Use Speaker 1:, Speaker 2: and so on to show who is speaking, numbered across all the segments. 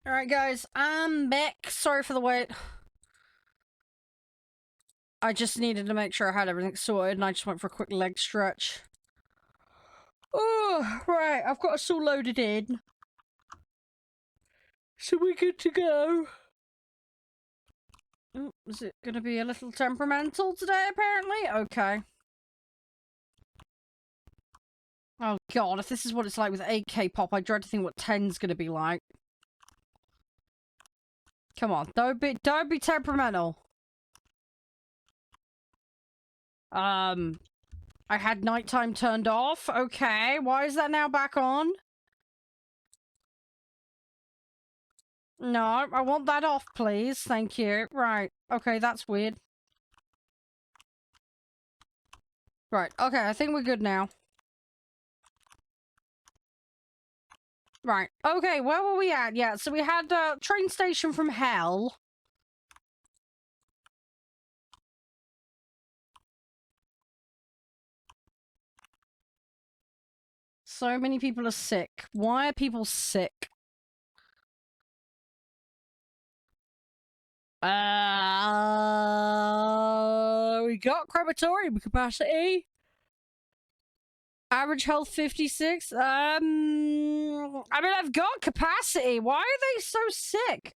Speaker 1: Alright guys, I'm back. Sorry for the wait. I just needed to make sure I had everything sorted and I just went for a quick leg stretch. Oh, right, I've got us all loaded in. So we're good to go. Oh, is it gonna be a little temperamental today, apparently? Okay. Oh god, if this is what it's like with 8K pop, I dread to think what 10's gonna be like. Come on, don't be temperamental. I had nighttime turned off. Okay, why is that now back on? No, I want that off, please. Thank you. Right. Okay, that's weird. Right. Okay, I think we're good now. Right. Okay, where were we at? Yeah, so we had train station from hell. So many people are sick. Why are people sick? We got crematorium capacity. Average health 56. I mean, I've got capacity. Why are they so sick?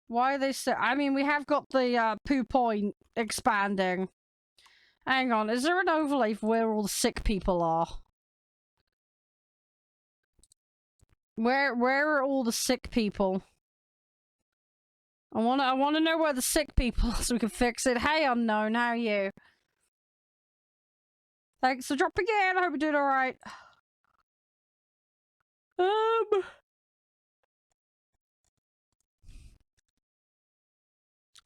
Speaker 1: Why are they sick? I mean, we have got the poo point expanding. Hang on, is there an overlay for where all the sick people are? Where are all the sick people? I wanna know where the sick people are so we can fix it. Hey unknown, how are you? Thanks for dropping in. I hope you're doing alright. I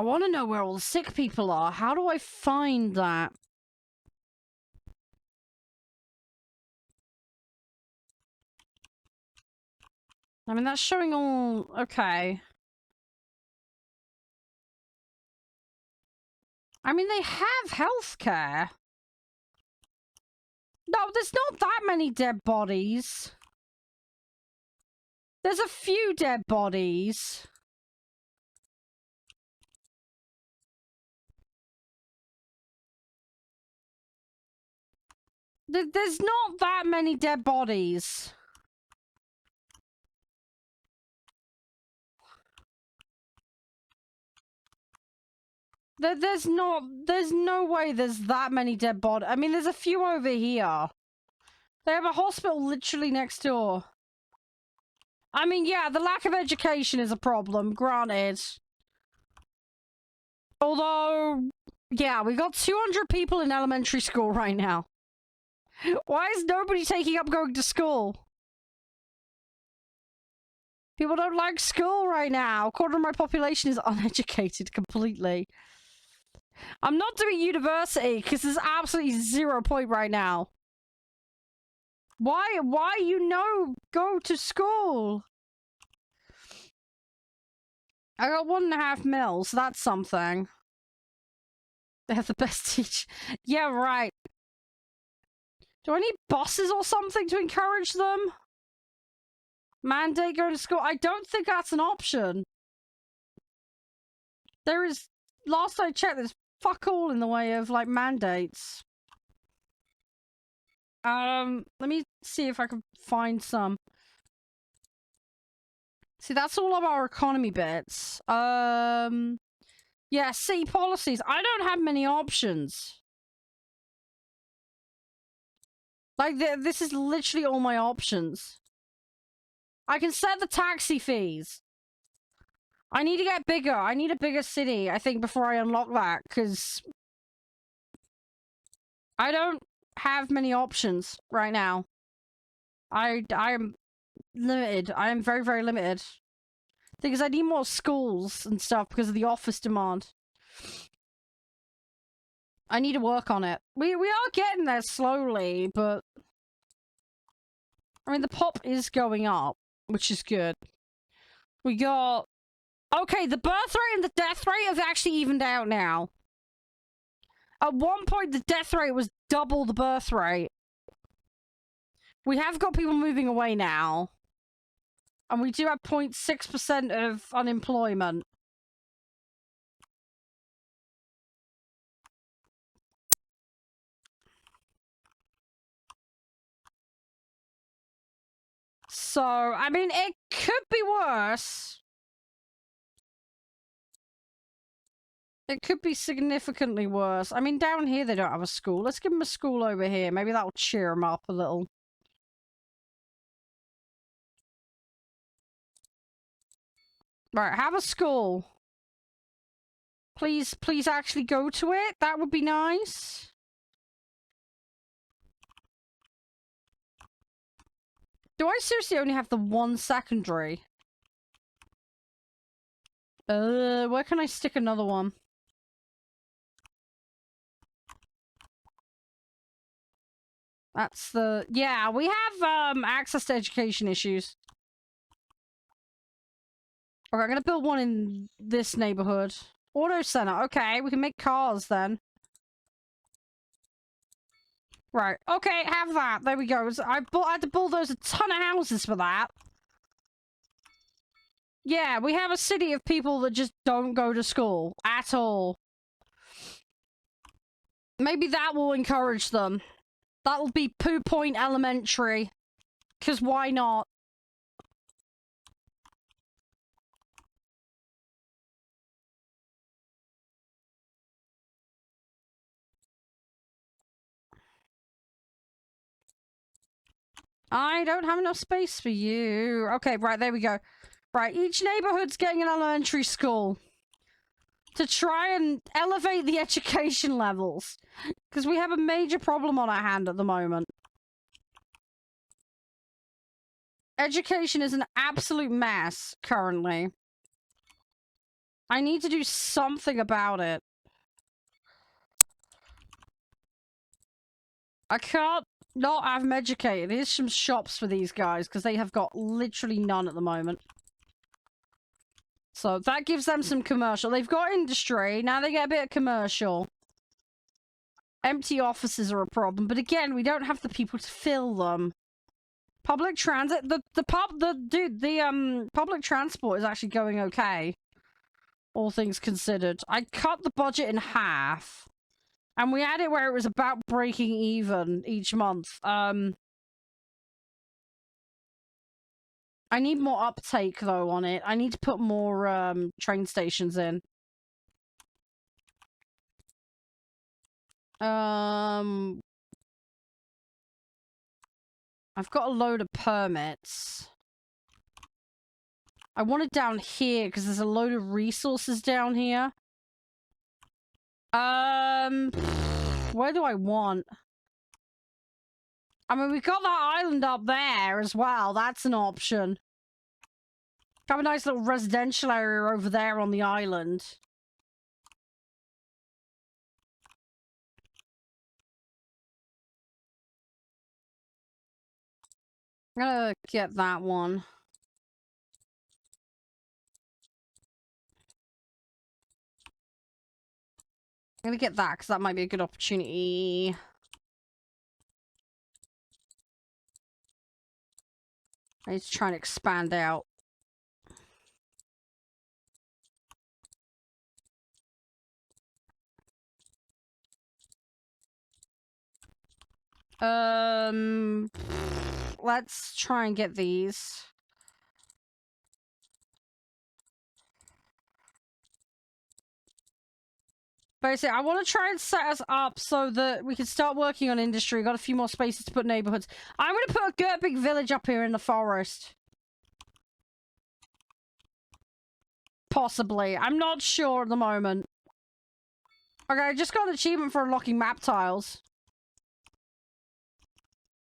Speaker 1: wanna know where all the sick people are. How do I find that? I mean, that's showing all... Okay. I mean, they have healthcare. No, there's not that many dead bodies. There's a few dead bodies. There's not that many dead bodies. There's no way there's that many dead bodies. I mean, there's a few over here. They have a hospital literally next door. I mean, yeah, the lack of education is a problem, granted. Although, yeah, we got 200 people in elementary school right now. Why is nobody taking up going to school? People don't like school right now. A quarter of my population is uneducated completely. I'm not doing university because there's absolutely 0 point right now. Why go to school? I got 1.5 mil, so that's something. They have the best teacher. Yeah, right. Do I need buses or something to encourage them? Mandate going to school? I don't think that's an option. There is... Last I checked, there's fuck all in the way of, like, mandates. Let me see if I can find some. See, that's all of our economy bits. Yeah, city policies. I don't have many options. Like, this is literally all my options. I can set the taxi fees. I need to get bigger. I need a bigger city, I think, before I unlock that, because I don't have many options right now. I am limited. I am very, very limited. Because I need more schools and stuff because of the office demand. I need to work on it. We are getting there slowly, but... I mean, the pop is going up, which is good. We got... Okay, the birth rate and the death rate have actually evened out now. At one point, the death rate was double the birth rate. We have got people moving away now. And we do have 0.6% of unemployment. So, I mean, it could be worse. It could be significantly worse. I mean, down here they don't have a school. Let's give them a school over here. Maybe that'll cheer them up a little. Right, have a school. Please actually go to it. That would be nice. Do I seriously only have the one secondary? Where can I stick another one? That's the... Yeah, we have, access to education issues. Okay, I'm gonna build one in this neighborhood. Auto center. Okay, we can make cars then. Right. Okay, have that. There we go. I had to bulldoze a ton of houses for that. Yeah, we have a city of people that just don't go to school at all. Maybe that will encourage them. That'll be Poo Point Elementary. Because why not? I don't have enough space for you. Okay, right, there we go. Right, each neighborhood's getting an elementary school. To try and elevate the education levels. Because we have a major problem on our hand at the moment. Education is an absolute mess, currently. I need to do something about it. I can't not have them educated. Here's some shops for these guys, because they have got literally none at the moment. So that gives them some commercial. They've got industry, now they get a bit of commercial. Empty offices are a problem, but again, we don't have the people to fill them. Public transit, public transport is actually going okay. All things considered. I cut the budget in half. And we had it where it was about breaking even each month. I need more uptake, though, on it. I need to put more, train stations in. I've got a load of permits. I want it down here, because there's a load of resources down here. Where do I want? I mean, we've got that island up there as well. That's an option. Have a nice little residential area over there on the island. I'm gonna get that one. I'm gonna get that, because that might be a good opportunity. I need to try and expand out. Let's try and get these. Basically, I want to try and set us up so that we can start working on industry. Got a few more spaces to put neighborhoods. I'm going to put a good big village up here in the forest. Possibly. I'm not sure at the moment. Okay, I just got an achievement for unlocking map tiles.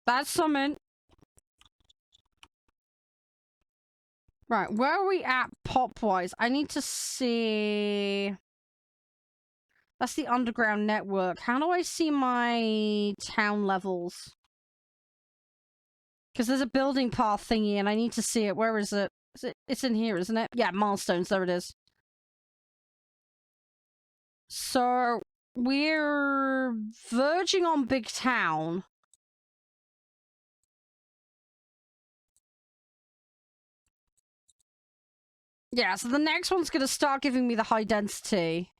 Speaker 1: That's something. Right, where are we at pop-wise? I need to see... That's the underground network. How do I see my town levels? Because there's a building path thingy and I need to see it. Where is it? It's in here, isn't it? Yeah, milestones. There it is. So, we're verging on big town. Yeah, so the next one's gonna start giving me the high density.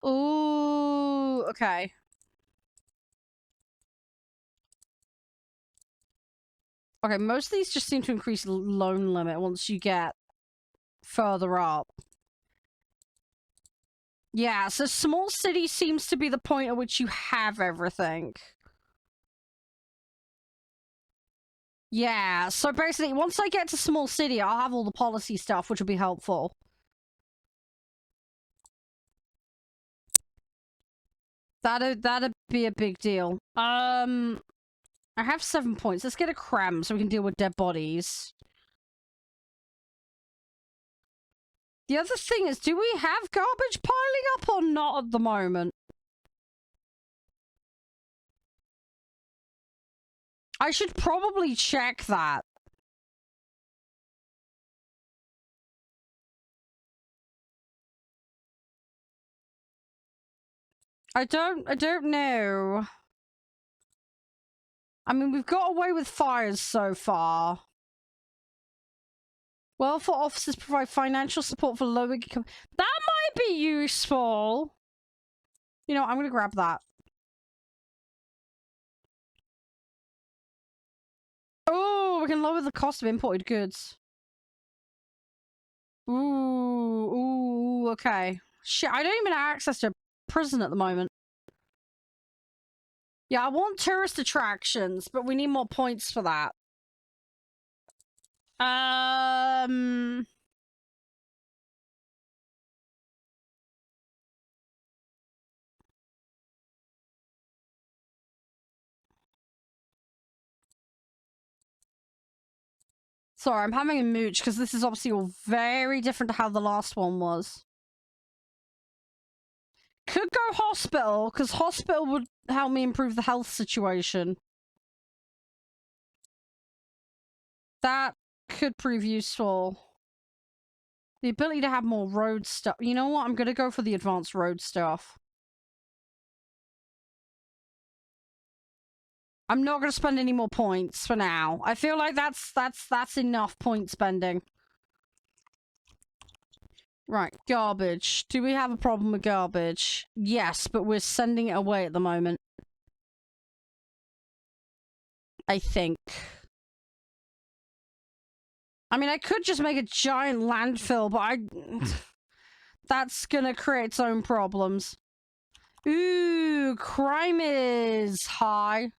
Speaker 1: Ooh, okay. Okay, most of these just seem to increase loan limit once you get further up. Yeah, so small city seems to be the point at which you have everything. Yeah, so basically, once I get to small city, I'll have all the policy stuff, which will be helpful. That'd be a big deal. I have 7 points. Let's get a cram so we can deal with dead bodies. The other thing is, do we have garbage piling up or not at the moment? I should probably check that. I don't know. I mean, we've got away with fires so far. Welfare officers provide financial support for low income. That might be useful. You know, I'm gonna grab that. Oh, we can lower the cost of imported goods. Ooh, okay. Shit, I don't even have access to a prison at the moment. Yeah, I want tourist attractions, but we need more points for that. Sorry, I'm having a mooch because this is obviously all very different to how the last one was. Could go hospital, because hospital would help me improve the health situation. That could prove useful. The ability to have more road stuff. You know what? I'm gonna go for the advanced road stuff. I'm not gonna spend any more points for now. I feel like that's enough point spending. Right, garbage. Do we have a problem with garbage? Yes, but we're sending it away at the moment. I think. I mean, I could just make a giant landfill, but that's gonna create its own problems. Ooh, crime is high.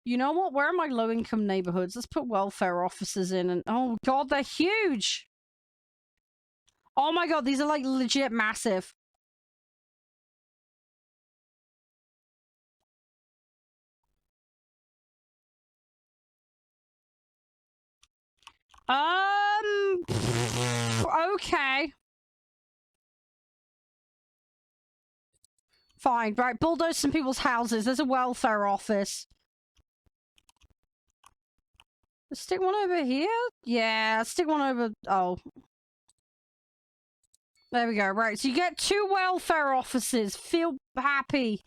Speaker 1: You know what? Where are my low-income neighborhoods? Let's put welfare officers in and... Oh, God, they're huge! Oh my God, these are, like, legit massive. Okay. Fine, right, bulldoze some people's houses. There's a welfare office. Let's stick one over here? Yeah, stick one over... Oh. There we go, right. So you get 2 welfare offices. Feel happy.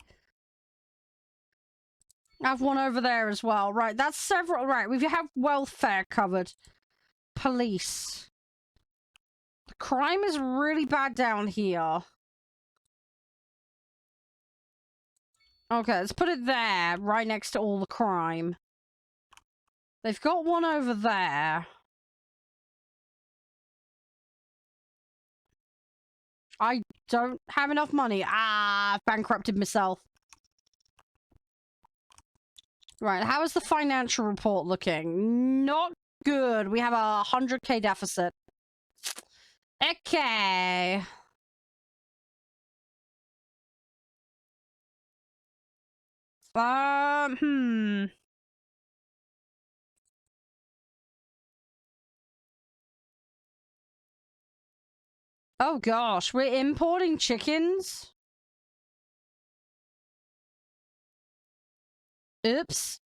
Speaker 1: I have one over there as well. Right, that's several... Right, we have welfare covered. Police. The crime is really bad down here. Okay, let's put it there, right next to all the crime. They've got one over there. I don't have enough money. Ah, I've bankrupted myself. Right, how is the financial report looking? Not good. We have a 100k deficit. Okay. Hmm. Oh gosh, we're importing chickens? Oops.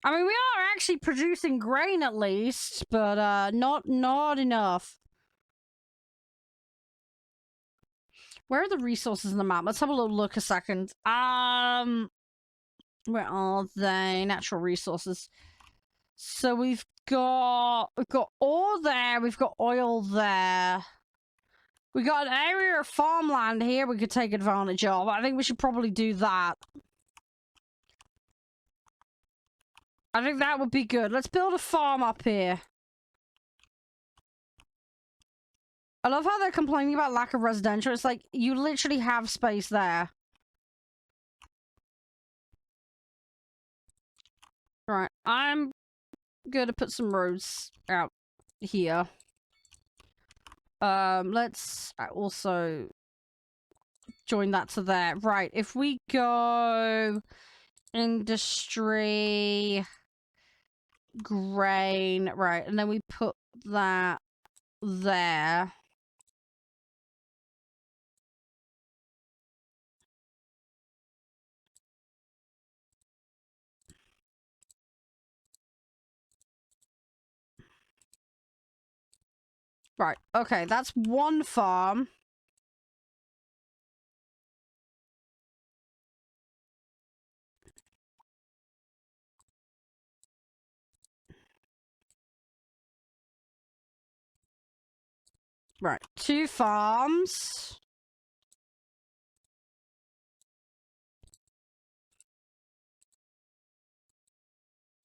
Speaker 1: I mean, we are actually producing grain at least, but not enough. Where are the resources in the map? Let's have a little look a second. Where are they? Natural resources. So we've got ore there, we've got oil there. We got an area of farmland here we could take advantage of. I think we should probably do that. I think that would be good. Let's build a farm up here. I love how they're complaining about lack of residential. It's like, you literally have space there. Right, I'm gonna put some roads out here. Let's also join that to there. Right, if we go industry, grain, right, and then we put that there. Right, okay, that's one farm. Right, 2 farms.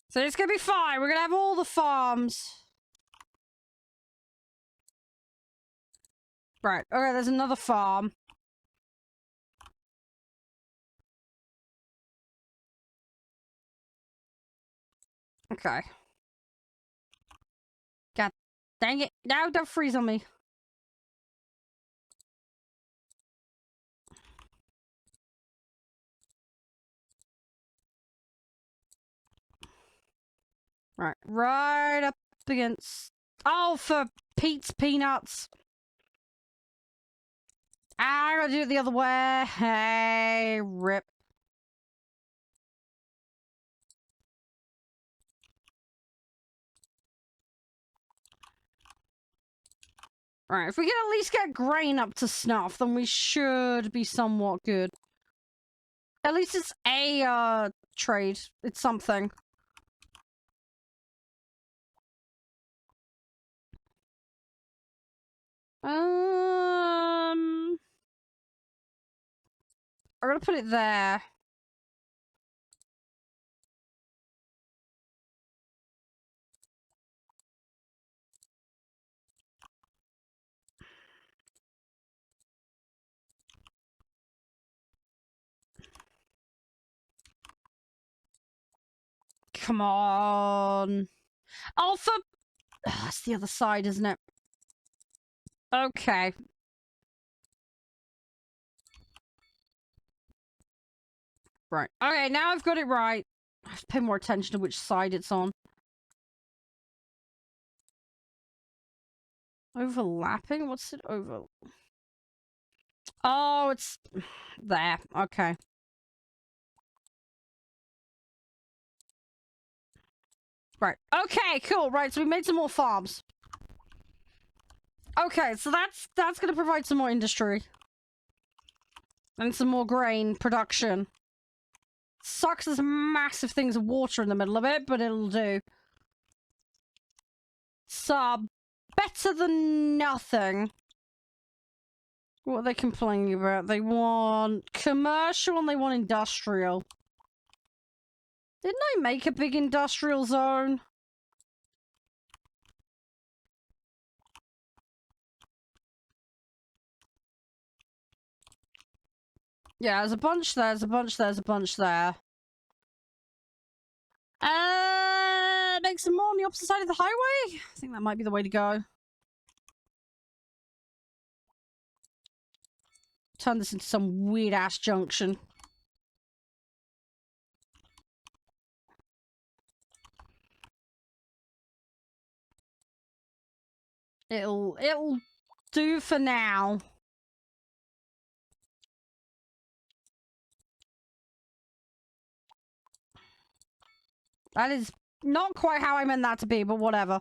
Speaker 1: So it's gonna be fine. We're gonna have all the farms. Right, okay, there's another farm. Okay. God dang it. No, don't freeze on me. Right up against... Oh, for Pete's peanuts. I gotta do it the other way. Hey, rip. Right, if we can at least get grain up to snuff, then we should be somewhat good. At least it's a, trade. It's something. I'm gonna put it there. Come on. Oh, for... That's the other side, isn't it? Okay. Right. Okay, now I've got it right. I have to pay more attention to which side it's on. Overlapping? What's it over? Oh, it's... there. Okay. Right. Okay, cool. Right, so we made some more farms. Okay, so that's gonna provide some more industry. And some more grain production. Sucks there's massive things of water in the middle of it, but it'll do. So, better than nothing. What are they complaining about? They want commercial and they want industrial. Didn't I make a big industrial zone? Yeah, there's a bunch there, there's a bunch there, there's a bunch there. Make some more on the opposite side of the highway? I think that might be the way to go. Turn this into some weird-ass junction. It'll do for now. That is not quite how I meant that to be, but whatever.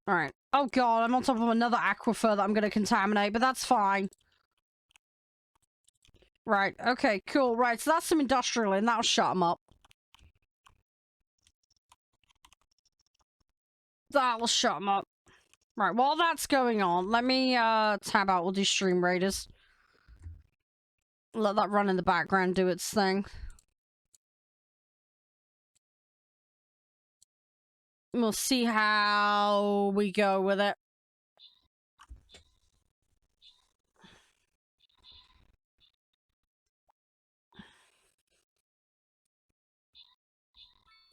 Speaker 1: Alright. Oh god, I'm on top of another aquifer that I'm gonna contaminate, but that's fine. Right, okay, cool. Right, so that's some industrial and that'll shut them up. That'll shut them up. Right, while that's going on, let me tab out all these stream raiders. Let that run in the background do its thing. We'll see how we go with it.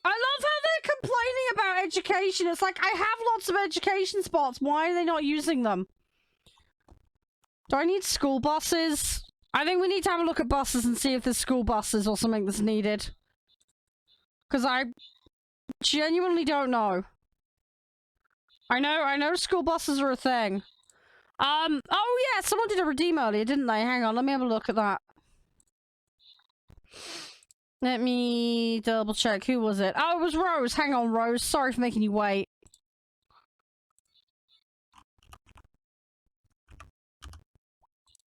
Speaker 1: I love how they're complaining about education. It's like, I have lots of education spots. Why are they not using them? Do I need school buses? I think we need to have a look at buses and see if there's school buses or something that's needed. Because I genuinely don't know. I know school buses are a thing. Oh yeah, someone did a redeem earlier, didn't they? Hang on, let me have a look at that. Let me double check. Who was it? Oh, it was Rose. Hang on, Rose. Sorry for making you wait.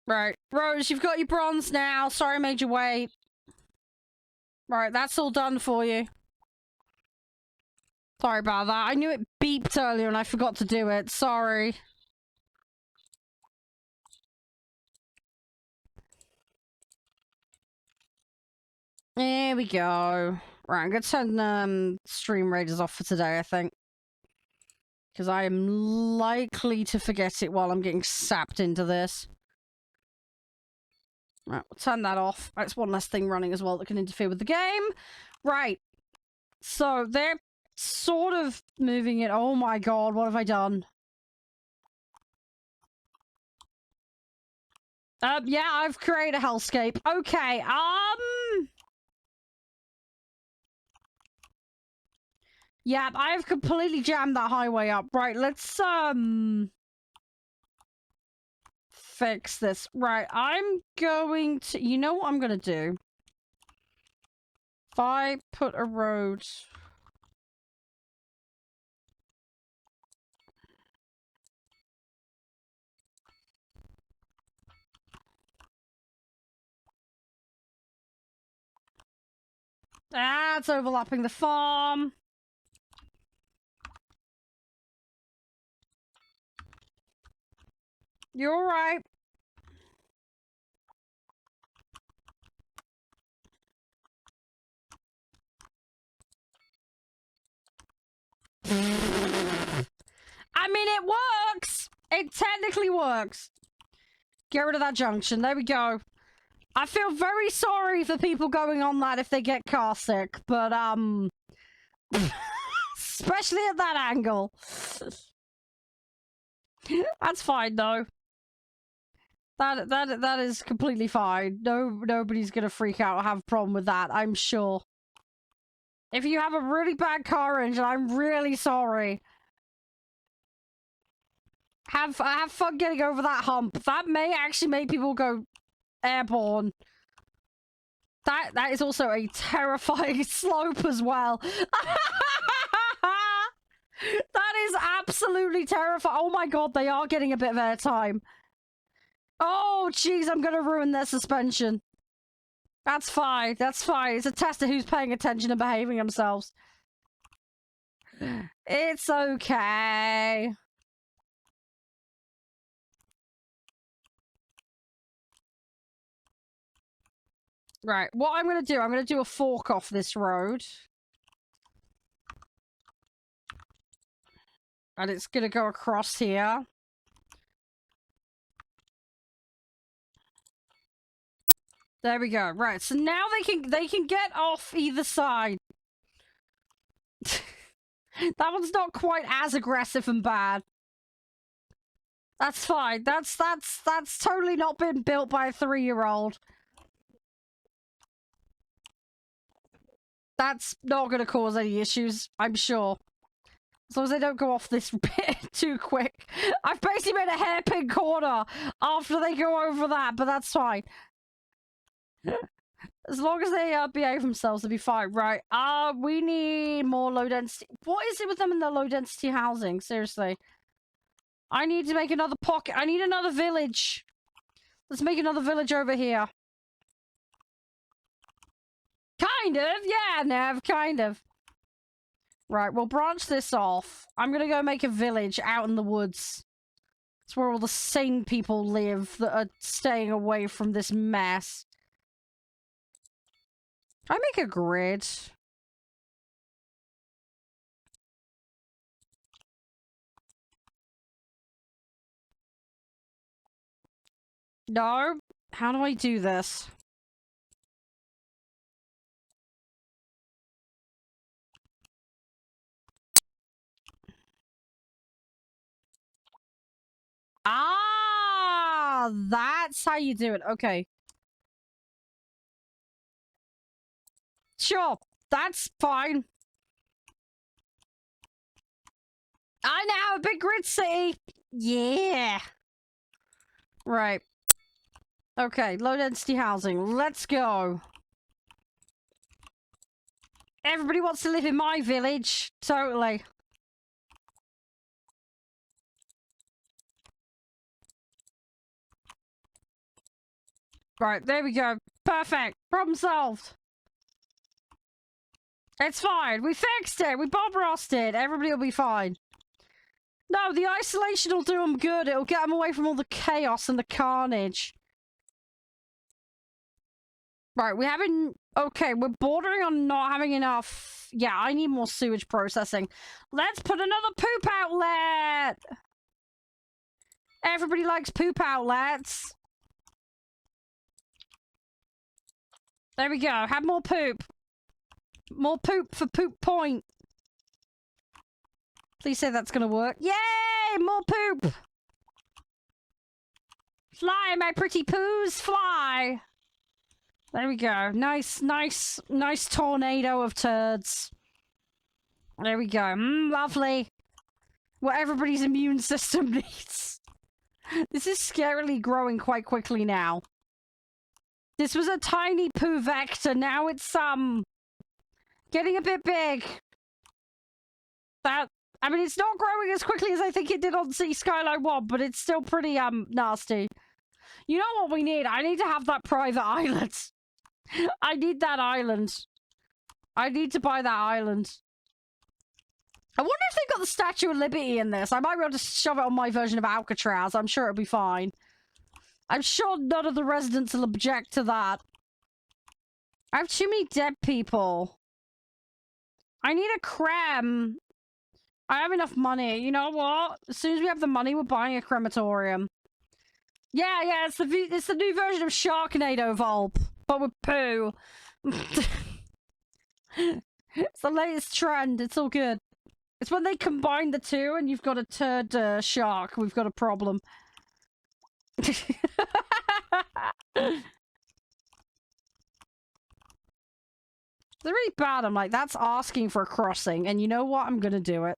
Speaker 1: Right. Rose, you've got your bronze now. Sorry I made you wait. Right, that's all done for you. Sorry about that. I knew it beeped earlier and I forgot to do it. Sorry. There we go. Right, I'm gonna turn stream raiders off for today, I think. Because I am likely to forget it while I'm getting sapped into this. Right, we'll turn that off. That's one less thing running as well that can interfere with the game. Right. So, they're sort of moving it. Oh my god, what have I done? Yeah, I've created a hellscape. Okay, yeah, I've completely jammed that highway up. Right, let's, fix this. Right, I'm going to... You know what I'm gonna do? If I put a road... That's overlapping the farm. You're alright. I mean, it works! It technically works. Get rid of that junction. There we go. I feel very sorry for people going on that if they get car sick, but, especially at that angle. That's fine, though. That is completely fine. Nobody's gonna freak out or have a problem with that, I'm sure. If you have a really bad car engine, I'm really sorry. Have fun getting over that hump. That may actually make people go airborne. That is also a terrifying slope as well. That is absolutely terrifying. Oh my god, they are getting a bit of airtime. Oh, jeez, I'm gonna ruin their suspension. That's fine, that's fine. It's a test of who's paying attention and behaving themselves. It's okay. Right, what I'm gonna do a fork off this road. And it's gonna go across here. There we go. Right, so now they can get off either side. That one's not quite as aggressive and bad. That's fine. That's totally not been built by a 3-year-old. That's not gonna cause any issues, I'm sure. As long as they don't go off this bit too quick. I've basically made a hairpin corner after they go over that, but that's fine. As long as they behave themselves, they'll be fine. Right, we need more low density. What is it with them in the low density housing? Seriously. I need to make another pocket. I need another village. Let's make another village over here. Kind of, yeah, Nev, kind of. Right, we'll branch this off. I'm gonna go make a village out in the woods. It's where all the sane people live that are staying away from this mess. Can I make a grid? No? How do I do this? Ah, that's how you do it. Okay. Sure, that's fine. I now have a big grid city. Yeah. Right. Okay, low density housing. Let's go. Everybody wants to live in my village. Totally. Right, there we go. Perfect. Problem solved. It's fine. We fixed it. We Bob Rossed it. Everybody will be fine. No, the isolation will do them good. It'll get them away from all the chaos and the carnage. Right, we haven't... Okay, we're bordering on not having enough... Yeah, I need more sewage processing. Let's put another poop outlet! Everybody likes poop outlets. There we go. Have more poop. More poop for poop point. Please say that's gonna work. Yay! More poop! Fly, my pretty poos, fly! There we go. Nice tornado of turds. There we go. Lovely. What everybody's immune system needs. This is scarily growing quite quickly now. This was a tiny poo vector. Now it's, getting a bit big. I mean, it's not growing as quickly as I think it did on City Skyline 1, but it's still pretty, nasty. You know what we need? I need to have that private island. I need that island. I need to buy that island. I wonder if they've got the Statue of Liberty in this. I might be able to shove it on my version of Alcatraz. I'm sure it'll be fine. I'm sure none of the residents will object to that. I have too many dead people. I need a creme. I have enough money. You know what? As soon as we have the money, we're buying a crematorium. Yeah, it's the new version of Sharknado Volp, but with poo. It's the latest trend. It's all good. It's when they combine the two and you've got a turd shark. We've got a problem. They're really bad. I'm like, that's asking for a crossing. And you know what? I'm gonna do it.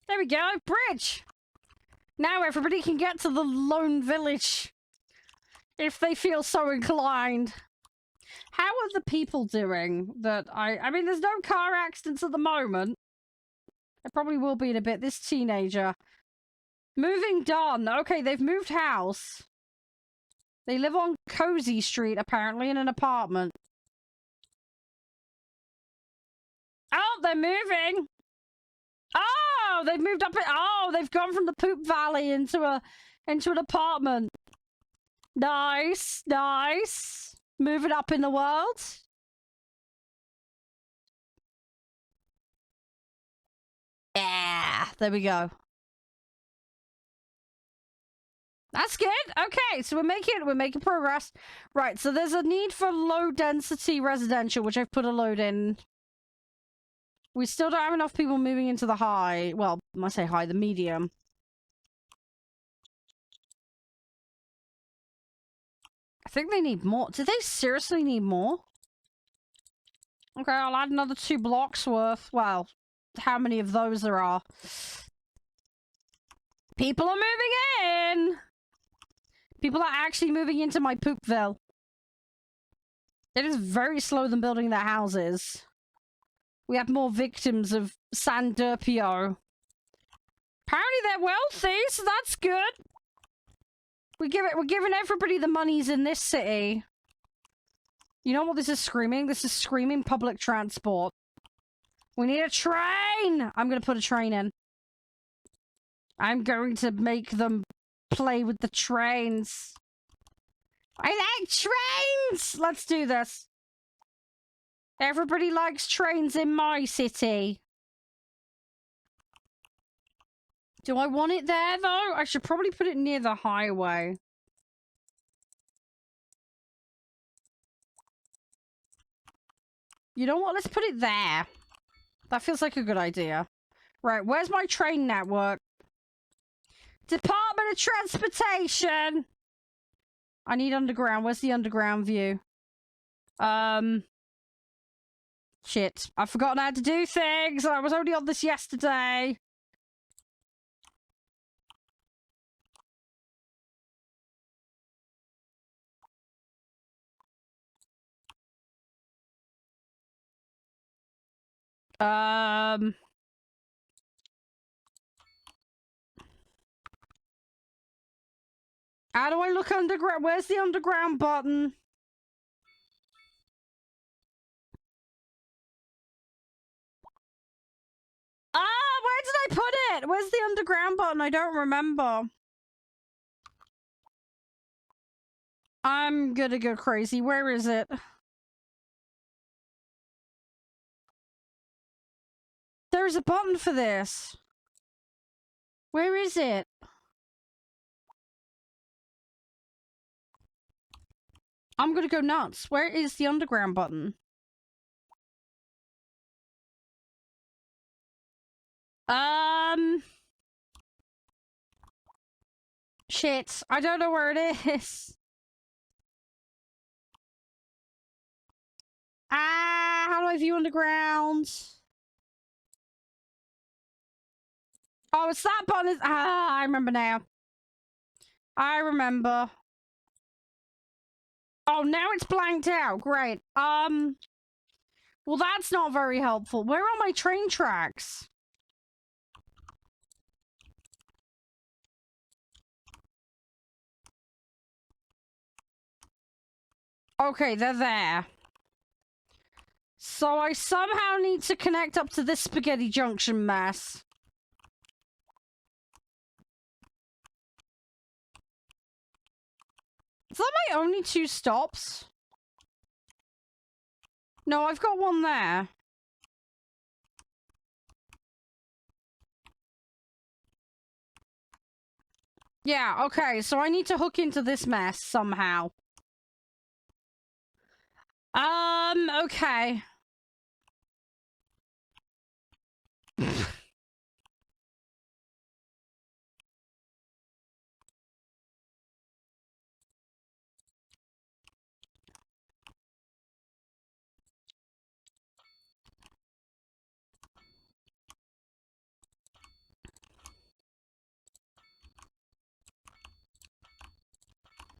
Speaker 1: There we go. Bridge! Now everybody can get to the lone village. If they feel so inclined. How are the people doing that I mean, there's no car accidents at the moment. There probably will be in a bit. This teenager. Moving done. Okay, they've moved house. They live on Cozy Street, apparently, in an apartment. Oh, they're moving! Oh, they've moved up it. Oh, they've gone from the poop valley into an apartment. Nice, nice. Moving up in the world. Yeah, there we go. That's good. Okay, so we're making progress. Right, so there's a need for low density residential, which I've put a load in. We still don't have enough people moving into the high. Well, I say high, the medium. I think they need more. Do they seriously need more? Okay, I'll add another 2 blocks worth. Well, how many of those there are. People are moving in! People are actually moving into my poopville. It is very slow than building their houses. We have more victims of San Derpio. Apparently they're wealthy, so that's good. We're giving everybody the monies in this city. You know what this is screaming? This is screaming public transport. We need a train! I'm gonna put a train in. I'm going to make them play with the trains. I like trains! Let's do this. Everybody likes trains in my city. Do I want it there, though? I should probably put it near the highway. You know what? Let's put it there. That feels like a good idea. Right, where's my train network? Department of Transportation! I need underground. Where's the underground view? Shit. I've forgotten how to do things! I was only on this yesterday! How do I look underground? Where's the underground button? Ah, where did I put it? Where's the underground button? I don't remember. I'm gonna go crazy. Where is it? There's a button for this. Where is it? I'm gonna go nuts. Where is the underground button? Shit. I don't know where it is. Ah, how do I view underground? Oh, it's that button. I remember now. I remember. Oh, now it's blanked out. Great. Well, that's not very helpful. Where are my train tracks? Okay, they're there. So I somehow need to connect up to this spaghetti junction mess. Is that my only 2 stops? No, I've got one there. Yeah, okay, so I need to hook into this mess somehow. Okay.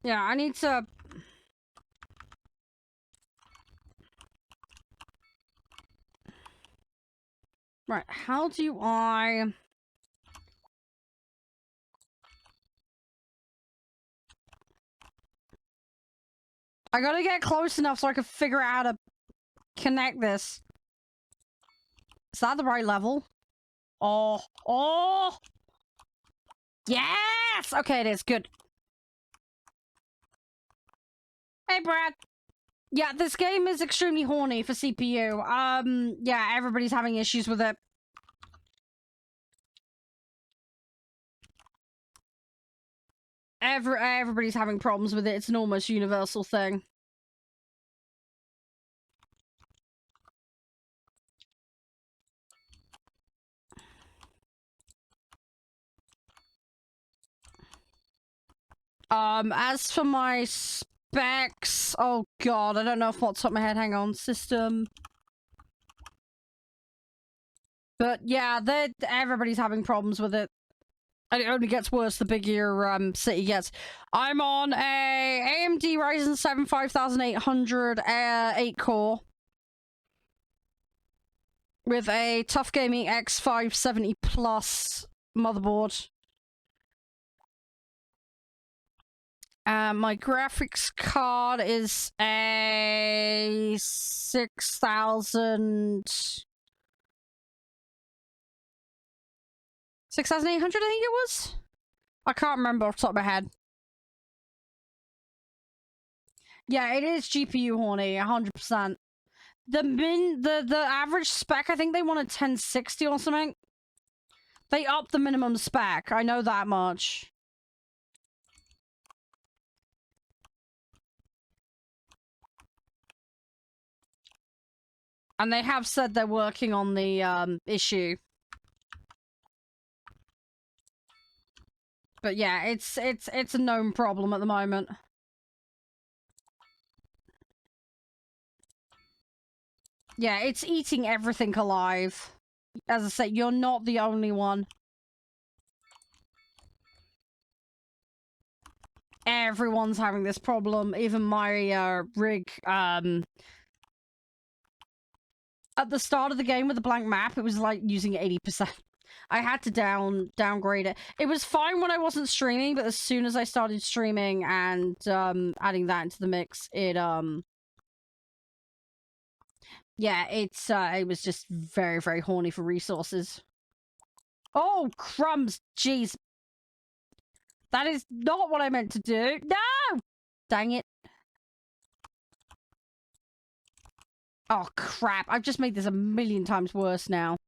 Speaker 1: Yeah, I need to... Right, how do I... I gotta get close enough so I can figure out how to connect this. Is that the right level? Oh. Oh! Yes! Okay, it is. Good. Hey, Brad. Yeah, this game is extremely horny for CPU. Yeah, everybody's having issues with it. Everybody's having problems with it. It's an almost universal thing. As for my specs, oh god, I don't know off what's top of my head. Hang on, system. But yeah, everybody's having problems with it. And it only gets worse the bigger your city gets. I'm on a AMD Ryzen 7 5800 8-core. With a Tough Gaming X570 Plus motherboard. My graphics card is a 6,800, I think it was? I can't remember off the top of my head. Yeah, it is GPU horny, 100%. The average spec, I think they wanted 1060 or something. They upped the minimum spec, I know that much. And they have said they're working on the issue. But yeah, it's a known problem at the moment. Yeah, it's eating everything alive. As I say, you're not the only one. Everyone's having this problem. Even my rig, at the start of the game with the blank map, it was like using 80%. I had to downgrade it. It was fine when I wasn't streaming, but as soon as I started streaming and adding that into the mix, it yeah, it was just very, very horny for resources. Oh, crumbs! Jeez. That is not what I meant to do. No! Dang it. Oh, crap. I've just made this a million times worse now.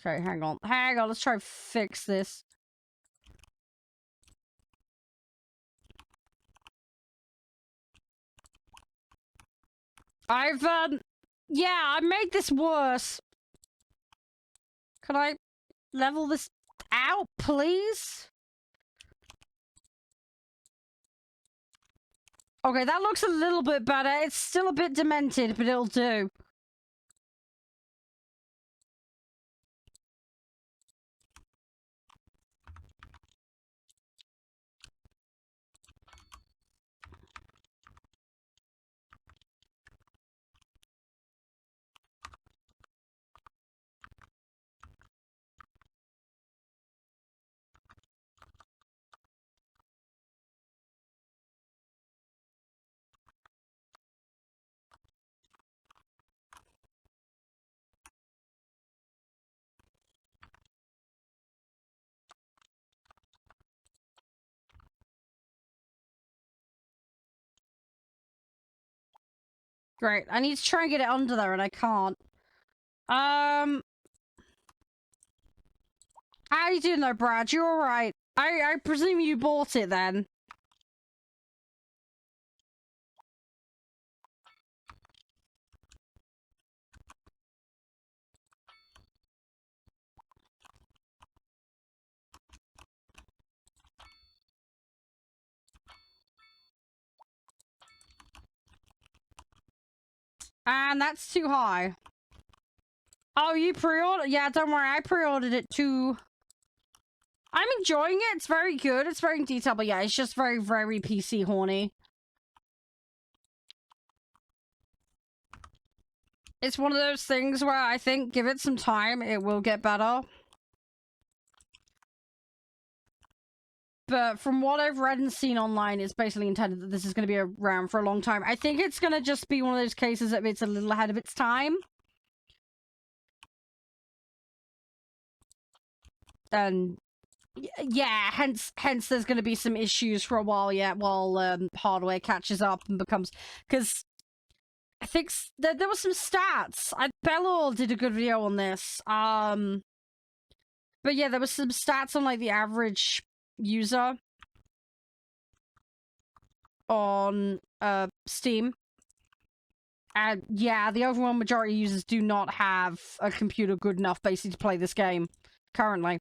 Speaker 1: Okay, hang on. Hang on, let's try and fix this. Yeah, I made this worse. Can I level this out, please? Okay, that looks a little bit better. It's still a bit demented, but it'll do. Great. I need to try and get it under there, and I can't. How you doing there, Brad? You alright? I presume you bought it then. And that's too high. Oh, you pre-ordered? Yeah, don't worry. I pre-ordered it too. I'm enjoying it. It's very good. It's very detailed, but yeah, it's just very, very PC horny. It's one of those things where I think give it some time, it will get better. But from what I've read and seen online, it's basically intended that this is going to be around for a long time. I think it's going to just be one of those cases that it's a little ahead of its time. And yeah, hence there's going to be some issues for a while yet while hardware catches up and becomes... Because I think there were some stats. Bellor did a good video on this. But yeah, there was some stats on like the average user on Steam. And yeah, the overwhelming majority of users do not have a computer good enough basically to play this game currently.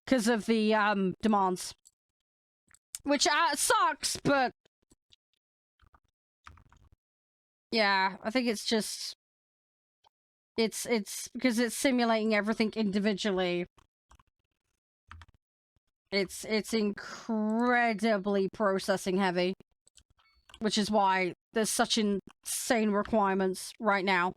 Speaker 1: Because of the demands. Which sucks, but yeah, I think it's just it's because it's simulating everything individually. It's incredibly processing heavy, which is why there's such insane requirements right now.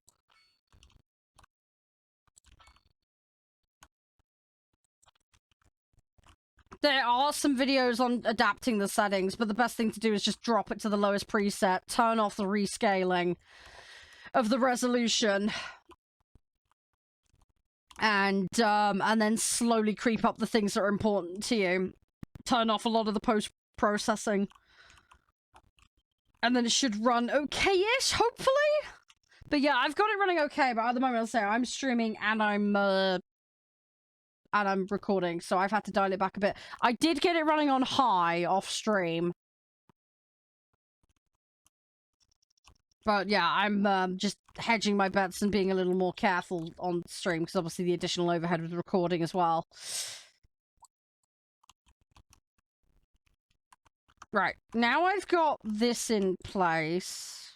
Speaker 1: There are some videos on adapting the settings, but the best thing to do is just drop it to the lowest preset, turn off the rescaling of the resolution, and then slowly creep up the things that are important to you. Turn off a lot of the post-processing. And then it should run okay-ish, hopefully? But yeah, I've got it running okay, but at the moment, I'll say I'm streaming and I'm recording, so I've had to dial it back a bit. I did get it running on high off stream. But yeah, I'm just hedging my bets and being a little more careful on stream, because obviously the additional overhead with recording as well. Right, now I've got this in place.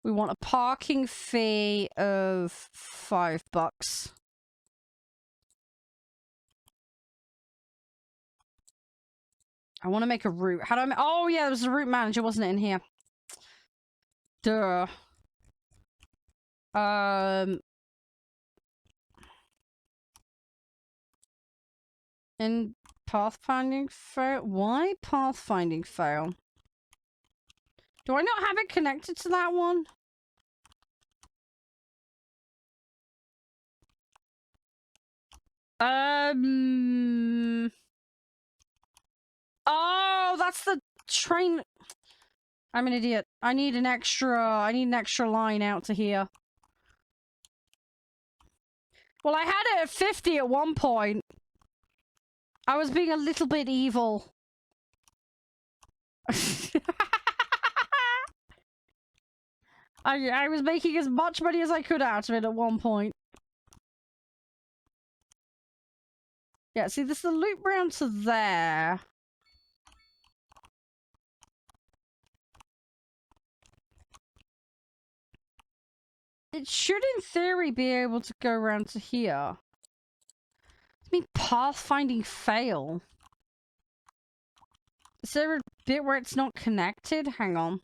Speaker 1: We want a parking fee of $5. I want to make a route. How do I... Oh, yeah, there was a route manager, wasn't it, in here? Duh. In pathfinding fail? Why pathfinding fail? Do I not have it connected to that one? Oh, that's the train. I'm an idiot. I need an extra line out to here. Well, I had it at 50 at one point. I was being a little bit evil. I was making as much money as I could out of it at one point. Yeah, see, this is the loop round to there. It should, in theory, be able to go around to here. I mean, pathfinding fail. Is there a bit where it's not connected? Hang on.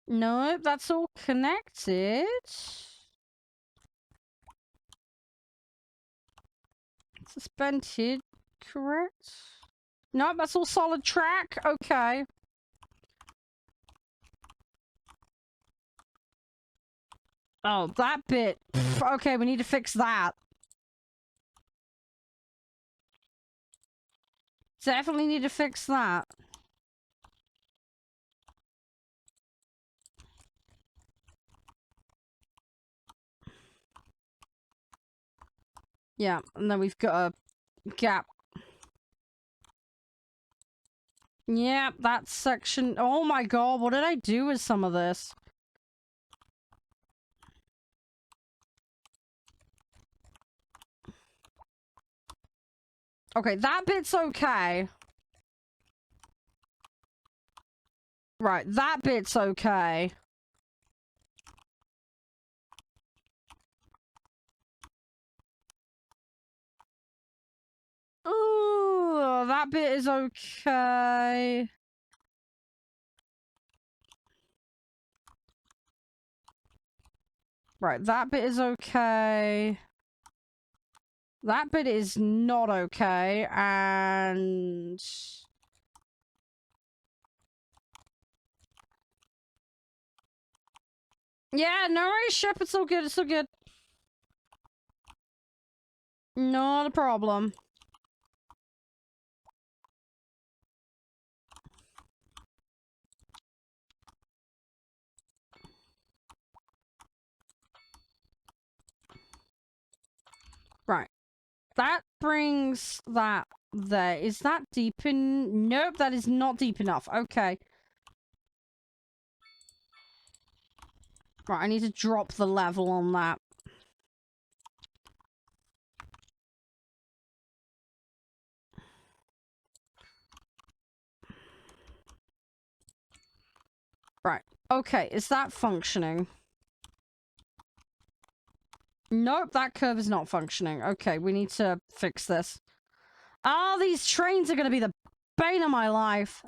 Speaker 1: No, that's all connected. Suspended, correct? No, that's all solid track. Okay. Oh, that bit. Pff, okay, we need to fix that. Definitely need to fix that. Yeah, and then we've got a gap. Yeah, that section. Oh my god, what did I do with some of this? Okay, that bit's okay. Right, that bit's okay. Ooh, that bit is okay. Right, that bit is okay. That bit is not okay, and... Yeah, no worries, Shep, it's all good, it's all good. Not a problem. Right. That brings that there. Is that deep in... Nope, that is not deep enough. Okay. Right, I need to drop the level on that. Right. Okay, is that functioning? Nope, that curve is not functioning. Okay, we need to fix this. Oh, these trains are going to be the bane of my life.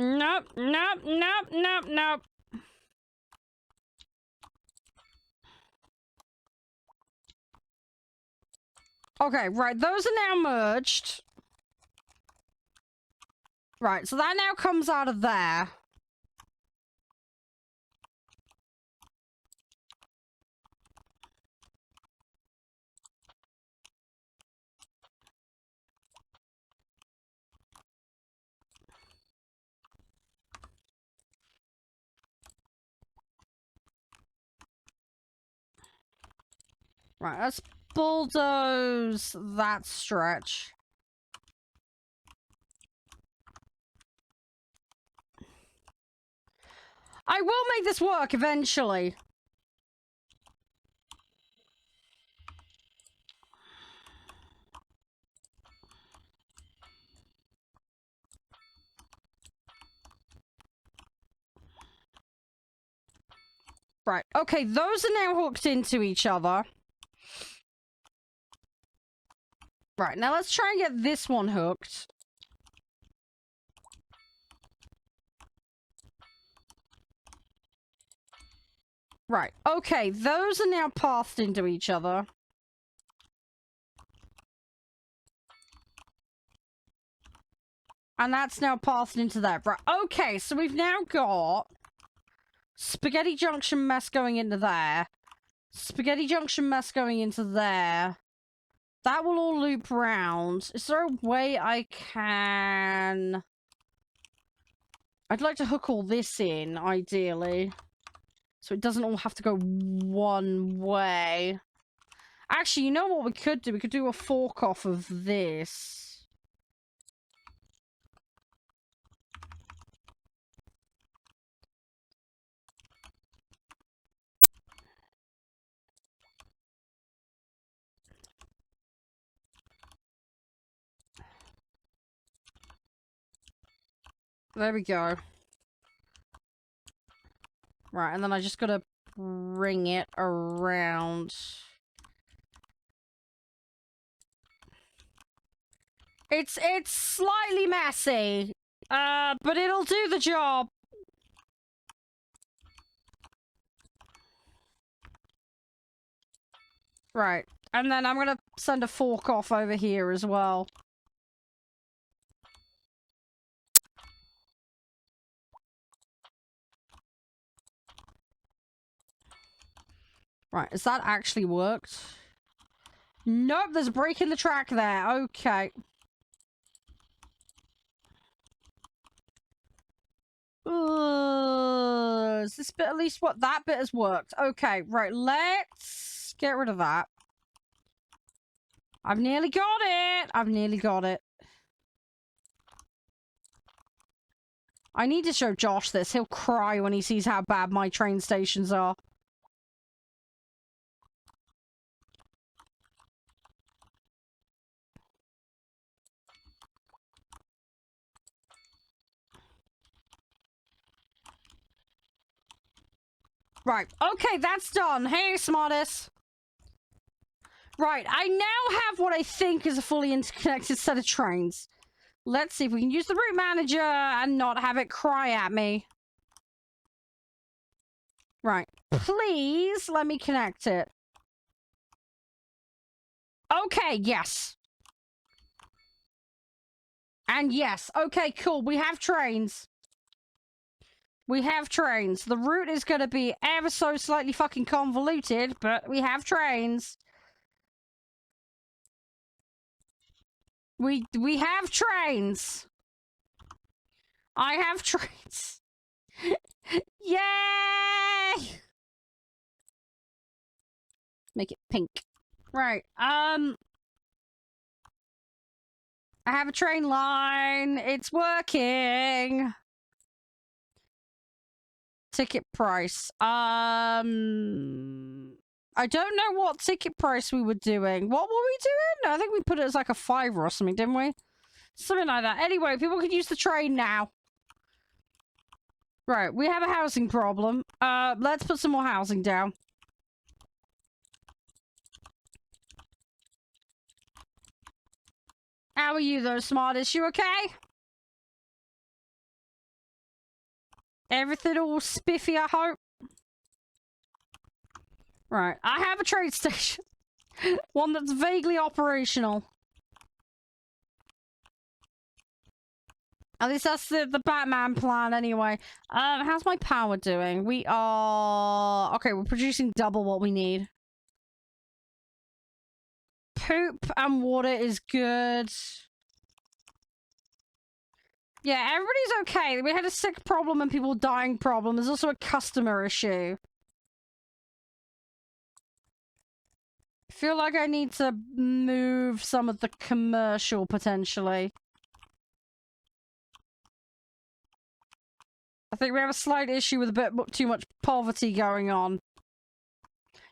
Speaker 1: Nope, nope, nope, nope, nope. Okay, right, those are now merged. Right, so that now comes out of there. Right, let's bulldoze that stretch. I will make this work eventually. Right, okay, those are now hooked into each other. Right, now let's try and get this one hooked. Right, okay, those are now pathed into each other. And that's now pathed into that. Right, okay, so we've now got spaghetti junction mess going into there. Spaghetti junction mess going into there. That will all loop round. Is there a way I can... I'd like to hook all this in, ideally. So it doesn't all have to go one way. Actually, you know what we could do? We could do a fork off of this. There we go. Right, and then I just gotta bring it around. It's slightly messy, but it'll do the job. Right, and then I'm gonna send a fork off over here as well. Right, has that actually worked? Nope, there's a break in the track there. Okay. Is this bit at least what? That bit has worked. Okay, right, let's get rid of that. I've nearly got it. I've nearly got it. I need to show Josh this. He'll cry when he sees how bad my train stations are. Right, okay, that's done. Hey, smartest. Right, I now have what I think is a fully interconnected set of trains. Let's see if we can use the route manager and not have it cry at me. Right, please let me connect it. Okay, yes. And yes, okay, cool, we have trains. We have trains. The route is going to be ever so slightly fucking convoluted, but we have trains. We have trains. I have trains. Yay! Make it pink. Right, I have a train line. It's working. Ticket price. I don't know what ticket price we were doing. What were we doing? I think we put it as like a $5 or something, didn't we? Something like that. Anyway, people can use the train now. Right, we have a housing problem. Let's put some more housing down. How are you though, smartest? You okay? Everything all spiffy, I hope. Right, I have a trade station. One that's vaguely operational. At least that's the Batman plan anyway. How's my power doing? We are... Okay, we're producing double what we need. Poop and water is good. Yeah, everybody's okay. We had a sick problem and people dying problem. There's also a customer issue. I feel like I need to move some of the commercial, potentially. I think we have a slight issue with a bit too much poverty going on.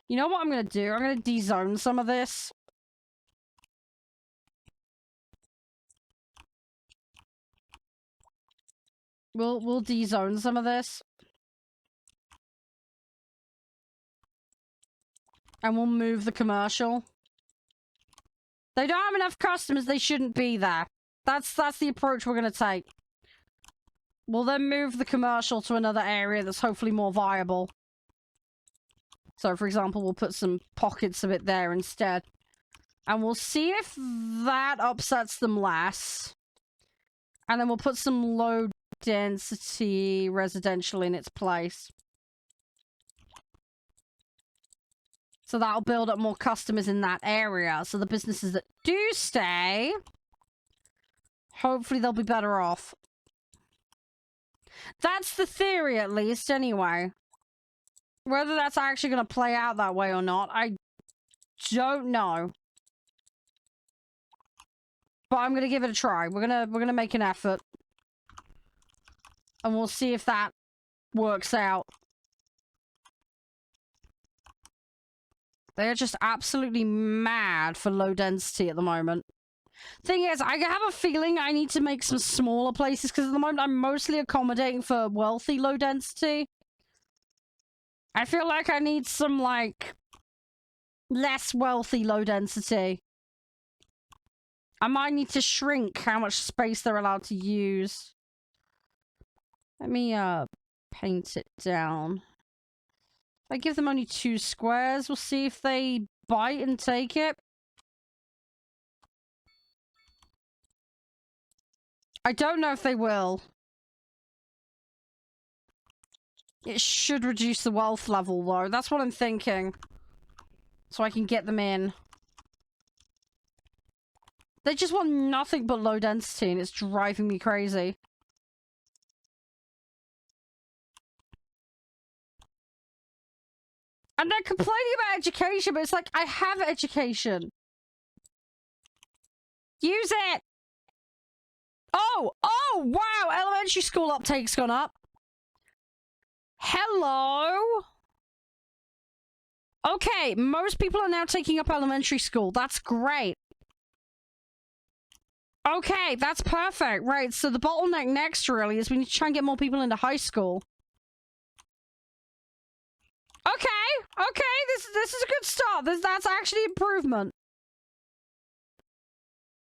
Speaker 1: You know what I'm going to do? I'm going to de-zone some of this. We'll de-zone some of this. And we'll move the commercial. They don't have enough customers, they shouldn't be there. That's the approach we're going to take. We'll then move the commercial to another area that's hopefully more viable. So, for example, we'll put some pockets of it there instead. And we'll see if that upsets them less. And then we'll put some low-density residential in its place. So that'll build up more customers in that area. So the businesses that do stay, hopefully they'll be better off. That's the theory, at least, anyway. Whether that's actually going to play out that way or not, I don't know. But I'm going to give it a try. We're gonna make an effort. And we'll see if that works out. They're just absolutely mad for low density at the moment. Thing is, I have a feeling I need to make some smaller places, because at the moment I'm mostly accommodating for wealthy low density. I feel like I need some, like, less wealthy low density. I might need to shrink how much space they're allowed to use. Let me, paint it down. If I give them only 2 squares, we'll see if they bite and take it. I don't know if they will. It should reduce the wealth level, though. That's what I'm thinking. So I can get them in. They just want nothing but low density, and it's driving me crazy. And they're complaining about education, but it's like, I have education. Use it! Oh! Oh, wow! Elementary school uptake's gone up. Hello? Okay, most people are now taking up elementary school. That's great. Okay, that's perfect. Right, so the bottleneck next, really, is we need to try and get more people into high school. Okay, okay, this is a good start. That's actually improvement.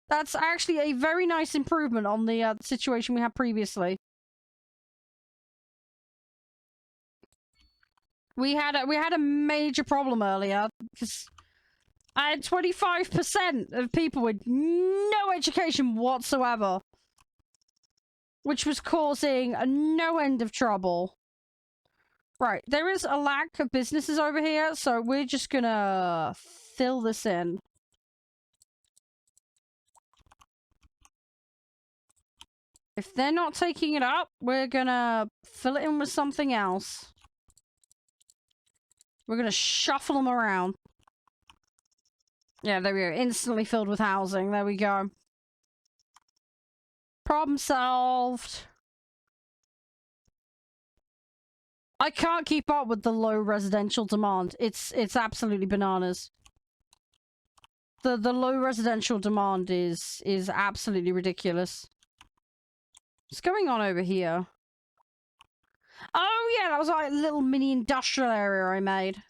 Speaker 1: That's actually a very nice improvement on the situation we had previously. We had a major problem earlier because I had 25% of people with no education whatsoever, which was causing no end of trouble. Right, there is a lack of businesses over here, so we're just gonna fill this in. If they're not taking it up, we're gonna fill it in with something else. We're gonna shuffle them around. Yeah, there we go. Instantly filled with housing. There we go. Problem solved. I can't keep up with the low residential demand. It's absolutely bananas. The low residential demand is absolutely ridiculous. What's going on over here? Oh yeah, that was like a little mini industrial area I made.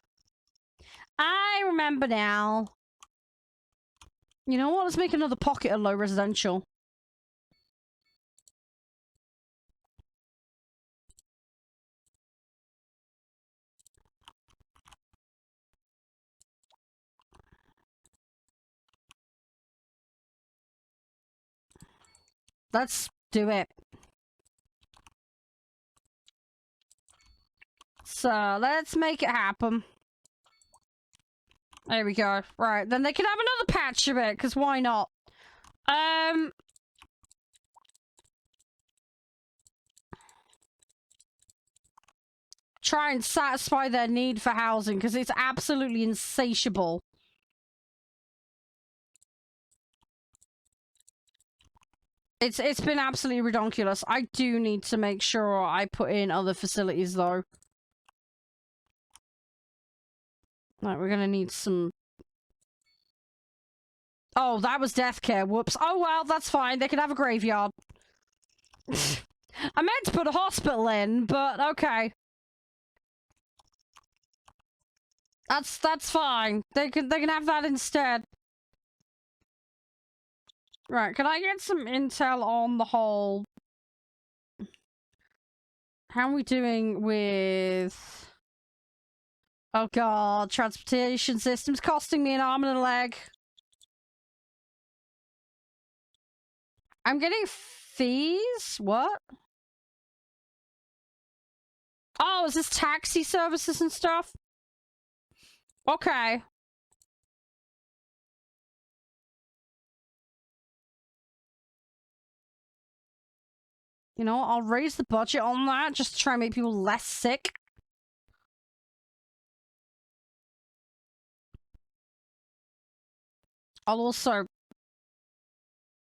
Speaker 1: I remember now. You know what? Let's make another pocket of low residential. Let's do it. So, let's make it happen. There we go. Right, then they can have another patch of it, because why not? Try and satisfy their need for housing, because it's absolutely insatiable. It's been absolutely redonkulous. I do need to make sure I put in other facilities, though. Like, we're gonna need some... Oh, that was death care. Whoops. Oh, well, that's fine. They can have a graveyard. I meant to put a hospital in, but okay. That's fine. They can have that instead. Right, can I get some intel on the whole... How are we doing with... Oh god, transportation systems costing me an arm and a leg. I'm getting fees? What? Oh, is this taxi services and stuff? Okay. You know, I'll raise the budget on that just to try and make people less sick. I'll also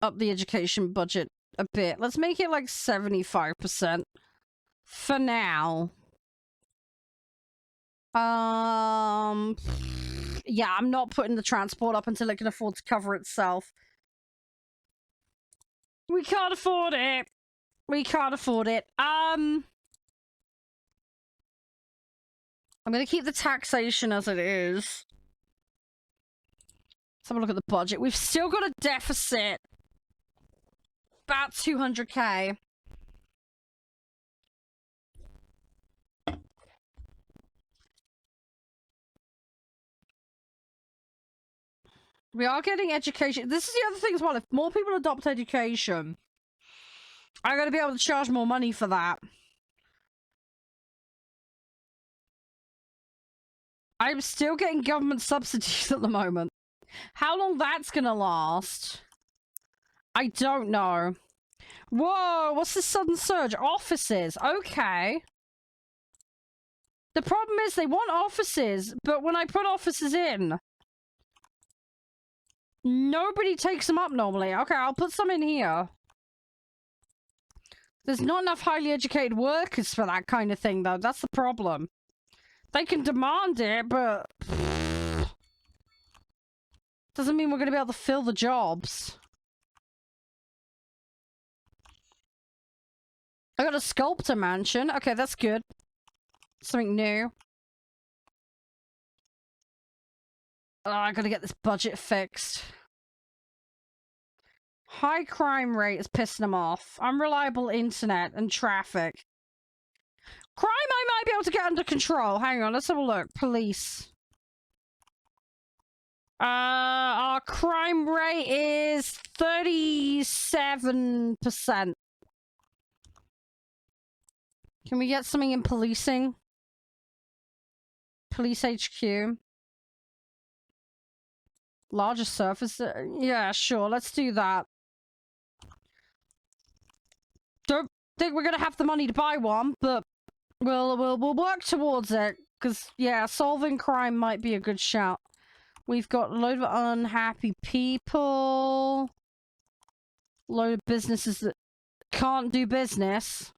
Speaker 1: up the education budget a bit. Let's make it like 75% for now. Yeah, I'm not putting the transport up until it can afford to cover itself. We can't afford it. We can't afford it. I'm gonna keep the taxation as it is. Let's have a look at the budget. We've still got a deficit. About 200k. We are getting education. This is the other thing as well. If more people adopt education, I'm going to be able to charge more money for that. I'm still getting government subsidies at the moment. How long that's going to last? I don't know. Whoa, what's this sudden surge? Offices. Okay. The problem is they want offices, but when I put offices in, nobody takes them up normally. Okay, I'll put some in here. There's not enough highly educated workers for that kind of thing, though. That's the problem. They can demand it, but... doesn't mean we're going to be able to fill the jobs. I got a sculptor mansion. Okay, that's good. Something new. Oh, I gotta get this budget fixed. High crime rate is pissing them off. Unreliable internet and traffic. Crime I might be able to get under control. Hang on, let's have a look. Police. Our crime rate is 37%. Can we get something in policing? Police HQ. Larger surface? Yeah, sure, let's do that. Don't think we're gonna have the money to buy one, but we'll work towards it. Because, yeah, solving crime might be a good shout. We've got a load of unhappy people. A load of businesses that can't do business.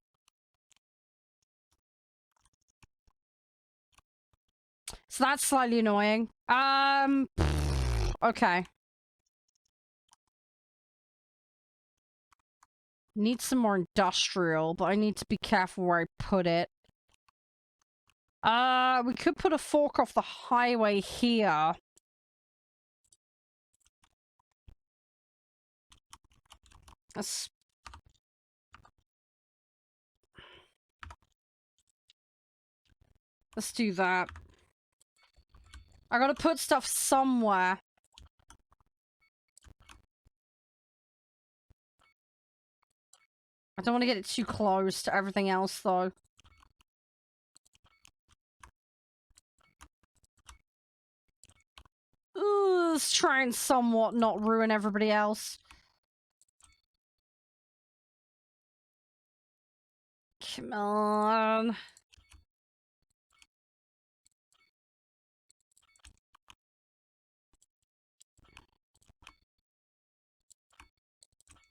Speaker 1: So that's slightly annoying. Okay. Need some more industrial, but I need to be careful where I put it. We could put a fork off the highway here. Let's do that. I gotta put stuff somewhere. I don't want to get it too close to everything else, though. Ooh, let's try and somewhat not ruin everybody else. Come on.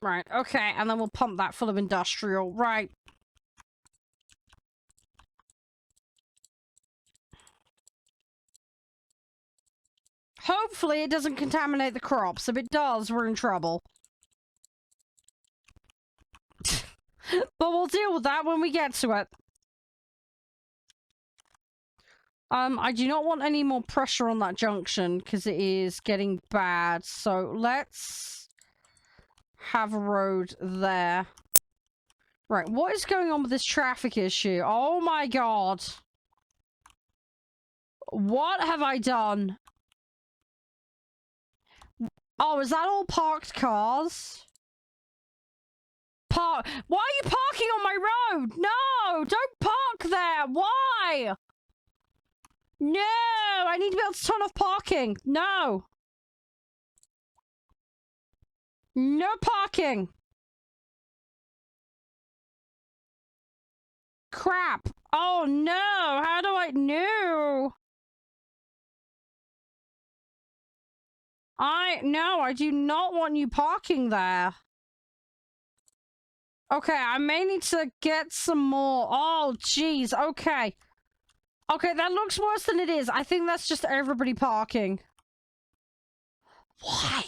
Speaker 1: Right, okay, and then we'll pump that full of industrial. Right. Hopefully it doesn't contaminate the crops. If it does, we're in trouble. But we'll deal with that when we get to it. I do not want any more pressure on that junction, because it is getting bad. So let's have a road there. Right, what is going on with this traffic issue? Oh my god. What have I done? Oh, is that all parked cars? Why are you parking on my road? No! Don't park there! Why? No! I need to be able to turn off parking. No! No parking! Crap! Oh no! How do I... No! No, I do not want you parking there. Okay, I may need to get some more. Oh, jeez. Okay. Okay, that looks worse than it is. I think that's just everybody parking. Why?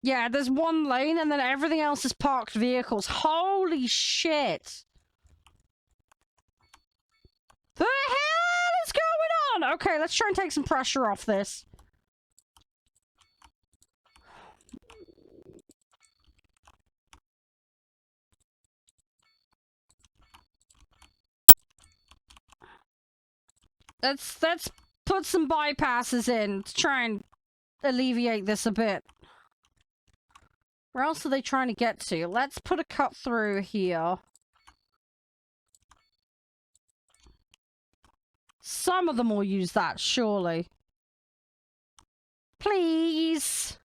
Speaker 1: Yeah, there's one lane and then everything else is parked vehicles. Holy shit. The hell is going on? Okay, let's try and take some pressure off this. Let's put some bypasses in to try and alleviate this a bit. Where else are they trying to get to? Let's put a cut through here. Some of them will use that, surely. Please!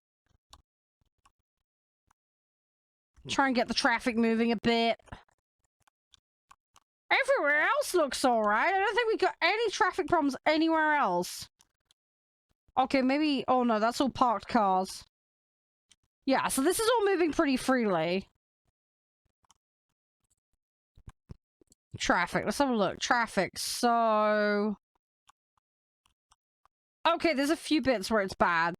Speaker 1: Try and get the traffic moving a bit. Everywhere else looks alright. I don't think we got any traffic problems anywhere else. Okay, maybe... Oh no, that's all parked cars. Yeah, so this is all moving pretty freely. Traffic. Let's have a look. Traffic. So... Okay, there's a few bits where it's bad.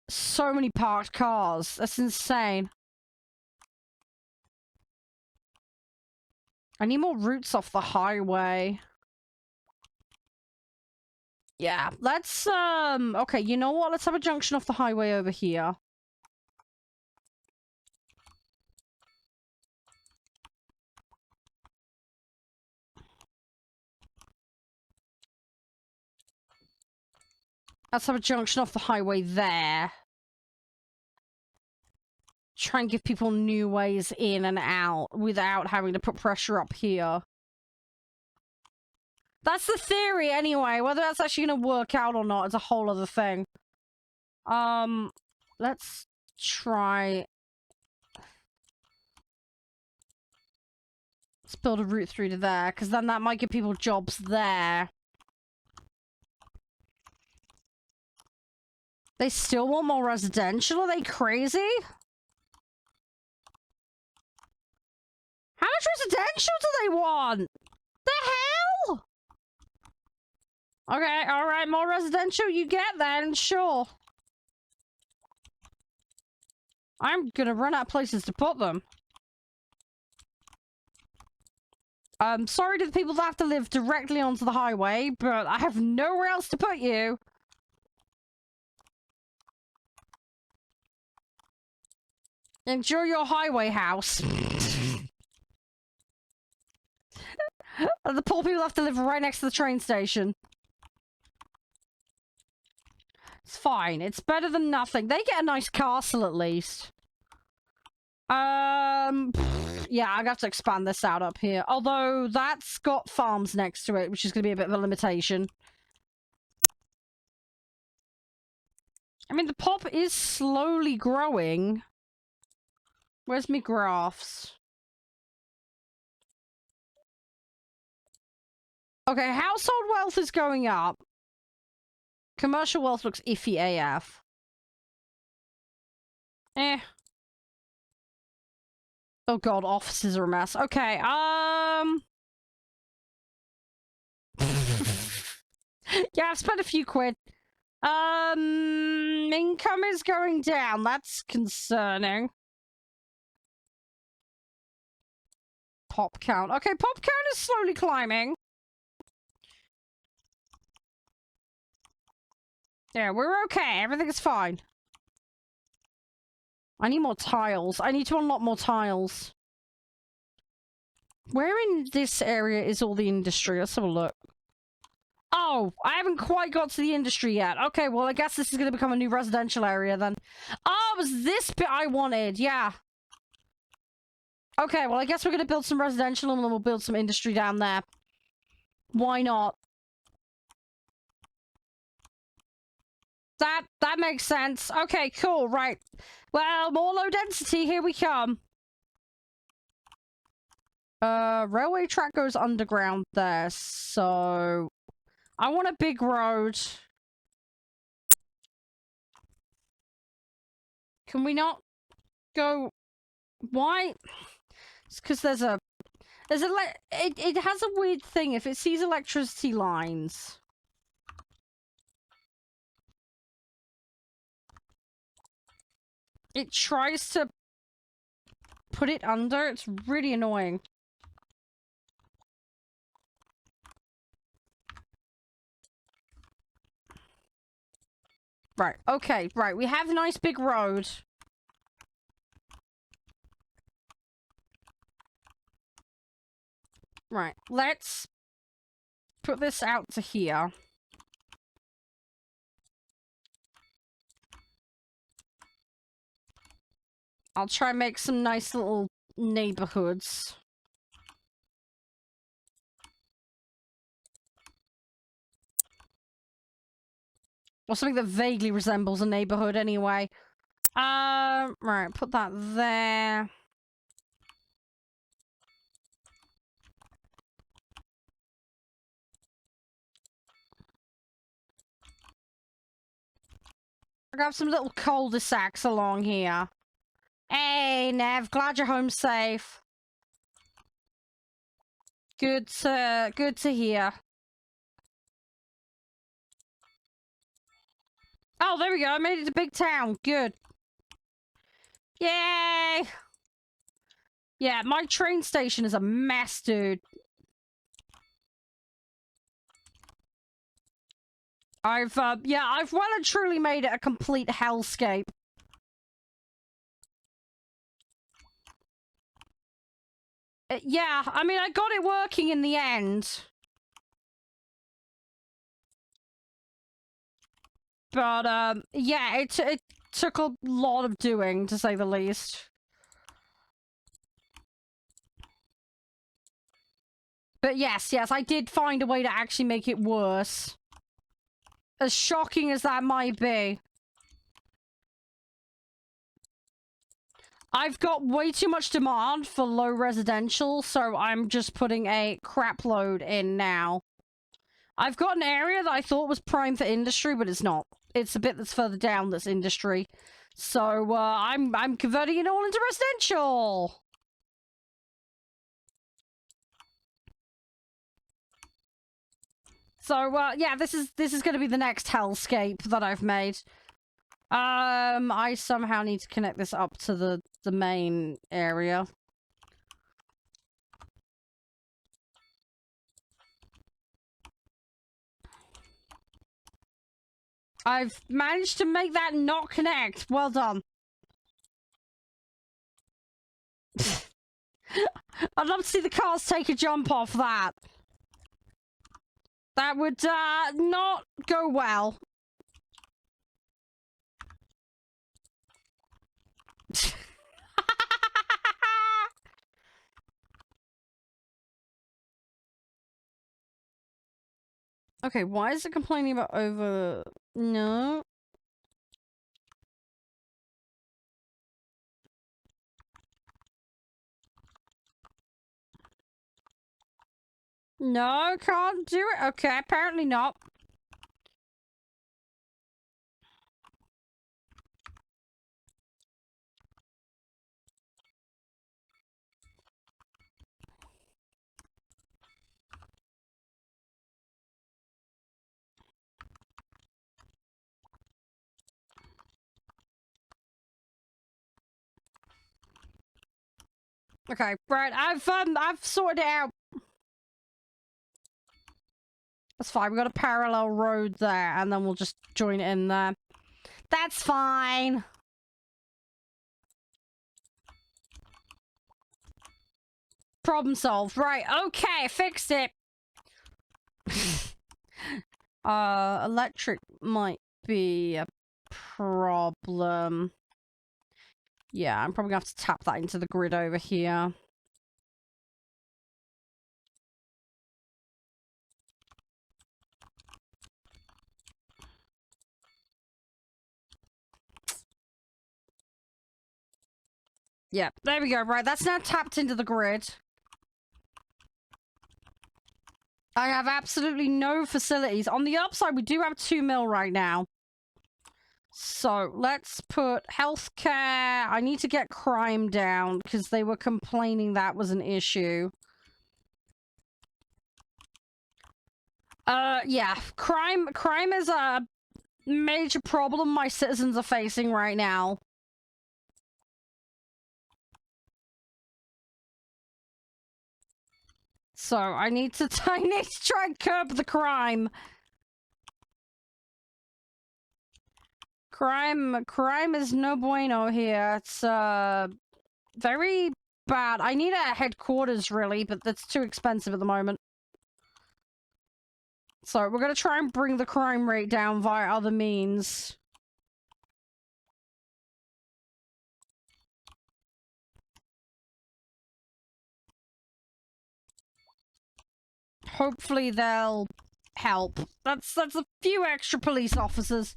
Speaker 1: So many parked cars. That's insane. I need more routes off the highway. Yeah, let's, okay, you know what? Let's have a junction off the highway over here. Let's have a junction off the highway there. Try and give people new ways in and out without having to put pressure up here. That's the theory anyway. Whether that's actually going to work out or not is a whole other thing. Let's try... Let's build a route through to there, because then that might give people jobs there. They still want more residential? Are they crazy? How much residential do they want? The hell? Okay, alright, more residential you get then, sure. I'm gonna run out of places to put them. Sorry to the people that have to live directly onto the highway, but I have nowhere else to put you. Enjoy your highway house. The poor people have to live right next to the train station. It's fine. It's better than nothing. They get a nice castle at least. Yeah, I'm gonna have to expand this out up here. Although that's got farms next to it, which is gonna be a bit of a limitation. I mean, the pop is slowly growing. Where's my graphs? Okay, household wealth is going up. Commercial wealth looks iffy AF. Eh. Oh god, offices are a mess. Okay, yeah, I've spent a few quid. Income is going down. That's concerning. Pop count. Okay, pop count is slowly climbing. Yeah, we're okay. Everything's fine. I need more tiles. I need to unlock more tiles. Where in this area is all the industry? Let's have a look. Oh, I haven't quite got to the industry yet. Okay, well, I guess this is going to become a new residential area then. Oh, it was this bit I wanted. Yeah. Okay, well, I guess we're going to build some residential and then we'll build some industry down there. Why not? That makes sense. Okay, cool, right. Well, more low density, here we come. Railway track goes underground there, so... I want a big road. Can we not go... Why? It's because there's a... It has a weird thing. If it sees electricity lines... It tries to put it under. It's really annoying. Right, okay, right. We have a nice big road. Right, let's put this out to here. I'll try and make some nice little neighborhoods. Or something that vaguely resembles a neighborhood anyway. Right, put that there. I got some little cul-de-sacs along here. Hey, Nev, glad you're home safe. Good to hear. Oh, there we go. I made it a big town. Good. Yay! Yeah, my train station is a mess, dude. I've well and truly made it a complete hellscape. Yeah, I mean, I got it working in the end. But, yeah, it took a lot of doing, to say the least. But yes, I did find a way to actually make it worse. As shocking as that might be. I've got way too much demand for low residential, so I'm just putting a crap load in now. I've got an area that I thought was prime for industry, but it's not. It's a bit that's further down that's industry. So, I'm converting it all into residential! So, yeah, this is gonna be the next hellscape that I've made. I somehow need to connect this up to the main area. I've managed to make that not connect. Well done. I'd love to see the cars take a jump off that. That would, not go well. Okay, why is it complaining about over... No. No, can't do it. Okay, apparently not. Okay, right, I've sorted it out. That's fine, we've got a parallel road there, and then we'll just join it in there. That's fine. Problem solved. Right, okay, fixed it. Electric might be a problem. Yeah, I'm probably gonna have to tap that into the grid over here. Yeah, there we go. Right, that's now tapped into the grid. I have absolutely no facilities. On the upside, we do have 2 mil right now. So, let's put healthcare. I need to get crime down, because they were complaining that was an issue. Yeah. Crime is a major problem my citizens are facing right now. So, I need to try and curb the crime. Crime is no bueno here. It's, very bad. I need a headquarters, really, but that's too expensive at the moment. So, we're gonna try and bring the crime rate down via other means. Hopefully they'll help. That's a few extra police officers.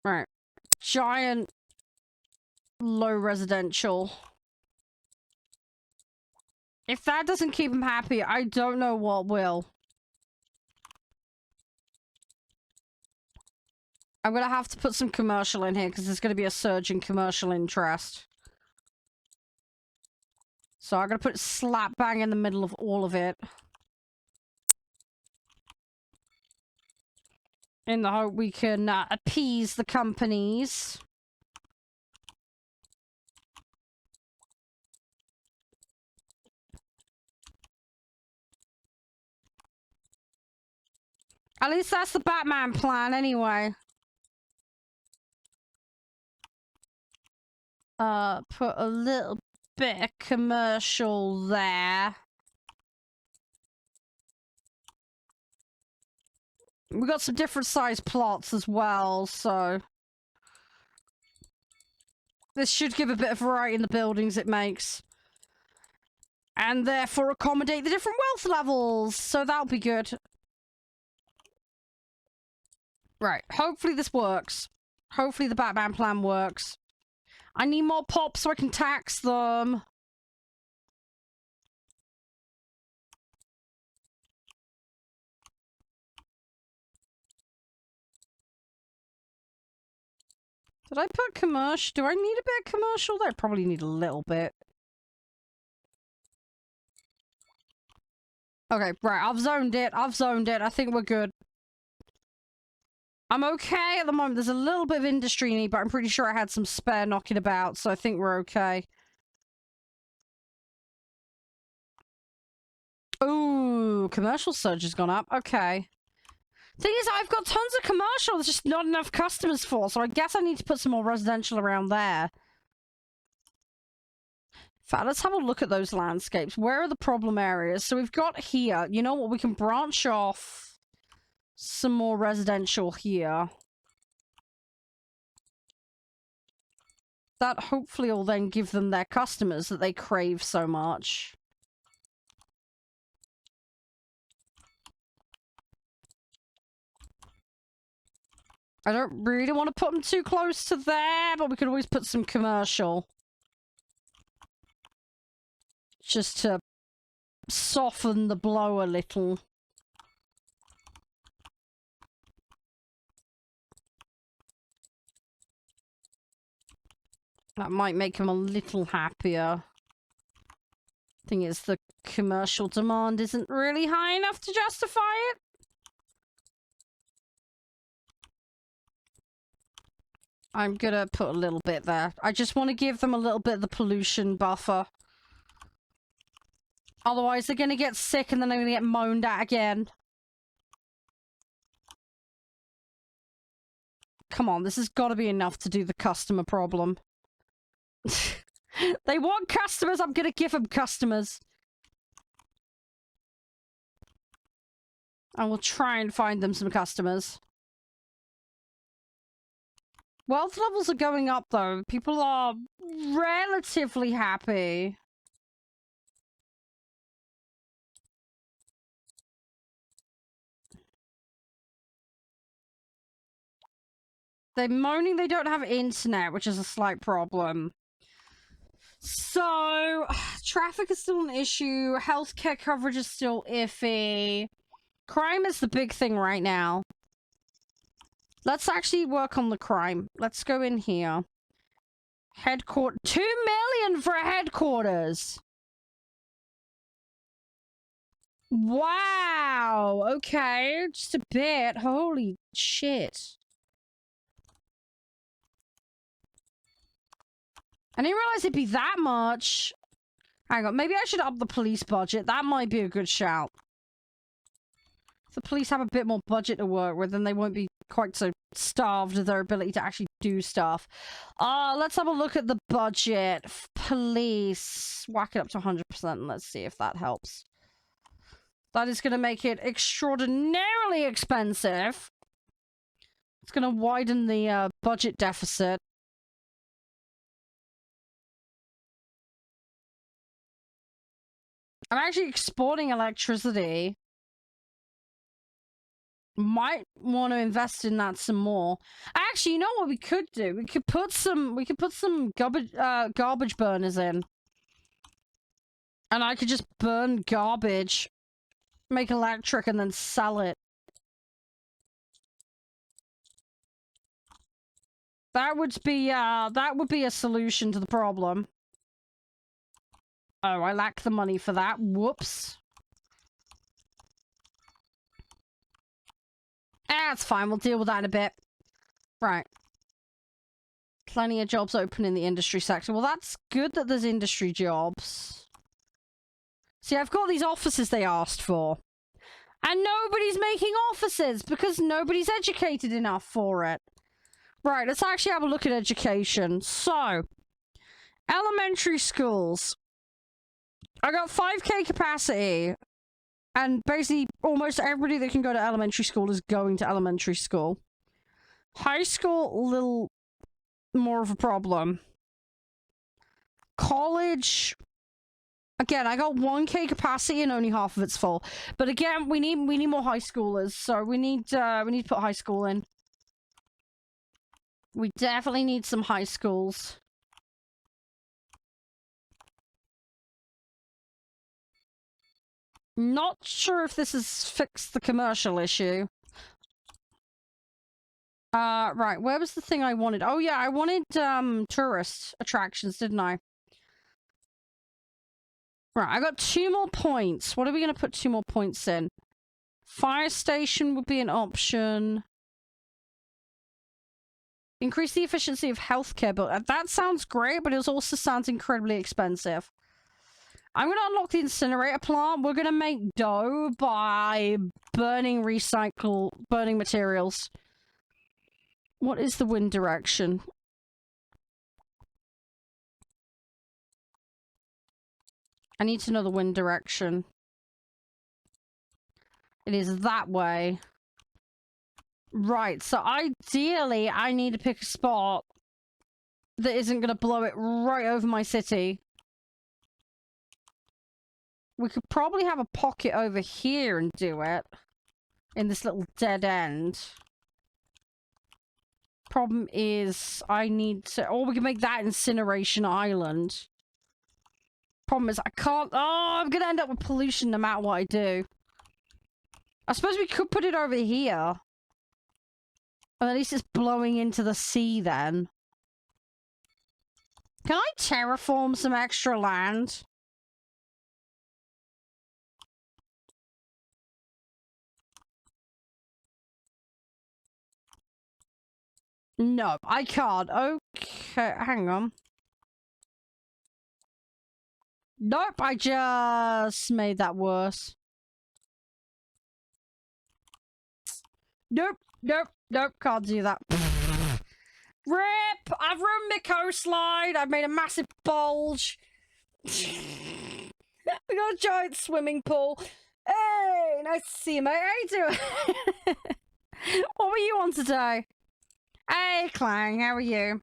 Speaker 1: Right. Giant low residential. If that doesn't keep him happy, I don't know what will. I'm gonna have to put some commercial in here because there's gonna be a surge in commercial interest. So I'm gonna put slap bang in the middle of all of it. In the hope we can appease the companies. At least that's the Batman plan, anyway. Put a little bit of commercial there. We got some different size plots as well, so... This should give a bit of variety in the buildings it makes. And therefore accommodate the different wealth levels, so that'll be good. Right, hopefully this works. Hopefully the Batman plan works. I need more pops so I can tax them. Did I put commercial? Do I need a bit of commercial there? I probably need a little bit. Okay, right, I've zoned it. I think we're good. I'm okay at the moment. There's a little bit of industry need, but I'm pretty sure I had some spare knocking about, so I think we're okay. Ooh, commercial surge has gone up. Okay. Thing is, I've got tons of commercial. There's just not enough customers for, so I guess I need to put some more residential around there. In fact, let's have a look at those landscapes. Where are the problem areas? So we've got here. You know what? We can branch off some more residential here. That hopefully will then give them their customers that they crave so much. I don't really want to put them too close to there, but we could always put some commercial. Just to soften the blow a little. That might make him a little happier. Thing is, the commercial demand isn't really high enough to justify it. I'm gonna put a little bit there. I just want to give them a little bit of the pollution buffer. Otherwise, they're gonna get sick and then they're gonna get moaned at again. Come on, this has got to be enough to do the customer problem. They want customers, I'm gonna give them customers. I will try and find them some customers. Wealth levels are going up, though. People are relatively happy. They're moaning they don't have internet, which is a slight problem. So, traffic is still an issue. Healthcare coverage is still iffy. Crime is the big thing right now. Let's actually work on the crime. Let's go in here. Headquarters. 2 million for a headquarters! Wow! Okay, just a bit. Holy shit. I didn't realize it'd be that much. Hang on, maybe I should up the police budget. That might be a good shout. If the police have a bit more budget to work with, then they won't be quite so starved of their ability to actually do stuff. Let's have a look at the budget. Police. Whack it up to 100% and let's see if that helps. That is going to make it extraordinarily expensive. It's going to widen the budget deficit. I'm actually exporting electricity. Might want to invest in that some more. Actually, you know what we could do? We could put some garbage burners in. And I could just burn garbage, make electric, and then sell it. That would be a solution to the problem. Oh, I lack the money for that. Whoops. That's fine. We'll deal with that in a bit. Right. Plenty of jobs open in the industry sector. Well, that's good that there's industry jobs. See, I've got these offices they asked for. And nobody's making offices because nobody's educated enough for it. Right, let's actually have a look at education. So, elementary schools. I got 5k capacity. And basically, almost everybody that can go to elementary school is going to elementary school. High school, a little more of a problem. College, again, I got 1k capacity and only half of it's full. But again, we need more high schoolers, so we need to put high school in. We definitely need some high schools. Not sure if this has fixed the commercial issue. Right, where was the thing I wanted? Oh yeah, I wanted, tourist attractions, didn't I? Right, I got 2 more points. What are we gonna put 2 more points in? Fire station would be an option. Increase the efficiency of healthcare, but that sounds great, but it also sounds incredibly expensive. I'm gonna unlock the incinerator plant. We're gonna make dough by burning materials. What is the wind direction? I need to know the wind direction. It is that way. Right, so ideally I need to pick a spot that isn't gonna blow it right over my city. We could probably have a pocket over here and do it. In this little dead end. Problem is, I need to... Or we can make that Incineration Island. Problem is, I can't... Oh, I'm gonna end up with pollution no matter what I do. I suppose we could put it over here. But at least it's blowing into the sea then. Can I terraform some extra land? No, I can't. Okay, hang on. Nope, I just made that worse. Nope, nope, nope, can't do that. Rip! I've ruined my coastline. I've made a massive bulge. We got a giant swimming pool. Hey, nice to see you, mate. How you doing? What were you on today? Hey, Clang, how are you?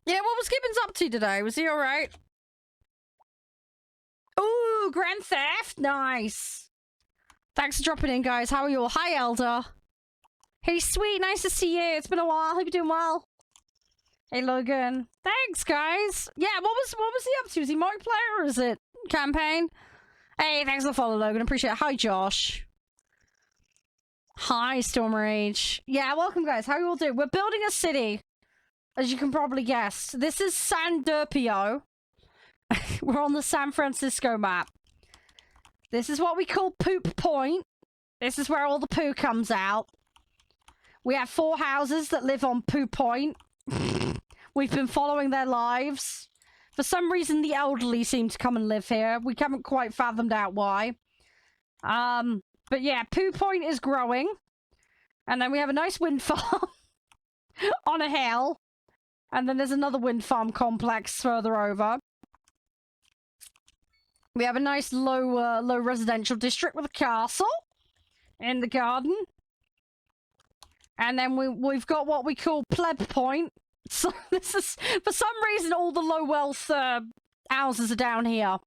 Speaker 1: Yeah, what was Gibbons up to today? Was he alright? Ooh, Grand Theft! Nice! Thanks for dropping in, guys. How are you all? Hi, Elder. Hey, sweet. Nice to see you. It's been a while. Hope you're doing well. Hey, Logan. Thanks, guys. Yeah, what was he up to? Is he multiplayer or is it campaign? Hey, thanks for the follow, Logan. Appreciate it. Hi, Josh. Hi, Storm Rage. Yeah, welcome, guys. How are you all doing? We're building a city, as you can probably guess. This is San Derpio. We're on the San Francisco map. This is what we call Poop Point. This is where all the poo comes out. We have 4 houses that live on Poo Point. We've been following their lives. For some reason, the elderly seem to come and live here. We haven't quite fathomed out why. But yeah, Poo Point is growing. And then we have a nice wind farm on a hill. And then there's another wind farm complex further over. We have a nice low residential district with a castle in the garden. And then we've got what we call Pleb Point. So this is, for some reason, all the low wealth houses are down here.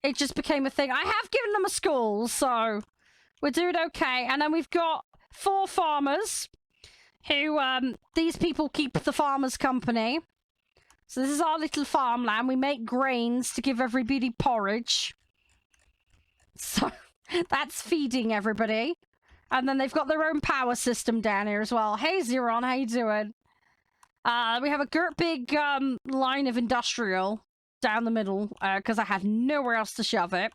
Speaker 1: It just became a thing. I have given them a school, so we're doing okay. And then we've got 4 farmers who, these people keep the farmers company. So this is our little farmland. We make grains to give everybody porridge. So that's feeding everybody. And then they've got their own power system down here as well. Hey, Zeron, how you doing? We have a great big line of industrial down the middle because I had nowhere else to shove it.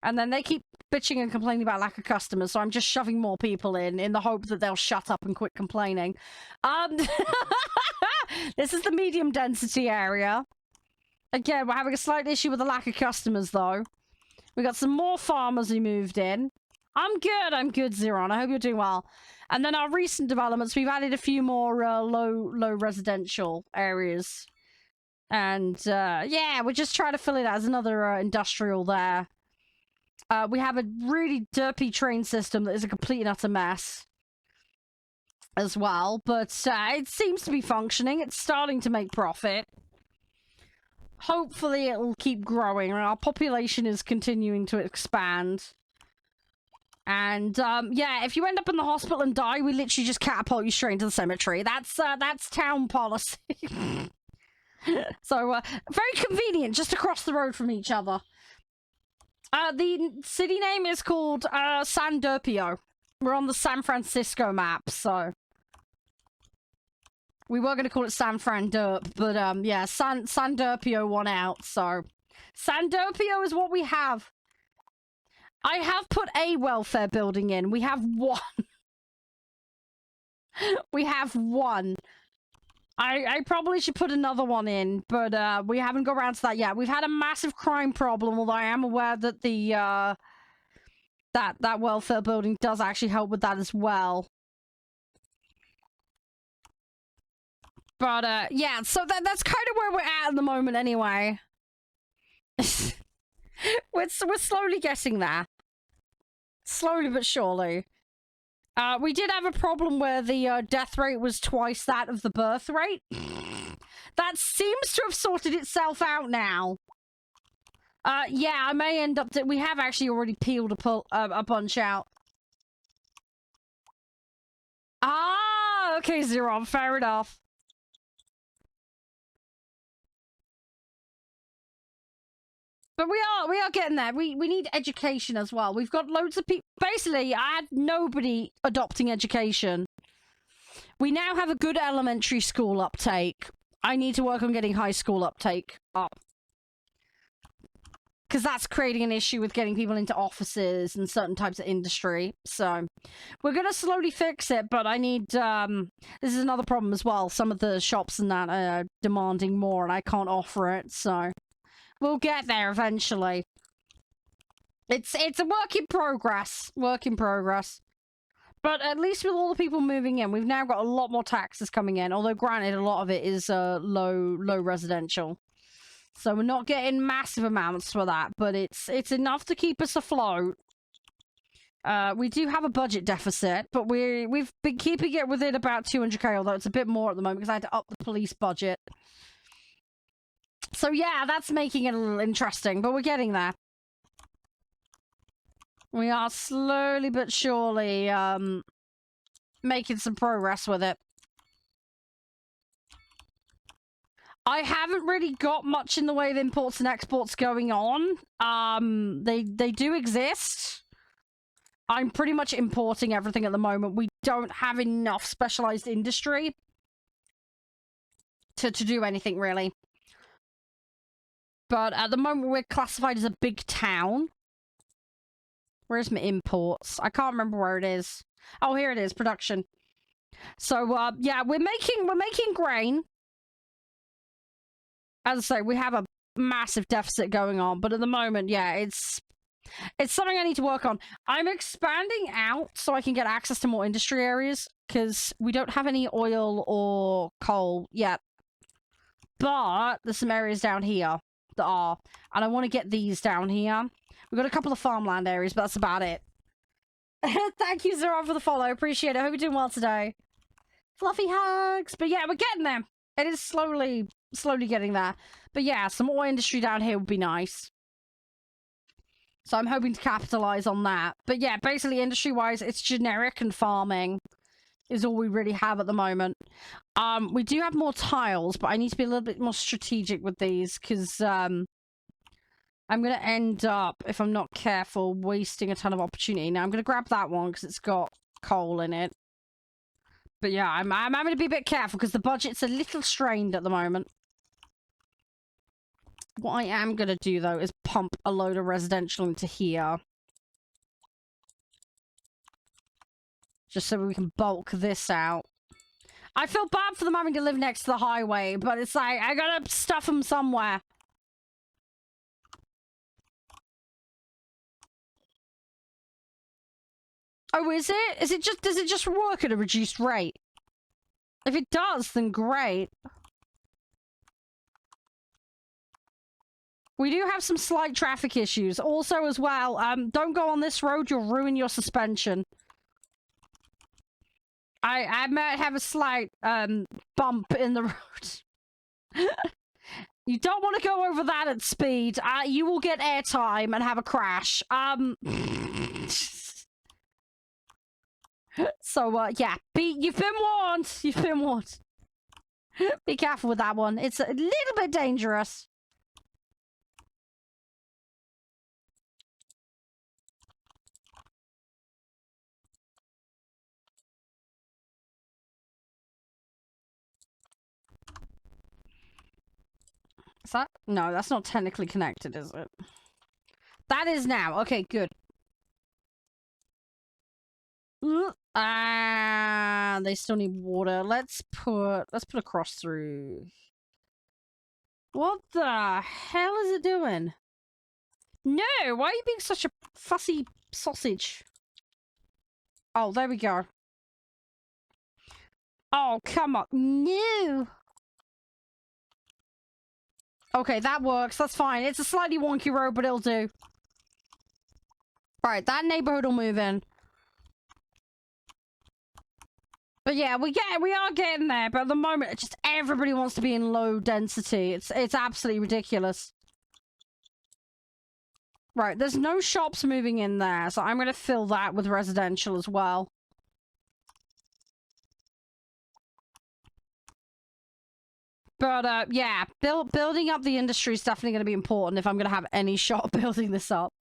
Speaker 1: And then they keep bitching and complaining about lack of customers, so I'm just shoving more people in the hope that they'll shut up and quit complaining. This is the medium density area. Again, we're having a slight issue with the lack of customers, though. We got some more farmers who moved in. I'm good, Zeron. I hope you're doing well. And then our recent developments, we've added a few more low residential areas. And, yeah, we're just trying to fill it as another industrial there. We have a really derpy train system that is a complete and utter mess as well, but it seems to be functioning. It's starting to make profit. Hopefully it'll keep growing. Our population is continuing to expand. And, yeah, if you end up in the hospital and die, we literally just catapult you straight into the cemetery. That's town policy. So, very convenient, just across the road from each other. The city name is called, San Derpio. We're on the San Francisco map, so... We were going to call it San Fran Derp, but, yeah, San Derpio won out, so... San Derpio is what we have. I have put a welfare building in. We have 1. We have 1. I probably should put another one in, but we haven't got around to that yet. We've had a massive crime problem, although I am aware that the that welfare building does actually help with that as well. But yeah, so that's kind of where we're at the moment anyway. we're slowly getting there. Slowly but surely. We did have a problem where the death rate was twice that of the birth rate. That seems to have sorted itself out now. Yeah, I may end up... We have actually already peeled a bunch out. Ah, okay, Zero. Fair enough. But we are getting there. We need education as well. We've got loads of people. Basically, I had nobody adopting education. We now have a good elementary school uptake. I need to work on getting high school uptake up. Because that's creating an issue with getting people into offices and certain types of industry. So, we're going to slowly fix it, but I need, this is another problem as well. Some of the shops and that are demanding more, and I can't offer it, so... We'll get there eventually. It's a work in progress. Work in progress. But at least with all the people moving in, we've now got a lot more taxes coming in. Although, granted, a lot of it is low residential. So we're not getting massive amounts for that, but it's enough to keep us afloat. We do have a budget deficit, but we've been keeping it within about 200k, although it's a bit more at the moment because I had to up the police budget. So yeah, that's making it a little interesting, but we're getting there. We are slowly but surely making some progress with it. I haven't really got much in the way of imports and exports going on. They do exist. I'm pretty much importing everything at the moment. We don't have enough specialized industry to do anything, really. But at the moment, we're classified as a big town. Where's my imports? I can't remember where it is. Oh, here it is, production. So, yeah, we're making grain. As I say, we have a massive deficit going on, but at the moment, yeah, it's something I need to work on. I'm expanding out so I can get access to more industry areas, because we don't have any oil or coal yet. But there's some areas down here that are, and I want to get these down here. We've got a couple of farmland areas, but that's about it. Thank you, Zero, for the follow. Appreciate it. Hope you're doing well today. Fluffy hugs. But yeah, we're getting there. It is slowly getting there. But yeah, some more industry down here would be nice. So I'm hoping to capitalize on that. But yeah, basically industry-wise, it's generic and farming is all we really have at the moment. We do have more tiles, but I need to be a little bit more strategic with these, because I'm going to end up, if I'm not careful, wasting a ton of opportunity. Now, I'm going to grab that one, because it's got coal in it. But yeah, I'm having to be a bit careful, because the budget's a little strained at the moment. What I am going to do, though, is pump a load of residential into here. Just so we can bulk this out. I feel bad for them having to live next to the highway, but it's like, I gotta stuff them somewhere. Oh, is it? Does it just work at a reduced rate? If it does, then great. We do have some slight traffic issues. Also, as well, don't go on this road, you'll ruin your suspension. I might have a slight, bump in the road. You don't want to go over that at speed. You will get airtime and have a crash. So, yeah. You've been warned. You've been warned. Be careful with that one. It's a little bit dangerous. Is that? No, that's not technically connected, is it? That is now. Okay, good. They still need water. Let's put a cross through. What the hell is it doing? No, why are you being such a fussy sausage? Oh, there we go. Oh, come on. No. Okay, that works. That's fine. It's a slightly wonky road, but it'll do. Right, that neighborhood will move in. But yeah, we are getting there. But at the moment, just everybody wants to be in low density. It's absolutely ridiculous. Right, there's no shops moving in there, so I'm gonna fill that with residential as well. But yeah, building up the industry is definitely gonna be important if I'm gonna have any shot building this up.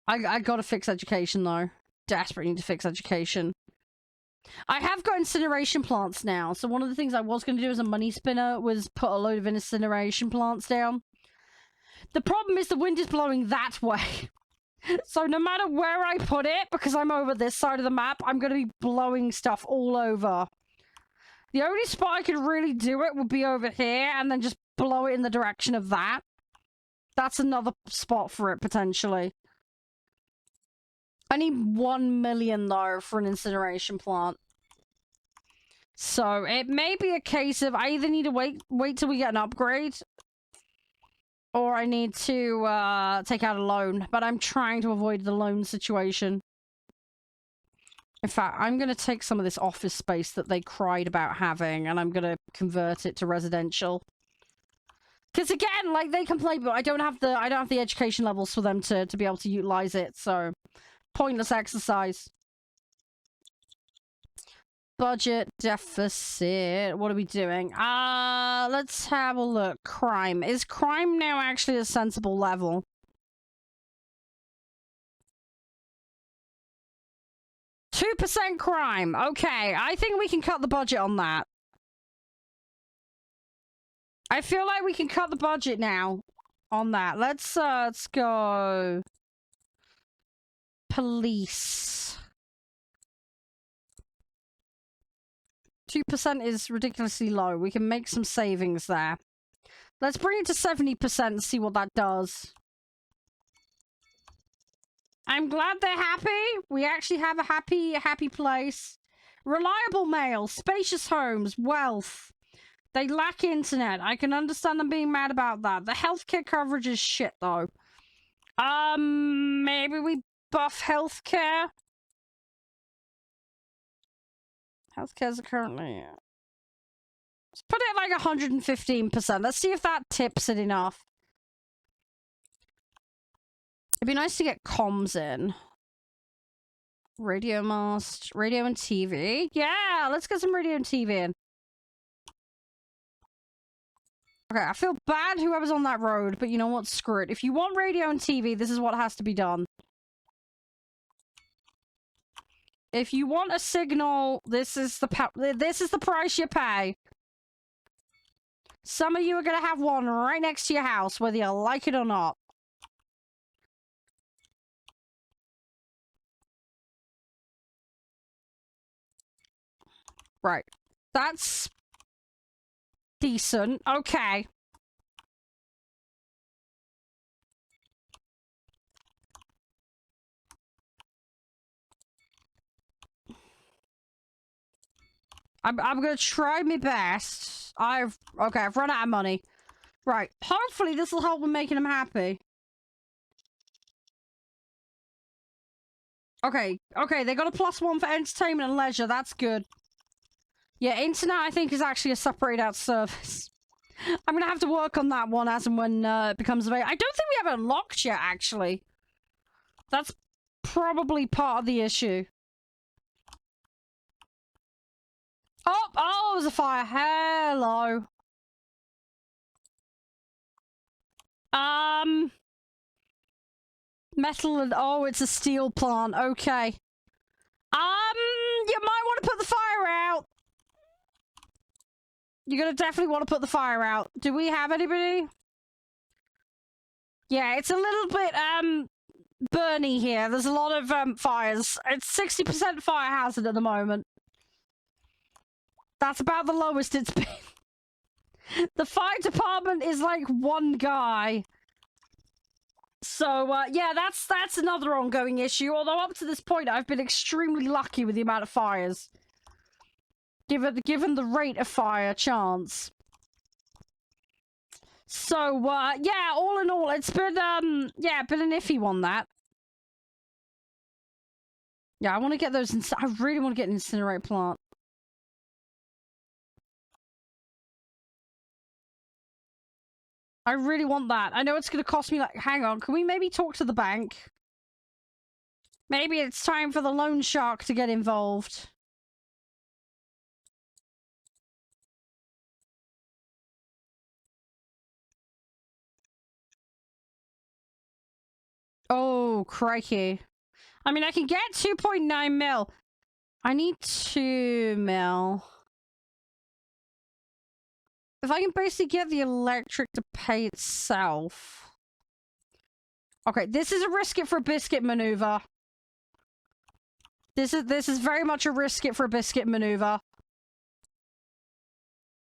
Speaker 1: I gotta fix education though. Desperately need to fix education. I have got incineration plants now, so one of the things I was going to do as a money spinner was put a load of incineration plants down. The problem is the wind is blowing that way. So no matter where I put it, because I'm over this side of the map, I'm going to be blowing stuff all over. The only spot I could really do it would be over here, and then just blow it in the direction of that. That's another spot for it, potentially. I need 1 million, though, for an incineration plant. So, it may be a case of I either need to wait till we get an upgrade, or I need to take out a loan. But I'm trying to avoid the loan situation. In fact, I'm going to take some of this office space that they cried about having, and I'm going to convert it to residential. Because again, like, they complain, but I don't have the education levels for them to be able to utilize it, so... Pointless exercise. Budget deficit. What are we doing? Let's have a look. Crime. Is crime now actually a sensible level? %2 crime. Okay, I think we can cut the budget on that. I feel like we can cut the budget now on that. Let's go... Police. 2% is ridiculously low. We can make some savings there. Let's bring it to 70% and see what that does. I'm glad they're happy. We actually have a happy place. Reliable mail, spacious homes, wealth. They lack internet. I can understand them being mad about that. The healthcare coverage is shit, though. Maybe we buff healthcare. Healthcare's currently... Let's put it at like 115%. Let's see if that tips it enough. It'd be nice to get comms in. Radio mast, radio and TV. Yeah, let's get some radio and TV in. Okay, I feel bad whoever's on that road, but you know what? Screw it. If you want radio and TV, this is what has to be done. If you want a signal, this is the price you pay. Some of you are going to have one right next to your house, whether you like it or not. Right. That's decent. Okay. I'm gonna try my best. I've run out of money. Right. Hopefully this will help with making them happy. Okay, they got a +1 for entertainment and leisure. That's good. Yeah, internet I think is actually a separated out service. I'm gonna have to work on that one as and when it becomes available. I don't think we have it unlocked yet, actually. That's probably part of the issue. Oh, there's a fire. Hello. Metal and... Oh, it's a steel plant. Okay. You might want to put the fire out. You're gonna definitely want to put the fire out. Do we have anybody? Yeah, it's a little bit, burny here. There's a lot of, fires. It's 60% fire hazard at the moment. That's about the lowest it's been. The fire department is like one guy. So, yeah, that's another ongoing issue. Although up to this point, I've been extremely lucky with the amount of fires. Given the rate of fire chance. So, yeah, all in all, it's been, yeah, been an iffy one, that. Yeah, I want to get those. I really want to get an incinerate plant. I really want that. I know it's going to cost me, like, hang on. Can we maybe talk to the bank? Maybe it's time for the loan shark to get involved. Oh, crikey. I mean, I can get 2.9 mil. I need 2 mil. If I can basically get the electric to pay itself. Okay, this is a risk it for a biscuit maneuver. This is very much a risk it for a biscuit maneuver.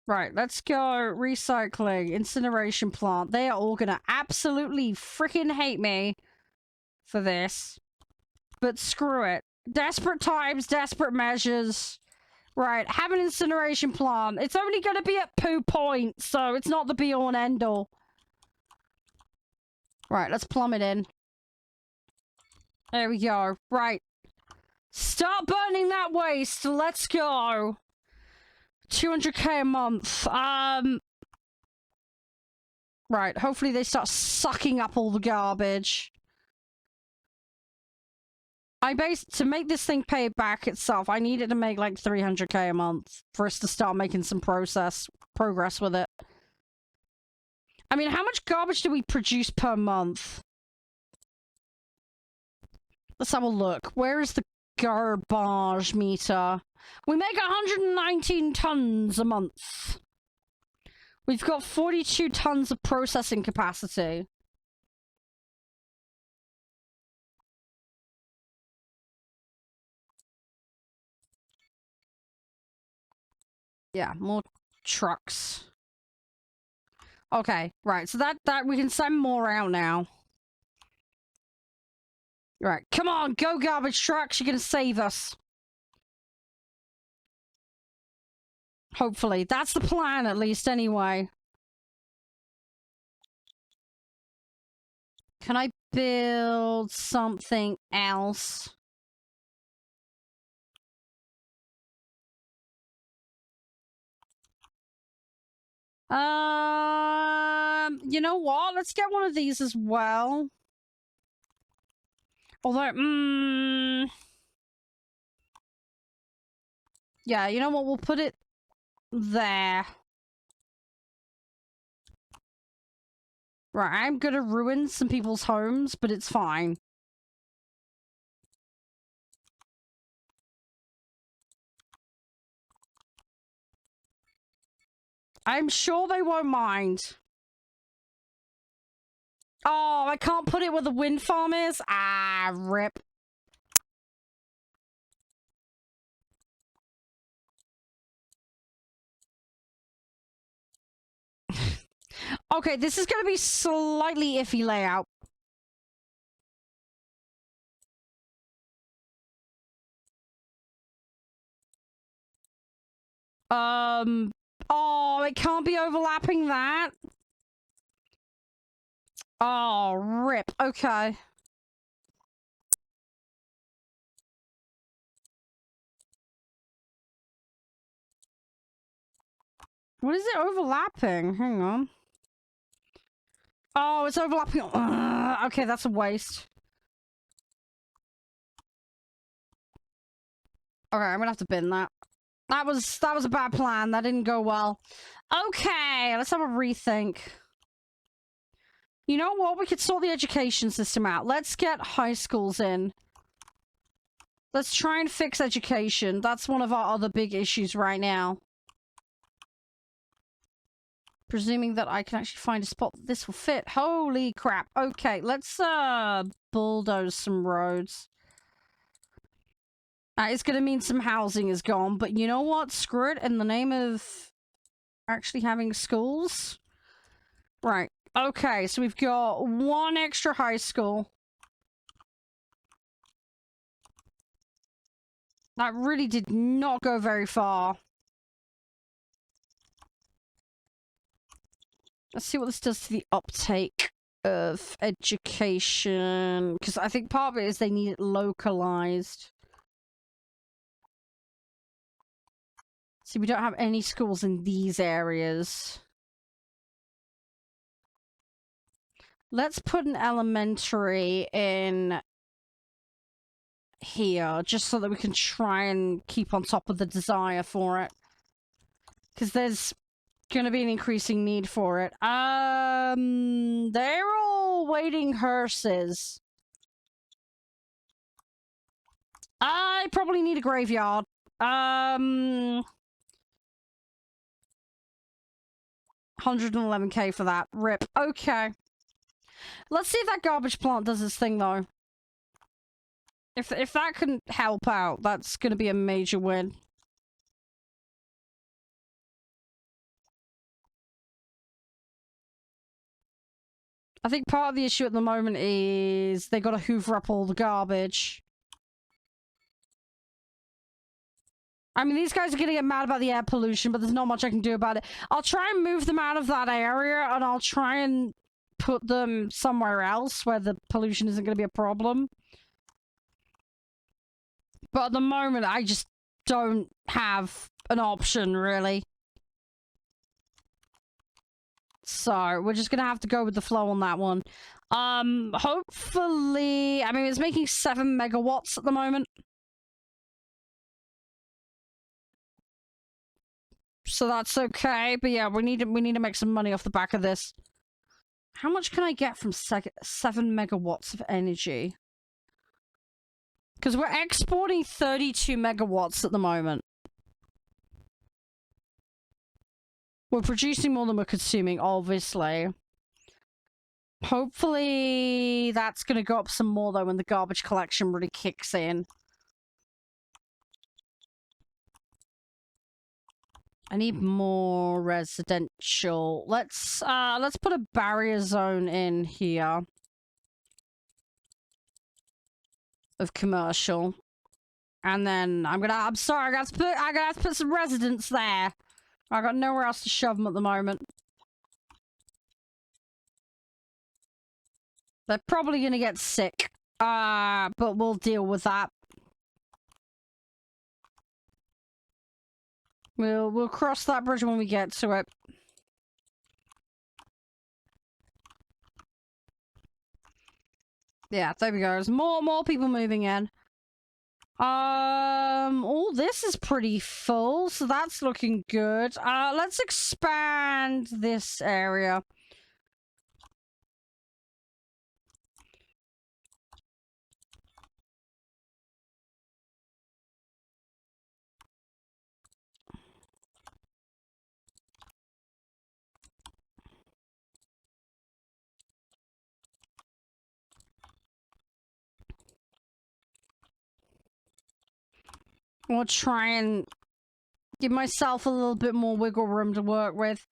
Speaker 1: Right, let's go recycling, incineration plant. They are all gonna absolutely freaking hate me for this. But screw it. Desperate times, desperate measures. Right, have an incineration plant. It's only gonna be at poo point, so it's not the be-all and end-all. Right, let's plumb it in. There we go. Right. Start burning that waste. Let's go. 200k a month. Right, hopefully they start sucking up all the garbage. To make this thing pay back itself, I need it to make like 300k a month for us to start making some progress with it. I mean, how much garbage do we produce per month? Let's have a look. Where is the garbage meter? We make 119 tons a month. We've got 42 tons of processing capacity. Yeah, more trucks. Okay, right. So that we can send more out now. Right, come on, go garbage trucks. You're gonna save us. Hopefully. That's the plan, at least, anyway. Can I build something else? You know what? Let's get one of these as well. Although, yeah, you know what? We'll put it there. Right, I'm gonna ruin some people's homes, but it's fine. I'm sure they won't mind. Oh, I can't put it where the wind farm is? Ah, rip. Okay, this is gonna be slightly iffy layout. Oh, it can't be overlapping that. Oh, rip. Okay. What is it overlapping? Hang on. Oh, it's overlapping. Okay, that's a waste. Okay, I'm gonna have to bin that. That was a bad plan. That didn't go well. Okay, let's have a rethink. You know what? We could sort the education system out. Let's get high schools in. Let's try and fix education. That's one of our other big issues right now. Presuming that I can actually find a spot that this will fit. Holy crap. Okay, let's bulldoze some roads. It's gonna mean some housing is gone, but you know what? Screw it. In the name of actually having schools. Right. Okay, so we've got one extra high school. That really did not go very far. Let's see what this does to the uptake of education. Because I think part of it is they need it localized. See, we don't have any schools in these areas. Let's put an elementary in here, just so that we can try and keep on top of the desire for it. Because there's gonna be an increasing need for it. They're all waiting hearses. I probably need a graveyard. 111k for that. Rip. Okay. Let's see if that garbage plant does its thing, though. If that can help out, that's gonna be a major win. I think part of the issue at the moment is they gotta hoover up all the garbage. I mean, these guys are gonna get mad about the air pollution, but there's not much I can do about it. I'll try and move them out of that area, and I'll try and put them somewhere else where the pollution isn't gonna be a problem. But at the moment, I just don't have an option, really. So, we're just gonna have to go with the flow on that one. Hopefully... I mean, it's making 7 megawatts at the moment. So that's okay, but yeah, we need to make some money off the back of this. How much can I get from 7 megawatts of energy? Because we're exporting 32 megawatts at the moment. We're producing more than we're consuming, obviously. Hopefully that's going to go up some more, though, when the garbage collection really kicks in. I need more residential. Let's put a barrier zone in here of commercial. And then I'm sorry, I gotta put some residents there. I got nowhere else to shove them at the moment. They're probably gonna get sick. But we'll deal with that. We'll cross that bridge when we get to it. Yeah, there we go. There's more people moving in. All this is pretty full, so that's looking good. Let's expand this area. We'll try and give myself a little bit more wiggle room to work with.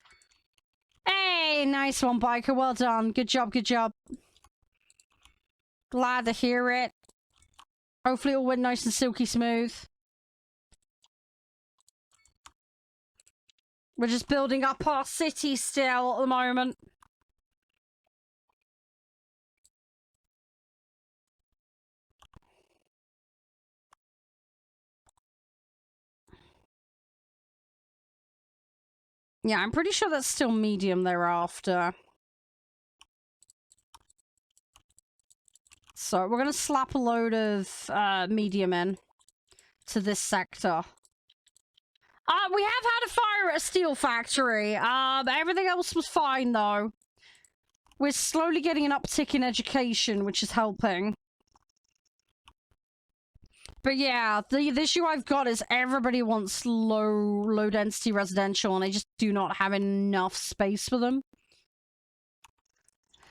Speaker 1: Hey, nice one, Biker. Well done. Good job, good job. Glad to hear it. Hopefully it all went nice and silky smooth. We're just building up our city still at the moment. Yeah, I'm pretty sure that's still medium thereafter. So we're going to slap a load of medium in to this sector. We have had a fire at a steel factory. Everything else was fine, though. We're slowly getting an uptick in education, which is helping. But yeah, the issue I've got is everybody wants low density residential, and I just do not have enough space for them.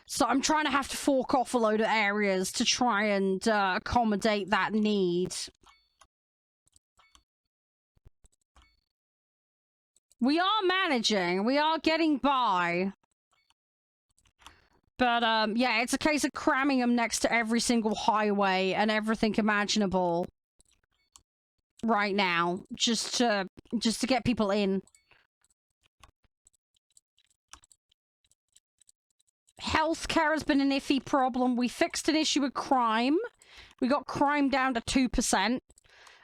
Speaker 1: So I'm trying to have to fork off a load of areas to try and accommodate that need. We are managing. We are getting by. But yeah, it's a case of cramming them next to every single highway and everything imaginable right now, just to get people in. Healthcare has been an iffy problem. We fixed an issue with crime. We got crime down to 2%.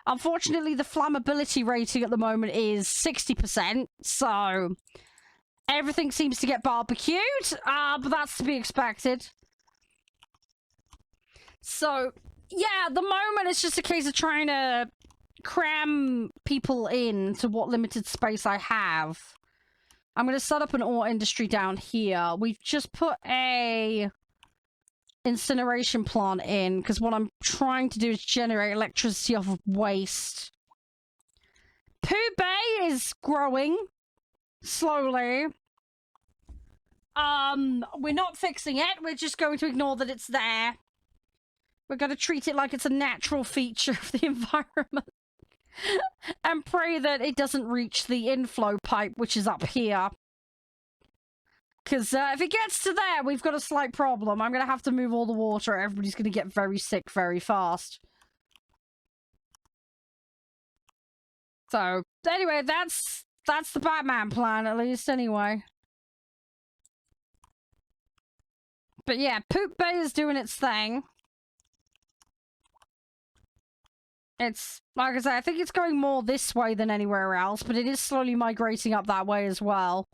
Speaker 1: Unfortunately, the flammability rating at the moment is 60%, so everything seems to get barbecued, but that's to be expected. So, yeah, at the moment it's just a case of trying to cram people in to what limited space I have. I'm going to set up an ore industry down here. We've just put a incineration plant in, because what I'm trying to do is generate electricity off of waste. Pooh Bay is growing slowly. We're not fixing it. We're just going to ignore that it's there. We're going to treat it like it's a natural feature of the environment. And pray that it doesn't reach the inflow pipe, which is up here. Because if it gets to there, we've got a slight problem. I'm going to have to move all the water. Everybody's going to get very sick very fast. So, anyway, that's the Batman plan, at least, anyway. But yeah, Poop Bay is doing its thing. It's, like I say, I think it's going more this way than anywhere else, but it is slowly migrating up that way as well.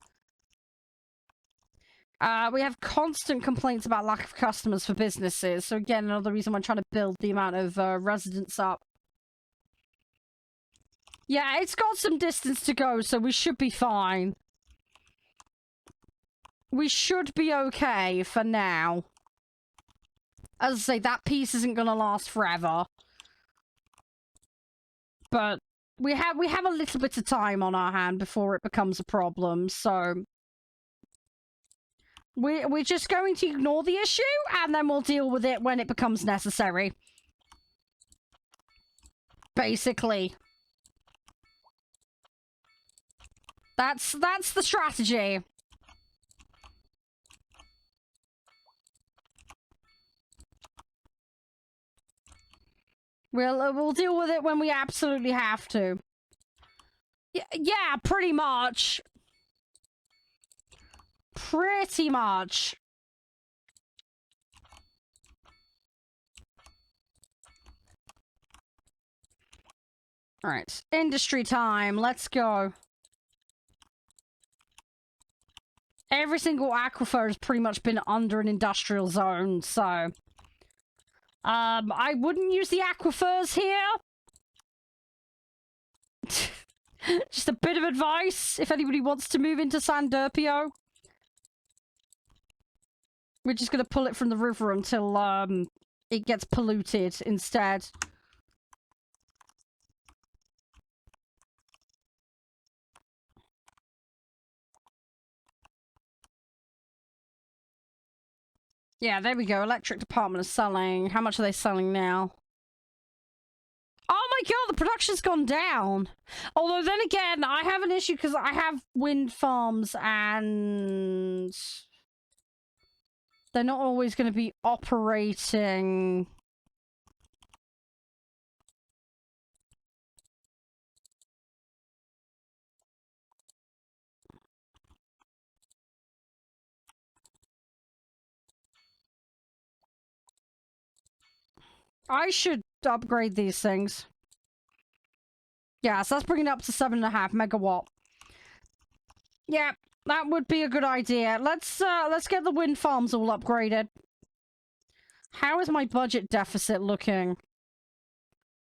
Speaker 1: We have constant complaints about lack of customers for businesses, so again, another reason I'm trying to build the amount of residents up. Yeah, it's got some distance to go, so we should be fine. We should be okay for now. As I say, that piece isn't going to last forever. But we have a little bit of time on our hand before it becomes a problem, so we're just going to ignore the issue, and then we'll deal with it when it becomes necessary. Basically. That's the strategy. We'll deal with it when we absolutely have to. Yeah, pretty much. Pretty much. Alright, industry time. Let's go. Every single aquifer has pretty much been under an industrial zone, so I wouldn't use the aquifers here. Just a bit of advice if anybody wants to move into San Derpio. We're just going to pull it from the river until it gets polluted instead. Yeah, there we go. Electric department is selling. How much are they selling now? Oh my god, the production's gone down. Although then again, I have an issue because I have wind farms and they're not always going to be operating. I should upgrade these things. Yeah, so let's bring it up to 7.5 megawatt. Yeah, that would be a good idea. Let's get the wind farms all upgraded. How is my budget deficit looking?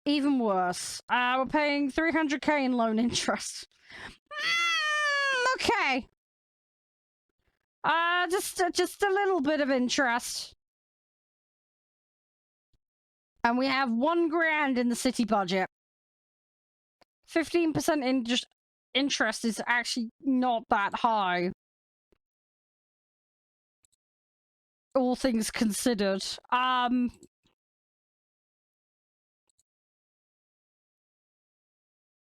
Speaker 1: Even worse. We're paying 300k in loan interest. Okay. Just a little bit of interest. And we have 1 grand in the city budget. 15% interest is actually not that high. All things considered.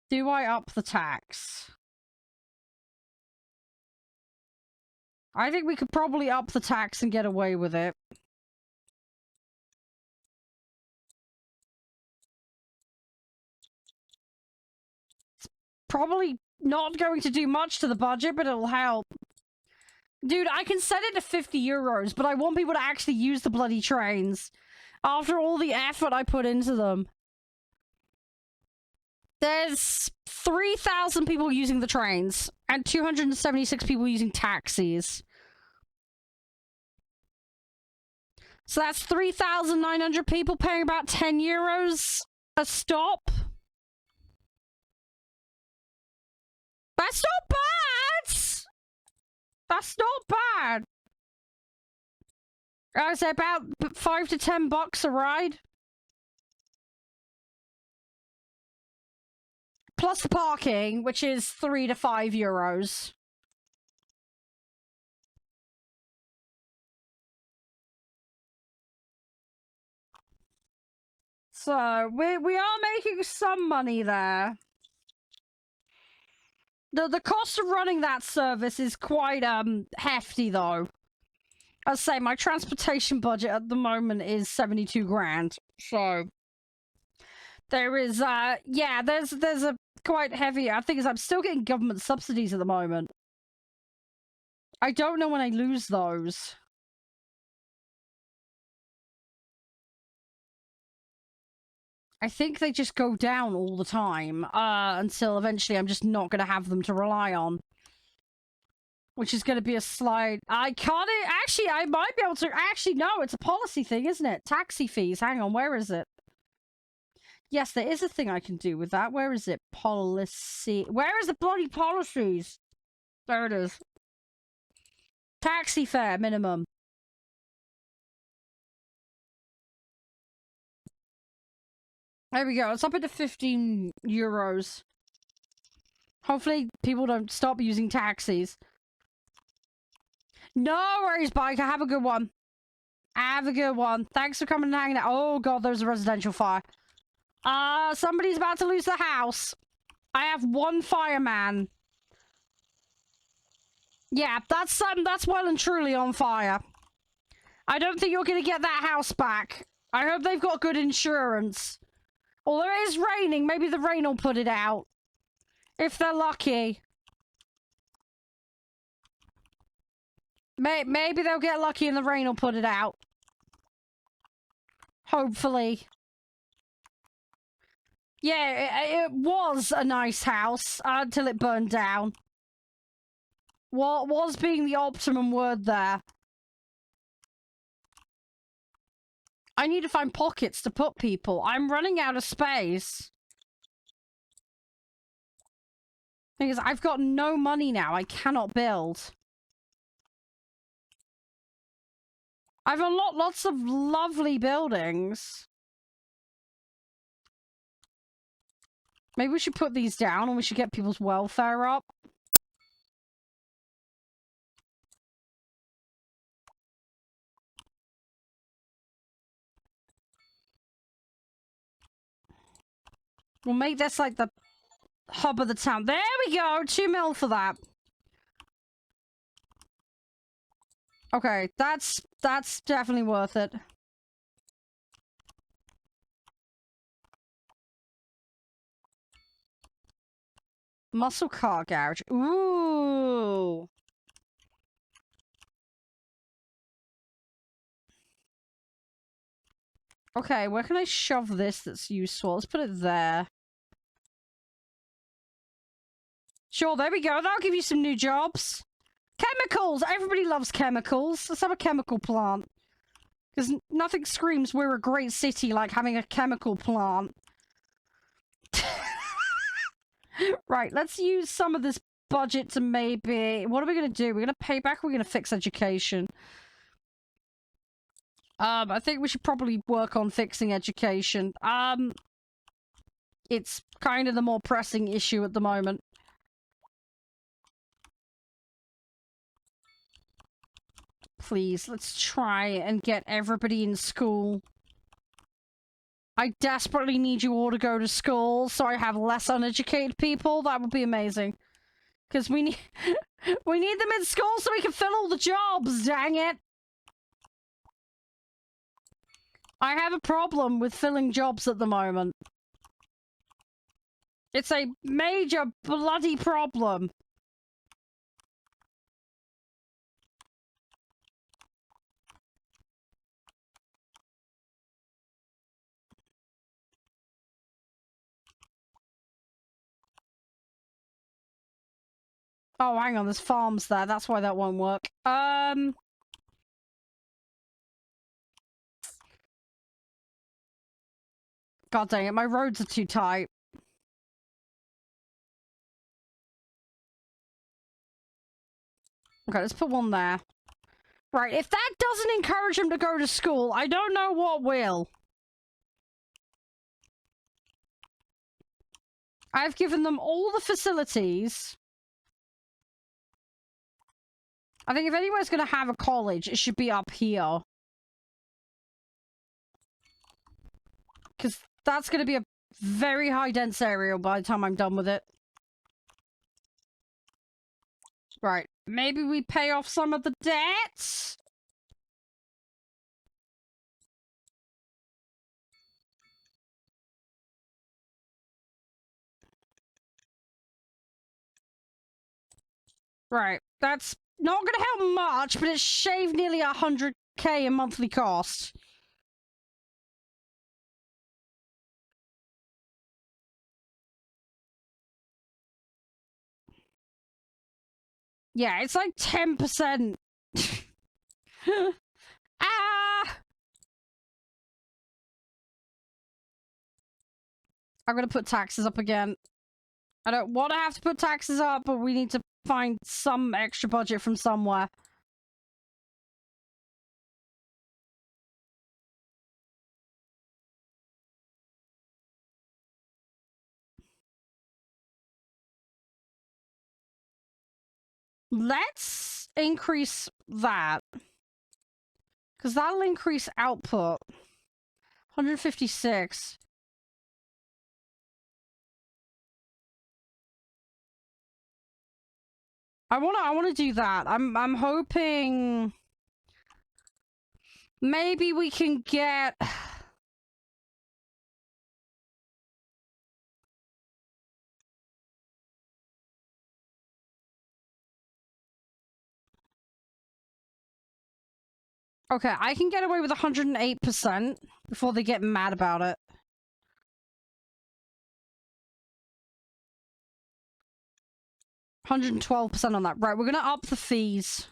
Speaker 1: Do I up the tax? I think we could probably up the tax and get away with it. Probably not going to do much to the budget, but it'll help. Dude, I can set it to 50 euros, but I want people to actually use the bloody trains. After all the effort I put into them. There's 3,000 people using the trains and 276 people using taxis. So that's 3,900 people paying about 10 euros a stop. That's not bad! That's not bad! I would say about 5 to 10 bucks a ride. Plus the parking, which is 3 to 5 euros. So, we are making some money there. The cost of running that service is quite, hefty, though. I'll say my transportation budget at the moment is 72 grand. So, there is, yeah, there's a quite heavy, I think I'm still getting government subsidies at the moment. I don't know when I lose those. I think they just go down all the time, until eventually I'm just not going to have them to rely on. Which is going to be a slide. I can't... Actually, I might be able to... Actually, no, it's a policy thing, isn't it? Taxi fees. Hang on, where is it? Yes, there is a thing I can do with that. Where is it? Policy... Where is the bloody policies? There it is. Taxi fare minimum. There we go. It's up into 15 euros. Hopefully people don't stop using taxis. No worries, Biker. Have a good one. Have a good one. Thanks for coming and hanging out. Oh, God, there's a residential fire. Somebody's about to lose the house. I have one fireman. Yeah, that's well and truly on fire. I don't think you're going to get that house back. I hope they've got good insurance. Although it is raining, maybe the rain will put it out. If they're lucky. Maybe they'll get lucky and the rain will put it out. Hopefully. Yeah, it was a nice house until it burned down. What was being the optimum word there? I need to find pockets to put people. I'm running out of space. Thing is, I've got no money now. I cannot build. I've unlocked lots of lovely buildings. Maybe we should put these down and we should get people's welfare up. We'll make this like the hub of the town. There we go! 2 mil for that. Okay, that's definitely worth it. Muscle car garage. Ooh! Okay, where can I shove this that's useful? Let's put it there. Sure, there we go. That'll give you some new jobs. Chemicals! Everybody loves chemicals. Let's have a chemical plant. Because nothing screams we're a great city like having a chemical plant. Right, let's use some of this budget to maybe... What are we going to do? We're going to pay back or we're going to fix education? I think we should probably work on fixing education. It's kind of the more pressing issue at the moment. Please, let's try and get everybody in school. I desperately need you all to go to school so I have less uneducated people. That would be amazing. Because we need we need them in school so we can fill all the jobs, dang it. I have a problem with filling jobs at the moment. It's a major bloody problem. Oh, hang on, there's farms there. That's why that won't work. God dang it, my roads are too tight. Okay, let's put one there. Right, if that doesn't encourage him to go to school, I don't know what will. I've given them all the facilities. I think if anyone's going to have a college, it should be up here. Because that's going to be a very high dense area by the time I'm done with it. Right, maybe we pay off some of the debts? Right, that's not going to help much, but it's shaved nearly 100k in monthly cost. Yeah, it's like 10%. Ah! I'm gonna put taxes up again. I don't want to have to put taxes up, but we need to find some extra budget from somewhere. Let's increase that. Because that'll increase output. 156. I wanna do that. I'm hoping maybe we can get okay, I can get away with 108% before they get mad about it. 112% on that. Right, we're gonna up the fees.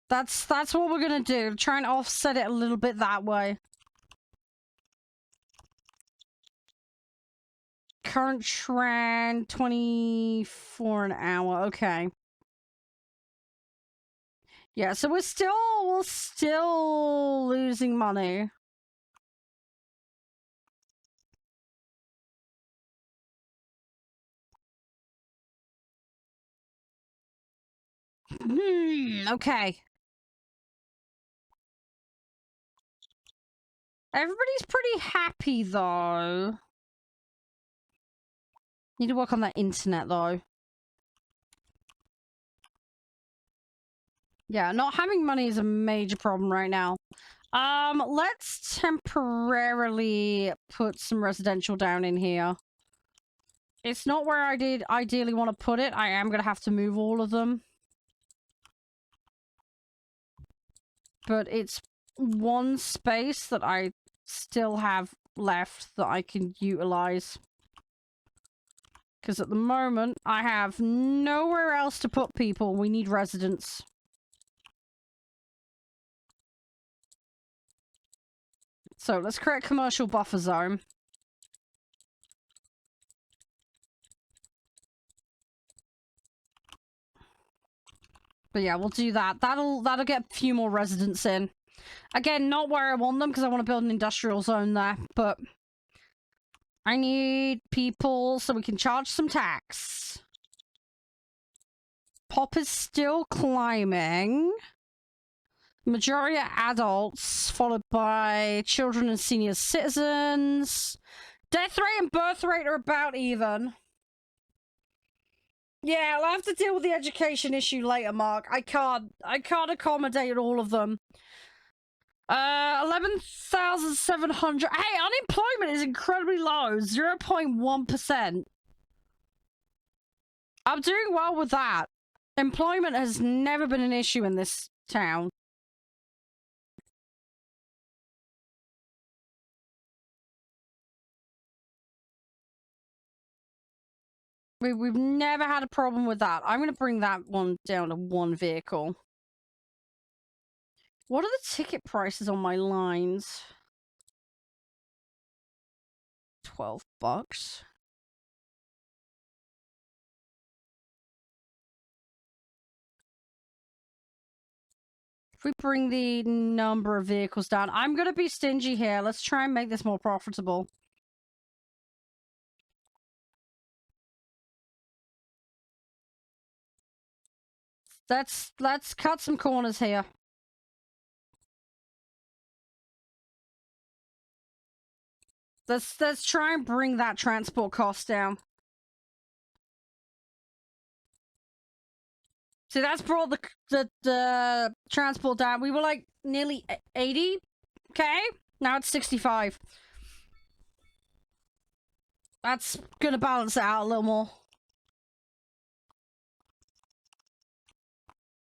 Speaker 1: That's what we're gonna do. Try and offset it a little bit that way. Current trend, 24 an hour. Okay. Yeah, so we're still losing money. Okay. Everybody's pretty happy, though. Need to work on that internet, though. Yeah, not having money is a major problem right now. Let's temporarily put some residential down in here. It's not where I did ideally want to put it. I am going to have to move all of them. But it's one space that I still have left that I can utilize. Because at the moment, I have nowhere else to put people. We need residents. So let's create a commercial buffer zone. But yeah, we'll do that. That'll get a few more residents in. Again, not where I want them because I want to build an industrial zone there, but I need people so we can charge some tax. Pop is still climbing. Majority are adults, followed by children and senior citizens. Death rate and birth rate are about even. Yeah, I'll have to deal with the education issue later, Mark. I can't accommodate all of them. 11,700. Hey, unemployment is incredibly low, 0.1%. I'm doing well with that. Employment has never been an issue in this town. We've never had a problem with that. I'm going to bring that one down to 1 vehicle. What are the ticket prices on my lines? $12. If we bring the number of vehicles down, I'm going to be stingy here. Let's try and make this more profitable. Let's cut some corners here. Let's try and bring that transport cost down. See, that's brought the transport down. We were like nearly 80. Okay, now it's 65. That's gonna balance it out a little more.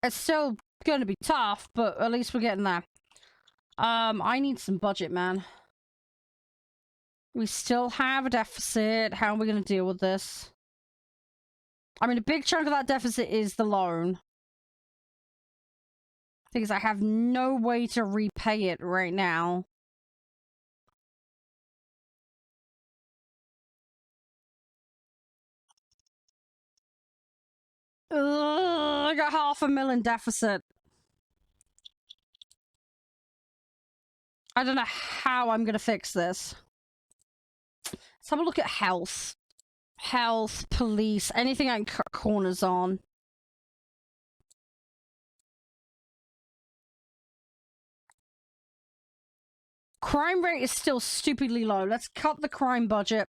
Speaker 1: It's still gonna be tough, but at least we're getting there. I need some budget, man. We still have a deficit. How are we gonna deal with this? I mean, a big chunk of that deficit is the loan. Because I have no way to repay it right now. Ugh, I got $500,000 deficit. I don't know how I'm gonna fix this. Let's have a look at health. Health, police, anything I can cut corners on. Crime rate is still stupidly low. Let's cut the crime budget.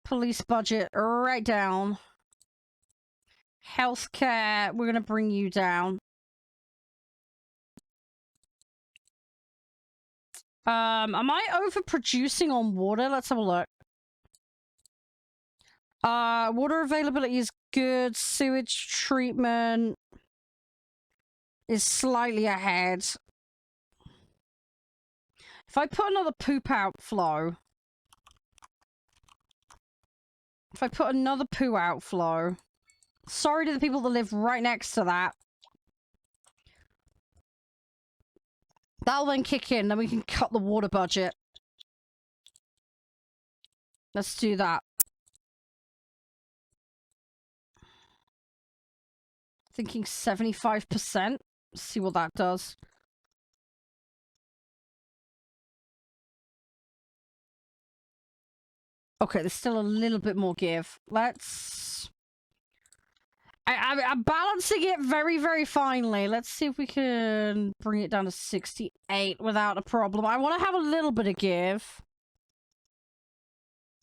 Speaker 1: Police budget right down. Healthcare, we're gonna bring you down. Am I overproducing on water? Let's have a look. Water availability is good. Sewage treatment is slightly ahead. If I put another poop outflow... If I put another poo outflow... Sorry to the people that live right next to that. That'll then kick in, then we can cut the water budget. Let's do that. Thinking 75%. See what that does. Okay, there's still a little bit more give. Let's... I'm balancing it very, very finely. Let's see if we can bring it down to 68 without a problem. I want to have a little bit of give.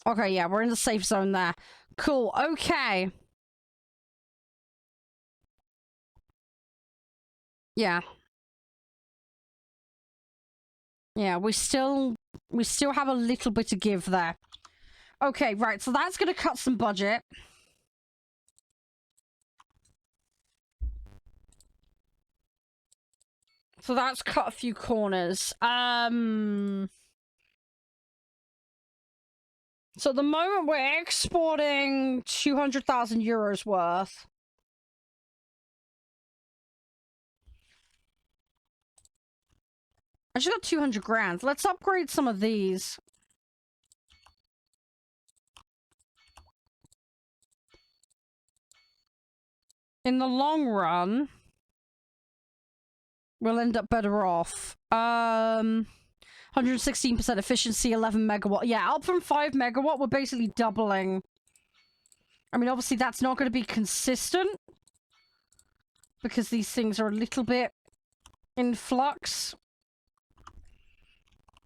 Speaker 1: Okay, yeah, we're in the safe zone there. Cool, okay. Yeah. Yeah, we still have a little bit to give there. Okay, right, so that's gonna cut some budget. So that's cut a few corners. So at the moment we're exporting 200,000 euros worth. I just got 200 grand. Let's upgrade some of these. In the long run, we'll end up better off. 116% efficiency, 11 megawatt. Yeah, up from 5 megawatt, we're basically doubling. I mean, obviously that's not going to be consistent. Because these things are a little bit in flux.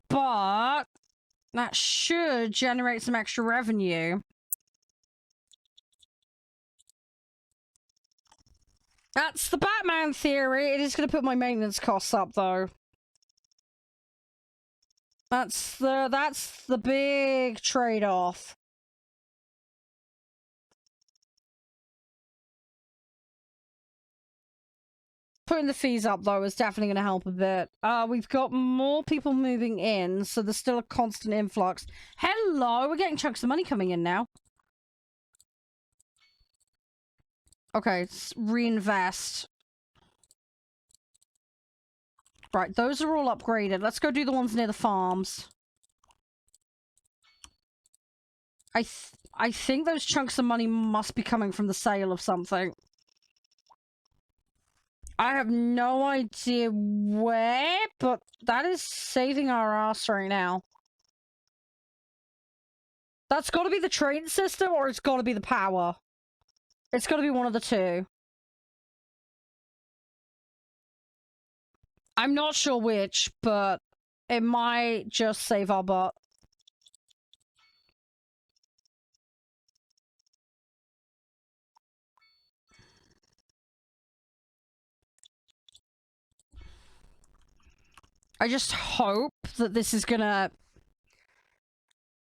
Speaker 1: But that should generate some extra revenue. That's the Batman theory. It is going to put my maintenance costs up, though. That's the big trade-off. Putting the fees up, though, is definitely going to help a bit. We've got more people moving in, so there's still a constant influx. Hello! We're getting chunks of money coming in now. Okay, let's reinvest. Right, those are all upgraded. Let's go do the ones near the farms. I think those chunks of money must be coming from the sale of something. I have no idea where, but that is saving our ass right now. That's got to be the train system, or it's got to be the power. It's got to be one of the two. I'm not sure which, but it might just save our butt. I just hope that this is gonna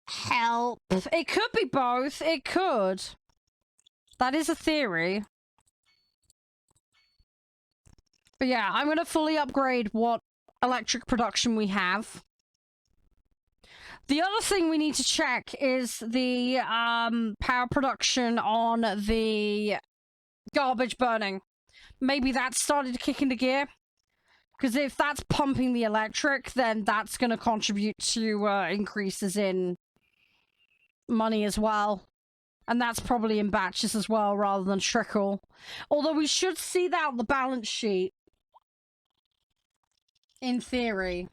Speaker 1: help. It could be both. It could. That is a theory. But yeah, I'm gonna fully upgrade what electric production we have. The other thing we need to check is the power production on the garbage burning. Maybe that started to kick into gear. Because if that's pumping the electric, then that's going to contribute to increases in money as well. And that's probably in batches as well, rather than trickle. Although we should see that on the balance sheet. In theory.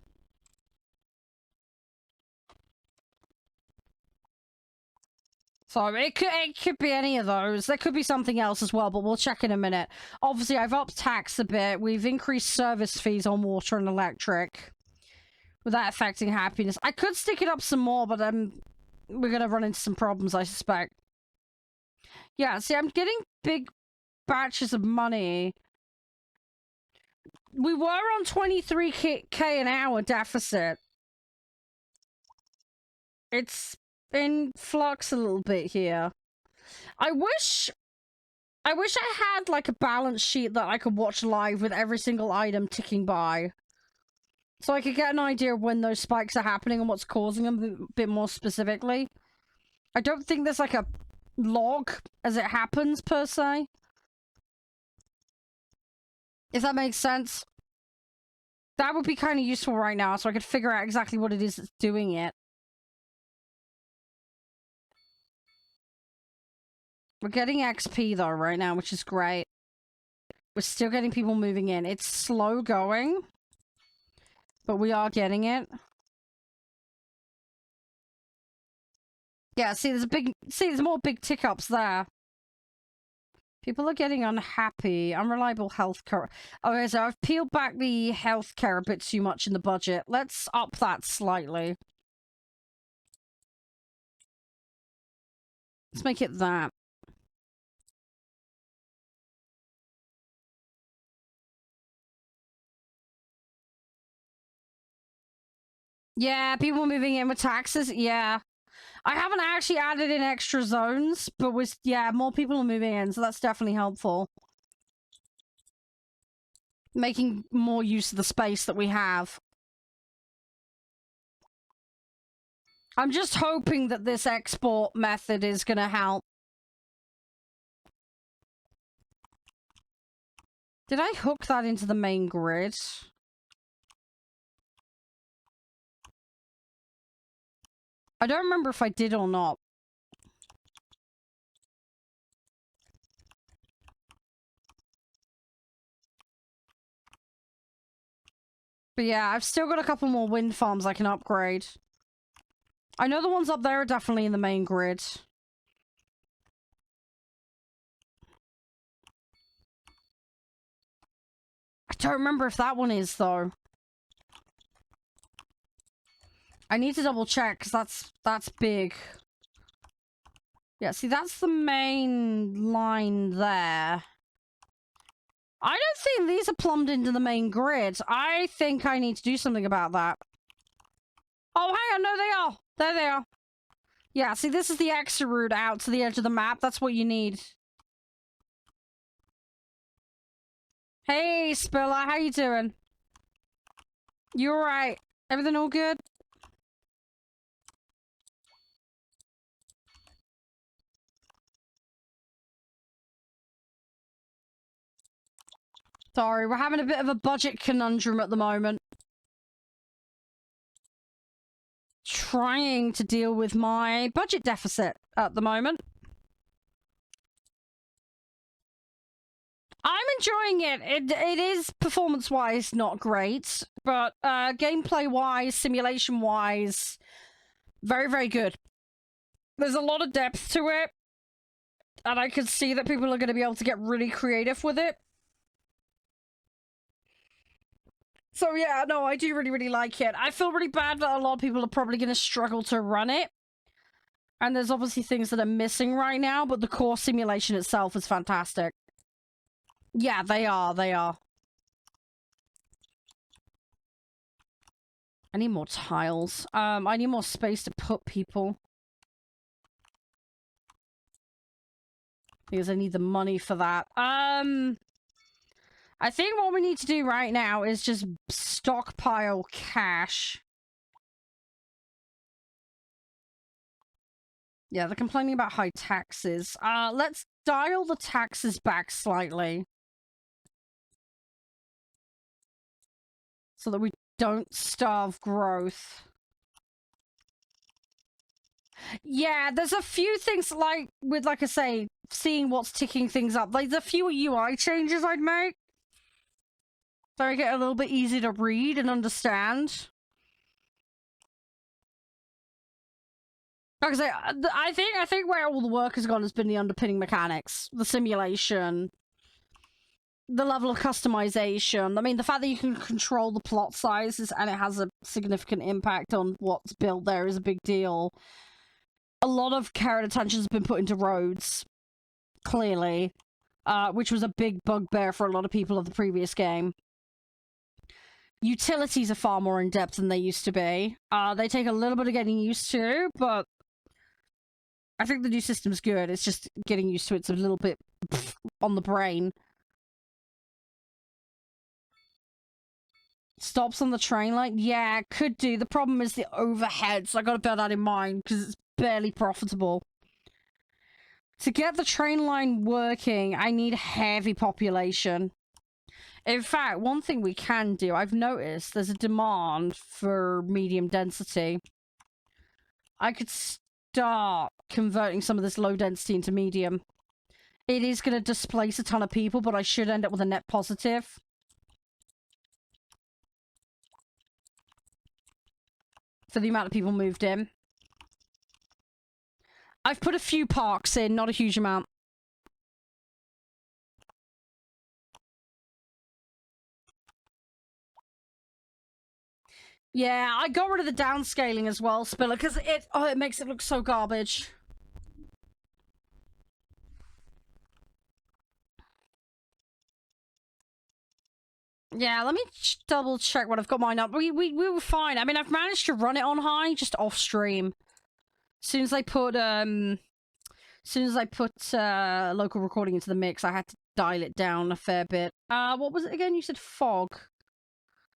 Speaker 1: So it could be any of those. There could be something else as well, but we'll check in a minute. Obviously, I've upped tax a bit. We've increased service fees on water and electric. Without affecting happiness. I could stick it up some more, but we're going to run into some problems, I suspect. Yeah, see, I'm getting big batches of money. We were on 23k an hour deficit. It's in flux a little bit here. I wish I had like a balance sheet that I could watch live with every single item ticking by. So I could get an idea of when those spikes are happening and what's causing them a bit more specifically. I don't think there's like a log as it happens per se. If that makes sense. That would be kind of useful right now so I could figure out exactly what it is that's doing it. We're getting XP though right now, which is great. We're still getting people moving in. It's slow going, but we are getting it. Yeah, see, there's more big tick-ups there. People are getting unhappy. Unreliable healthcare. Okay, so I've peeled back the healthcare a bit too much in the budget. Let's up that slightly. Let's make it that. Yeah, people moving in with taxes. Yeah. I haven't actually added in extra zones, but yeah, more people are moving in, so that's definitely helpful. Making more use of the space that we have. I'm just hoping that this export method is going to help. Did I hook that into the main grid? I don't remember if I did or not. But yeah, I've still got a couple more wind farms I can upgrade. I know the ones up there are definitely in the main grid. I don't remember if that one is, though. I need to double check, because that's big. Yeah, see, that's the main line there. I don't think these are plumbed into the main grid. I think I need to do something about that. Oh, hang on, no, they are. There they are. Yeah, see, this is the extra route out to the edge of the map. That's what you need. Hey, Spiller, how you doing? You alright? Everything all good? Sorry, we're having a bit of a budget conundrum at the moment. Trying to deal with my budget deficit at the moment. I'm enjoying it. It is performance-wise not great, but gameplay-wise, simulation-wise, very, very good. There's a lot of depth to it, and I can see that people are going to be able to get really creative with it. So yeah, no, I do really, really like it. I feel really bad that a lot of people are probably going to struggle to run it. And there's obviously things that are missing right now, but the core simulation itself is fantastic. Yeah, they are, they are. I need more tiles. I need more space to put people. Because I need the money for that. I think what we need to do right now is just stockpile cash. Yeah, they're complaining about high taxes. Let's dial the taxes back slightly. So that we don't starve growth. Yeah, there's a few things like I say, seeing what's ticking things up. Like, there's a few UI changes I'd make. So I get a little bit easier to read and understand. Like I say, I think where all the work has gone has been the underpinning mechanics, the simulation, the level of customization. I mean, the fact that you can control the plot sizes and it has a significant impact on what's built there is a big deal. A lot of care and attention has been put into roads, clearly, which was a big bugbear for a lot of people of the previous game. Utilities are far more in-depth than they used to be. They take a little bit of getting used to, but I think the new system's good. It's just getting used to it's a little bit on the brain. Stops on the train line? Yeah, could do. The problem is the overhead, so I gotta bear that in mind, because it's barely profitable. To get the train line working, I need heavy population. In fact, one thing we can do, I've noticed there's a demand for medium density. I could start converting some of this low density into medium. It is going to displace a ton of people, but I should end up with a net positive. For the amount of people moved in. I've put a few parks in, not a huge amount. Yeah, I got rid of the downscaling as well, Spiller, because it makes it look so garbage. Yeah, let me double check what I've got mine up. We were fine. I mean, I've managed to run it on high, just off stream. As soon as I put local recording into the mix, I had to dial it down a fair bit. What was it again? You said fog.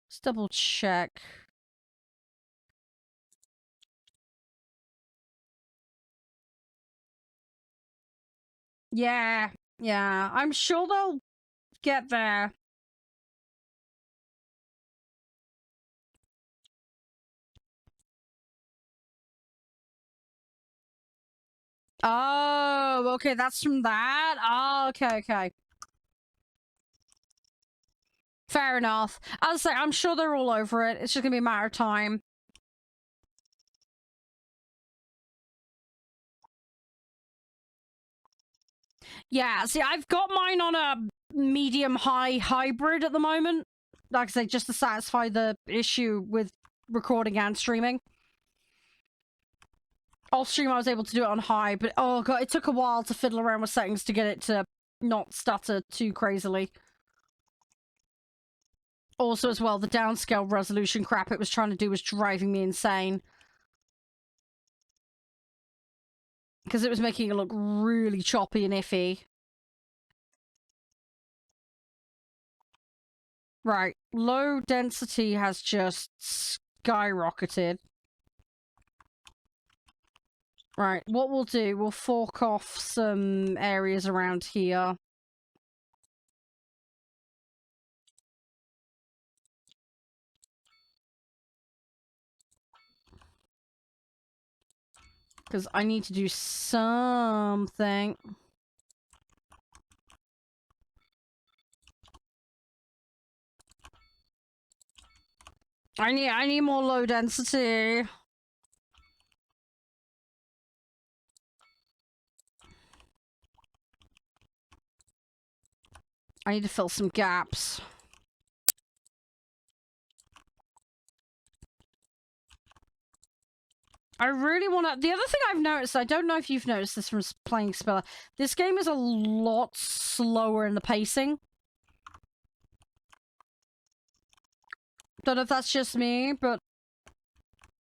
Speaker 1: Let's double check. Yeah, yeah. I'm sure they'll get there. Oh, okay, that's from that? Oh, okay, okay. Fair enough. As I say, I'm sure they're all over it. It's just gonna be a matter of time. Yeah, see, I've got mine on a medium-high hybrid at the moment. Like I say, just to satisfy the issue with recording and streaming. Off stream, I was able to do it on high, but oh god, it took a while to fiddle around with settings to get it to not stutter too crazily. Also, as well, the downscale resolution crap it was trying to do was driving me insane. Because it was making it look really choppy and iffy. Right. Low density has just skyrocketed. Right. What we'll do, we'll fork off some areas around here. Because I need to do something. I need more low density. I need to fill some gaps. I really want to... The other thing I've noticed, I don't know if you've noticed this from playing Spiller, this game is a lot slower in the pacing. Don't know if that's just me, but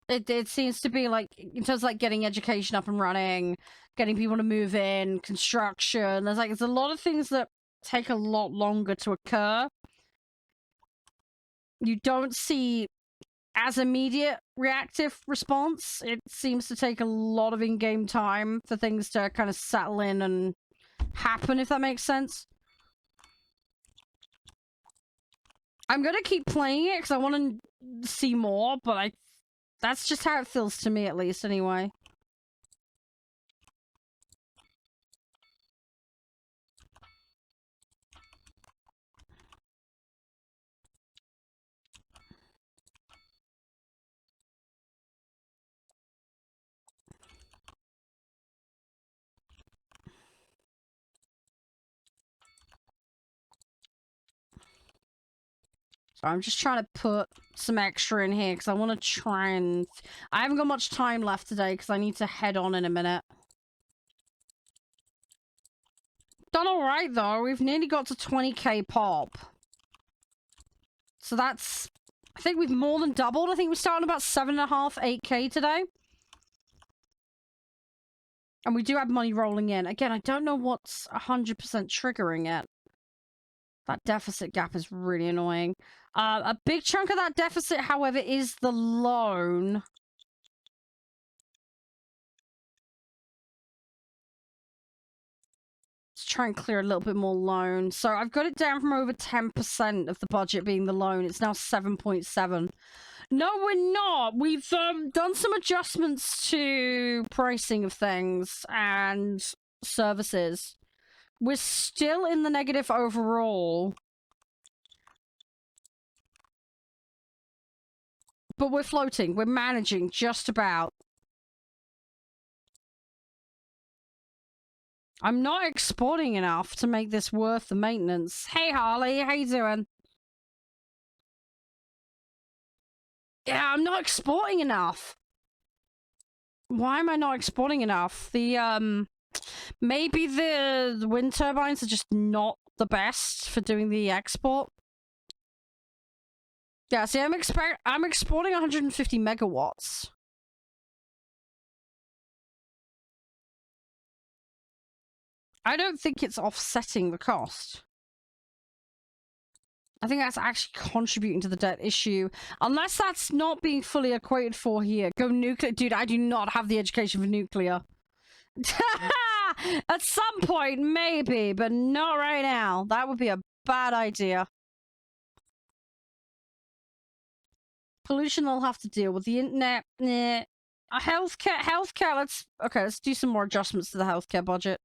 Speaker 1: it seems to be like, in terms of like getting education up and running, getting people to move in, construction, there's a lot of things that take a lot longer to occur. You don't see as immediate reactive response. It seems to take a lot of in-game time for things to kind of settle in and happen, if that makes sense. I'm gonna keep playing it because I want to see more, but that's just how it feels to me, at least, anyway. So I'm just trying to put some extra in here because I want to try and... I haven't got much time left today because I need to head on in a minute. Done alright though, we've nearly got to 20k pop. So that's... I think we've more than doubled. I think we're starting about 7.5, 8k today. And we do have money rolling in. Again, I don't know what's 100% triggering it. That deficit gap is really annoying. A big chunk of that deficit, however, is the loan. Let's try and clear a little bit more loan. So I've got it down from over 10% of the budget being the loan. It's now 7.7. No, we're not. We've done some adjustments to pricing of things and services. We're still in the negative overall. But we're floating. We're managing just about. I'm not exporting enough to make this worth the maintenance. Hey, Harley. How you doing? Yeah, I'm not exporting enough. Why am I not exporting enough? The, maybe the wind turbines are just not the best for doing the export. Yeah, see, I'm exporting 150 megawatts. I don't think it's offsetting the cost. I think that's actually contributing to the debt issue. Unless that's not being fully equated for here. Go nuclear. Dude, I do not have the education for nuclear. At some point, maybe, but not right now. That would be a bad idea. Pollution they'll have to deal with. The internet, nah. Healthcare, let's do some more adjustments to the healthcare budget.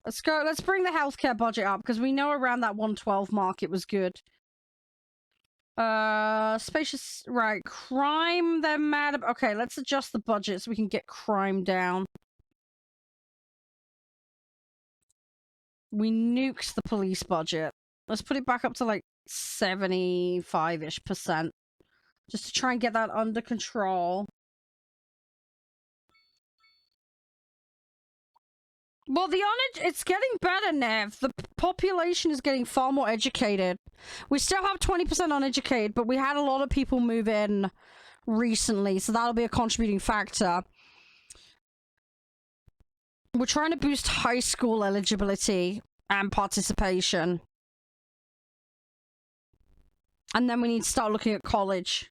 Speaker 1: Let's bring the healthcare budget up, because we know around that 112 mark it was good. Spacious, right, crime, they're mad about... Okay, let's adjust the budget so we can get crime down. We nuked the police budget. Let's put it back up to, like, 75-ish%. Just to try and get that under control. Well, it's getting better, Nev. The population is getting far more educated. We still have 20% uneducated, but we had a lot of people move in recently, so that'll be a contributing factor. We're trying to boost high school eligibility and participation. And then we need to start looking at college.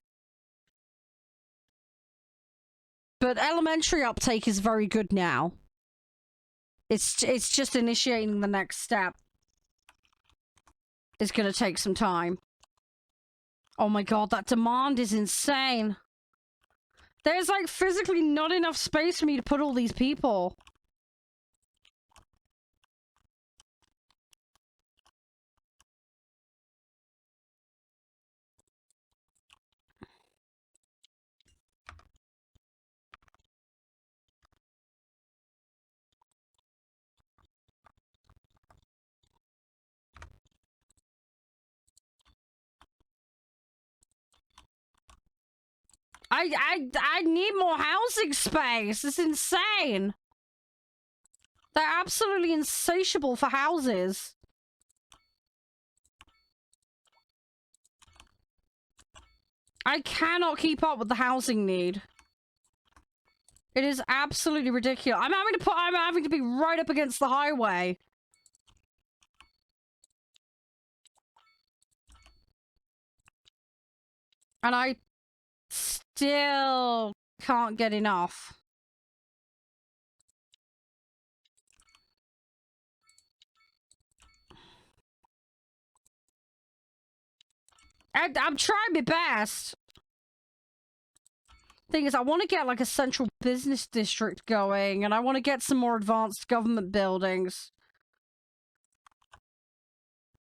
Speaker 1: But elementary uptake is very good now. It's just initiating the next step. It's gonna take some time. Oh my god, that demand is insane. There's like physically not enough space for me to put all these people. I need more housing space. It's insane. They're absolutely insatiable for houses. I cannot keep up with the housing need. It is absolutely ridiculous. I'm having to be right up against the highway. And I still can't get enough. I'm trying my best. Thing is, I want to get like a central business district going, and I want to get some more advanced government buildings.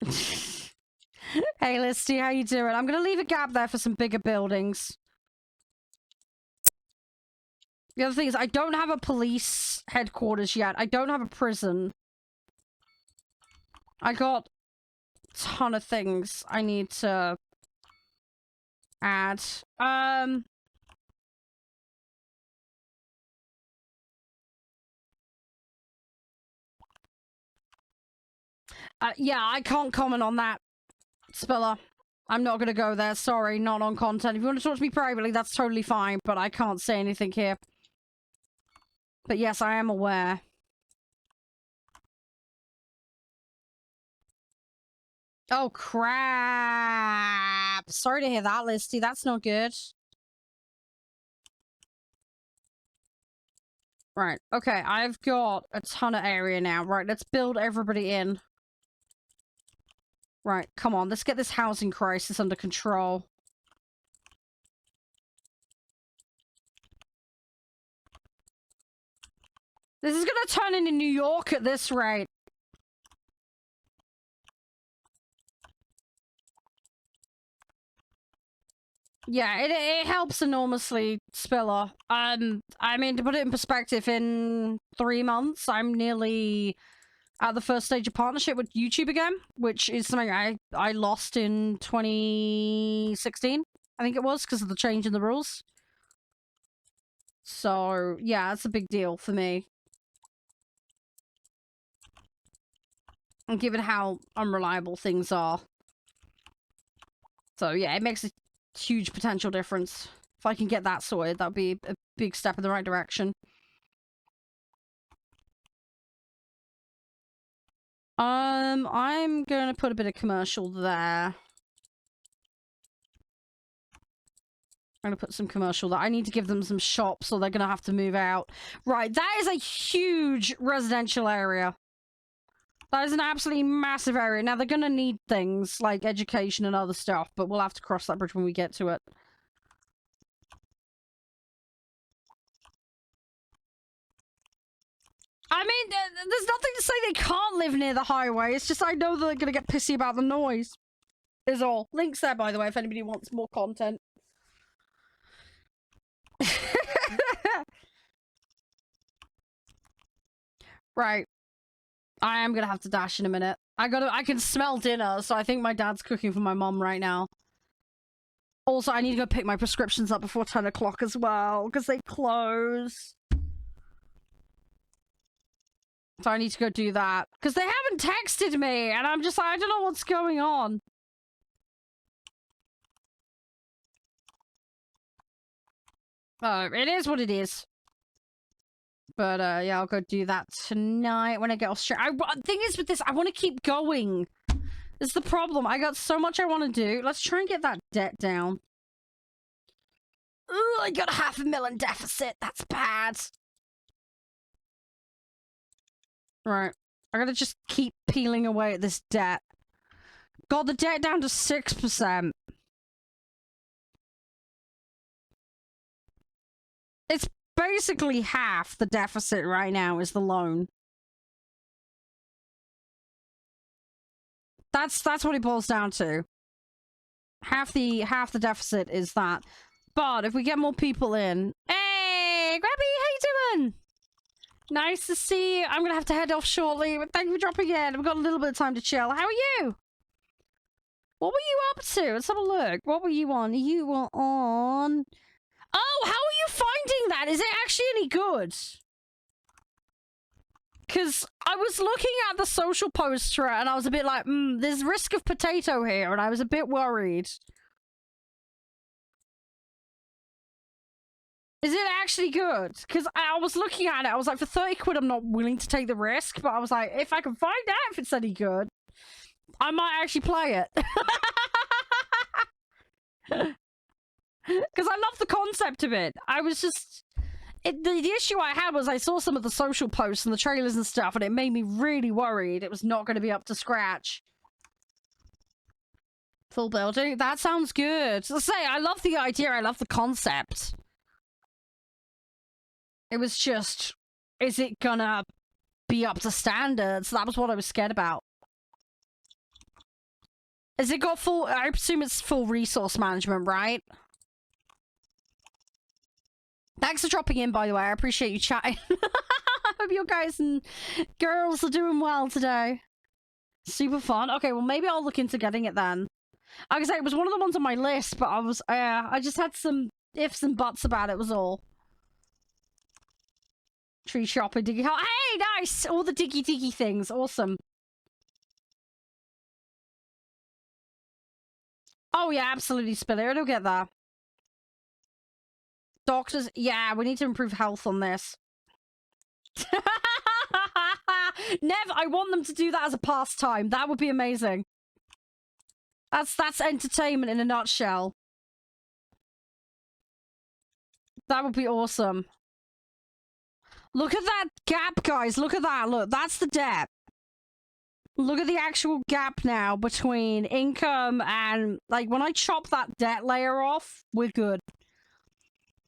Speaker 1: Hey, Listy, how you doing? I'm gonna leave a gap there for some bigger buildings. The other thing is, I don't have a police headquarters yet. I don't have a prison. I got a ton of things I need to add. Yeah, I can't comment on that, Spiller. I'm not gonna go there. Sorry, not on content. If you want to talk to me privately, that's totally fine, but I can't say anything here. But yes, I am aware. Oh, crap. Sorry to hear that, Listy. That's not good. Right, okay, I've got a ton of area now. Right, let's build everybody in. Right, come on, let's get this housing crisis under control. This is gonna turn into New York at this rate. Yeah, it helps enormously, Spiller. I mean, to put it in perspective, in 3 months, I'm nearly at the first stage of partnership with YouTube again, which is something I lost in 2016, I think it was, because of the change in the rules. So, yeah, it's a big deal for me. And given how unreliable things are. So, yeah, it makes a huge potential difference. If I can get that sorted, that would be a big step in the right direction. I'm gonna put a bit of commercial there. I'm gonna put some commercial there. I need to give them some shops, or they're gonna have to move out. Right, that is a huge residential area. That is an absolutely massive area. Now, they're gonna need things like education and other stuff, but we'll have to cross that bridge when we get to it. I mean, there's nothing to say they can't live near the highway. It's just I know they're gonna get pissy about the noise. Is all. Links there, by the way, if anybody wants more content. Right. I am gonna have to dash in a minute. I can smell dinner, so I think my dad's cooking for my mom right now. Also, I need to go pick my prescriptions up before 10 o'clock as well, because they close. So I need to go do that. Because they haven't texted me, and I'm just like, I don't know what's going on. It is what it is. But, yeah, I'll go do that tonight when I get off stream. Thing is with this, I want to keep going. It's the problem. I got so much I want to do. Let's try and get that debt down. Ooh, I got a $500,000 deficit. That's bad. Right. I gotta just keep peeling away at this debt. Got the debt down to 6%. It's basically half the deficit right now is the loan. That's what it boils down to. Half the deficit is that. But if we get more people in... Hey, Grabby, how you doing? Nice to see you. I'm gonna have to head off shortly, but thank you for dropping in. We've got a little bit of time to chill. How are you? What were you up to? Let's have a look. What were you on? You were on... Oh, how are you finding that? Is it actually any good? Because I was looking at the social poster and I was a bit like, there's risk of potato here, and I was a bit worried. Is it actually good? Because I was looking at it, I was like, for 30 quid, I'm not willing to take the risk, but I was like, if I can find out if it's any good, I might actually play it. Because I love the concept of it. I was just... The issue I had was I saw some of the social posts and the trailers and stuff, and it made me really worried it was not going to be up to scratch. Full building? That sounds good. Let's say, I love the idea, I love the concept. It was just, is it gonna be up to standards? That was what I was scared about. Has it got full... I assume it's full resource management, right? Thanks for dropping in, by the way. I appreciate you chatting. I hope you guys and girls are doing well today. Super fun. Okay, well, maybe I'll look into getting it then. Like I say, it was one of the ones on my list, but I just had some ifs and buts about it, was all. Tree shopping, diggy... Hey, nice! All the diggy things. Awesome. Oh, yeah, absolutely, Spiller. I don't get that. Doctors... Yeah, we need to improve health on this. Nev, I want them to do that as a pastime. That would be amazing. That's entertainment in a nutshell. That would be awesome. Look at that gap, guys. Look at that. Look, that's the debt. Look at the actual gap now between income and... Like, when I chop that debt layer off, we're good.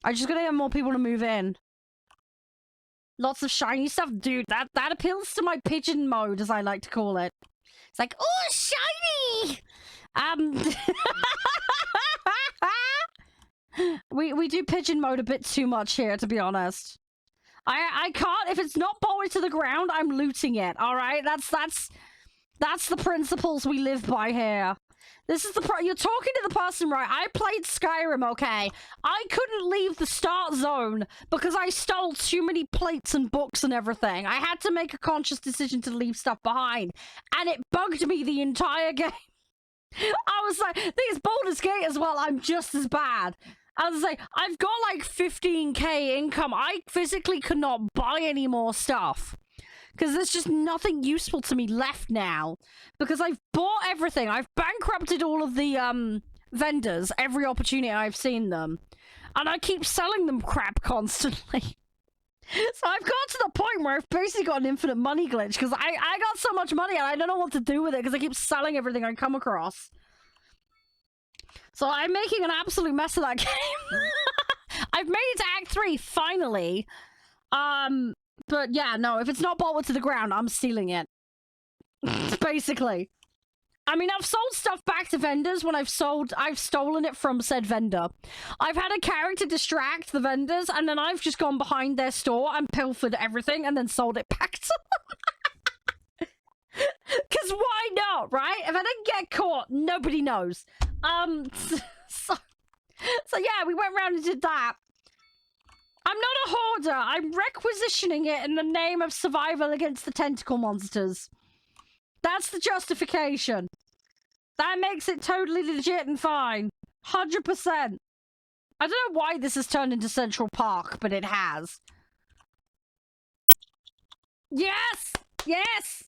Speaker 1: I just gotta get more people to move in. Lots of shiny stuff. Dude, that appeals to my pigeon mode, as I like to call it. It's like, oh, shiny! We do pigeon mode a bit too much here, to be honest. I can't... If it's not bolted to the ground, I'm looting it, alright? That's the principles we live by here. This is the you're talking to the person, right? I played Skyrim, okay? I couldn't leave the start zone because I stole too many plates and books and everything. I had to make a conscious decision to leave stuff behind, and it bugged me the entire game. I was like, these Baldur's Gate as well, I'm just as bad. I was like, I've got like 15k income. I physically could not buy any more stuff. Because there's just nothing useful to me left now. Because I've bought everything. I've bankrupted all of the vendors every opportunity I've seen them. And I keep selling them crap constantly. So I've got to the point where I've basically got an infinite money glitch. Because I got so much money and I don't know what to do with it. Because I keep selling everything I come across. So I'm making an absolute mess of that game. I've made it to Act 3, finally. But yeah, no, if it's not bolted to the ground, I'm stealing it. Basically. I mean, I've sold stuff back to vendors when I've stolen it from said vendor. I've had a character distract the vendors, and then I've just gone behind their store and pilfered everything and then sold it back to them. Because why not, right? If I didn't get caught, nobody knows. So yeah, we went around and did that. I'm not a hoarder. I'm requisitioning it in the name of survival against the tentacle monsters. That's the justification. That makes it totally legit and fine. 100%. I don't know why this has turned into Central Park, but it has. Yes! Yes!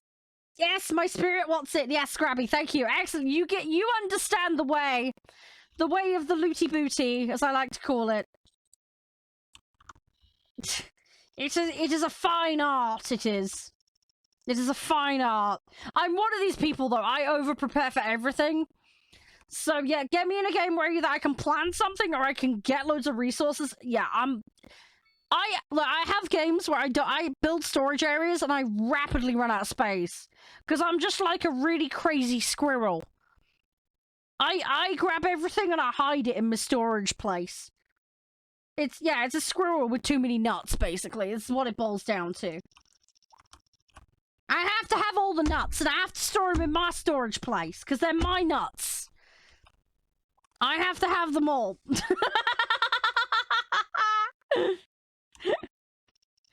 Speaker 1: Yes, my spirit wants it. Yes, Scrabby, thank you. Excellent. You understand the way of the looty booty, as I like to call it. It is a fine art. It is. It is a fine art. I'm one of these people though. I over prepare for everything. So yeah, get me in a game where either I can plan something or I can get loads of resources. Yeah, I have games where I build storage areas and I rapidly run out of space because I'm just like a really crazy squirrel. I grab everything and I hide it in my storage place. It's a squirrel with too many nuts, basically. It's what it boils down to. I have to have all the nuts and I have to store them in my storage place because they're my nuts. I have to have them all.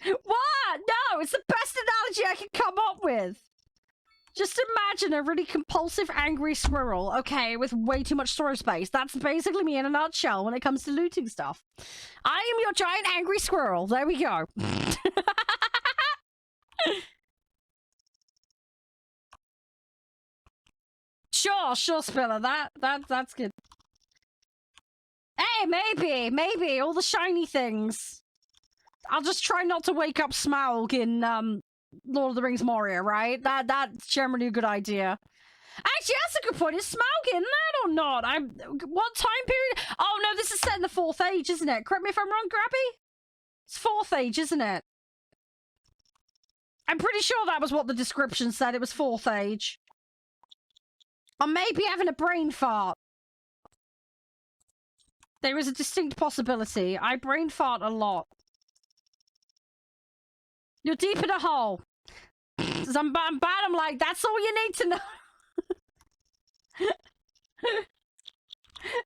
Speaker 1: What? No, it's the best analogy I can come up with. Just imagine a really compulsive, angry squirrel, okay, with way too much storage space. That's basically me in a nutshell when it comes to looting stuff. I am your giant angry squirrel. There we go. Sure, Spiller. That's good. Hey, maybe all the shiny things. I'll just try not to wake up Smaug in Lord of the Rings Moria, right? That's generally a good idea. Actually, that's a good point. Is Smaug in that or not? What time period? Oh no, this is set in the 4th age, isn't it? Correct me if I'm wrong, Grabby. It's 4th age, isn't it? I'm pretty sure that was what the description said. It was 4th age. Or maybe having a brain fart. There is a distinct possibility. I brain fart a lot. You're deep in a hole. I'm bad. I'm like, that's all you need to know.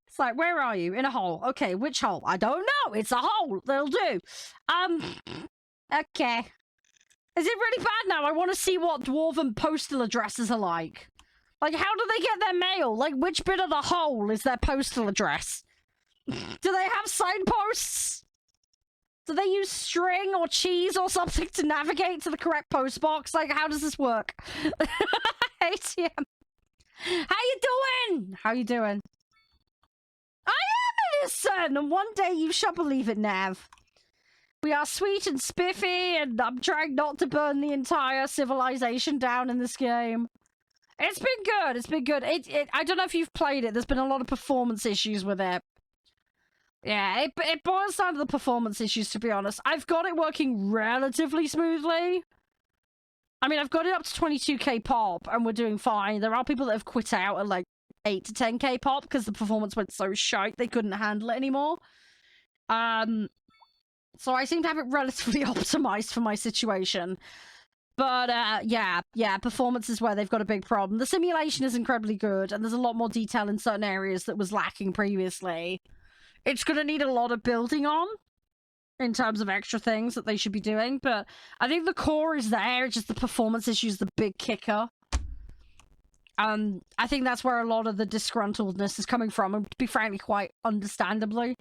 Speaker 1: It's like, where are you? In a hole. Okay, which hole? I don't know. It's a hole. That'll do. Okay. Is it really bad now? I want to see what dwarven postal addresses are like. Like, how do they get their mail? Like, which bit of the hole is their postal address? Do they have signposts? Do they use string or cheese or something to navigate to the correct postbox? Like, how does this work? ATM. How you doing? How you doing? I am innocent, and one day you shall believe it, Nav. We are sweet and spiffy, and I'm trying not to burn the entire civilization down in this game. It's been good. It's been good. I don't know if you've played it. There's been a lot of performance issues with it. Yeah, it boils down to the performance issues, to be honest. I've got it working relatively smoothly. I mean, I've got it up to 22k pop, and we're doing fine. There are people that have quit out at, like, 8 to 10k pop, because the performance went so shite they couldn't handle it anymore. So I seem to have it relatively optimized for my situation. But, yeah, performance is where they've got a big problem. The simulation is incredibly good, and there's a lot more detail in certain areas that was lacking previously. It's going to need a lot of building on in terms of extra things that they should be doing, but I think the core is there. It's just the performance issue is the big kicker. I think that's where a lot of the disgruntledness is coming from, and to be frankly, quite understandably.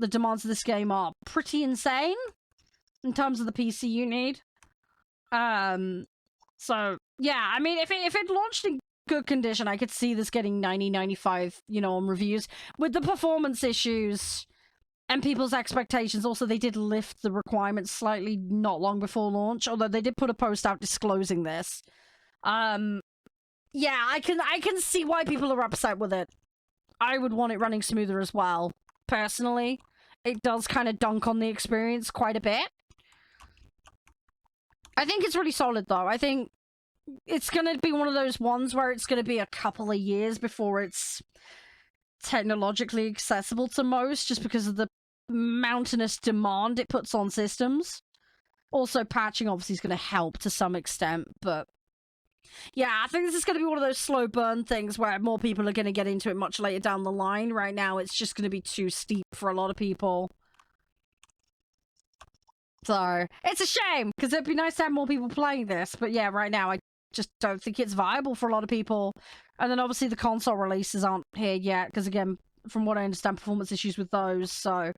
Speaker 1: The demands of this game are pretty insane in terms of the PC you need. So, yeah, I mean, if it launched in good condition, I could see this getting 90, 95, you know, on reviews. With the performance issues and people's expectations, also, they did lift the requirements slightly not long before launch, although they did put a post out disclosing this. Yeah, I can see why people are upset with it. I would want it running smoother as well, personally. It does kind of dunk on the experience quite a bit. I think it's really solid, though. I think it's going to be one of those ones where it's going to be a couple of years before it's technologically accessible to most, just because of the mountainous demand it puts on systems. Also, patching obviously is going to help to some extent, but yeah, I think this is going to be one of those slow burn things where more people are going to get into it much later down the line. Right now, it's just going to be too steep for a lot of people. So, it's a shame, because it'd be nice to have more people playing this, but yeah, right now, I just don't think it's viable for a lot of people. And then obviously the console releases aren't here yet, because again, from what I understand, performance issues with those, so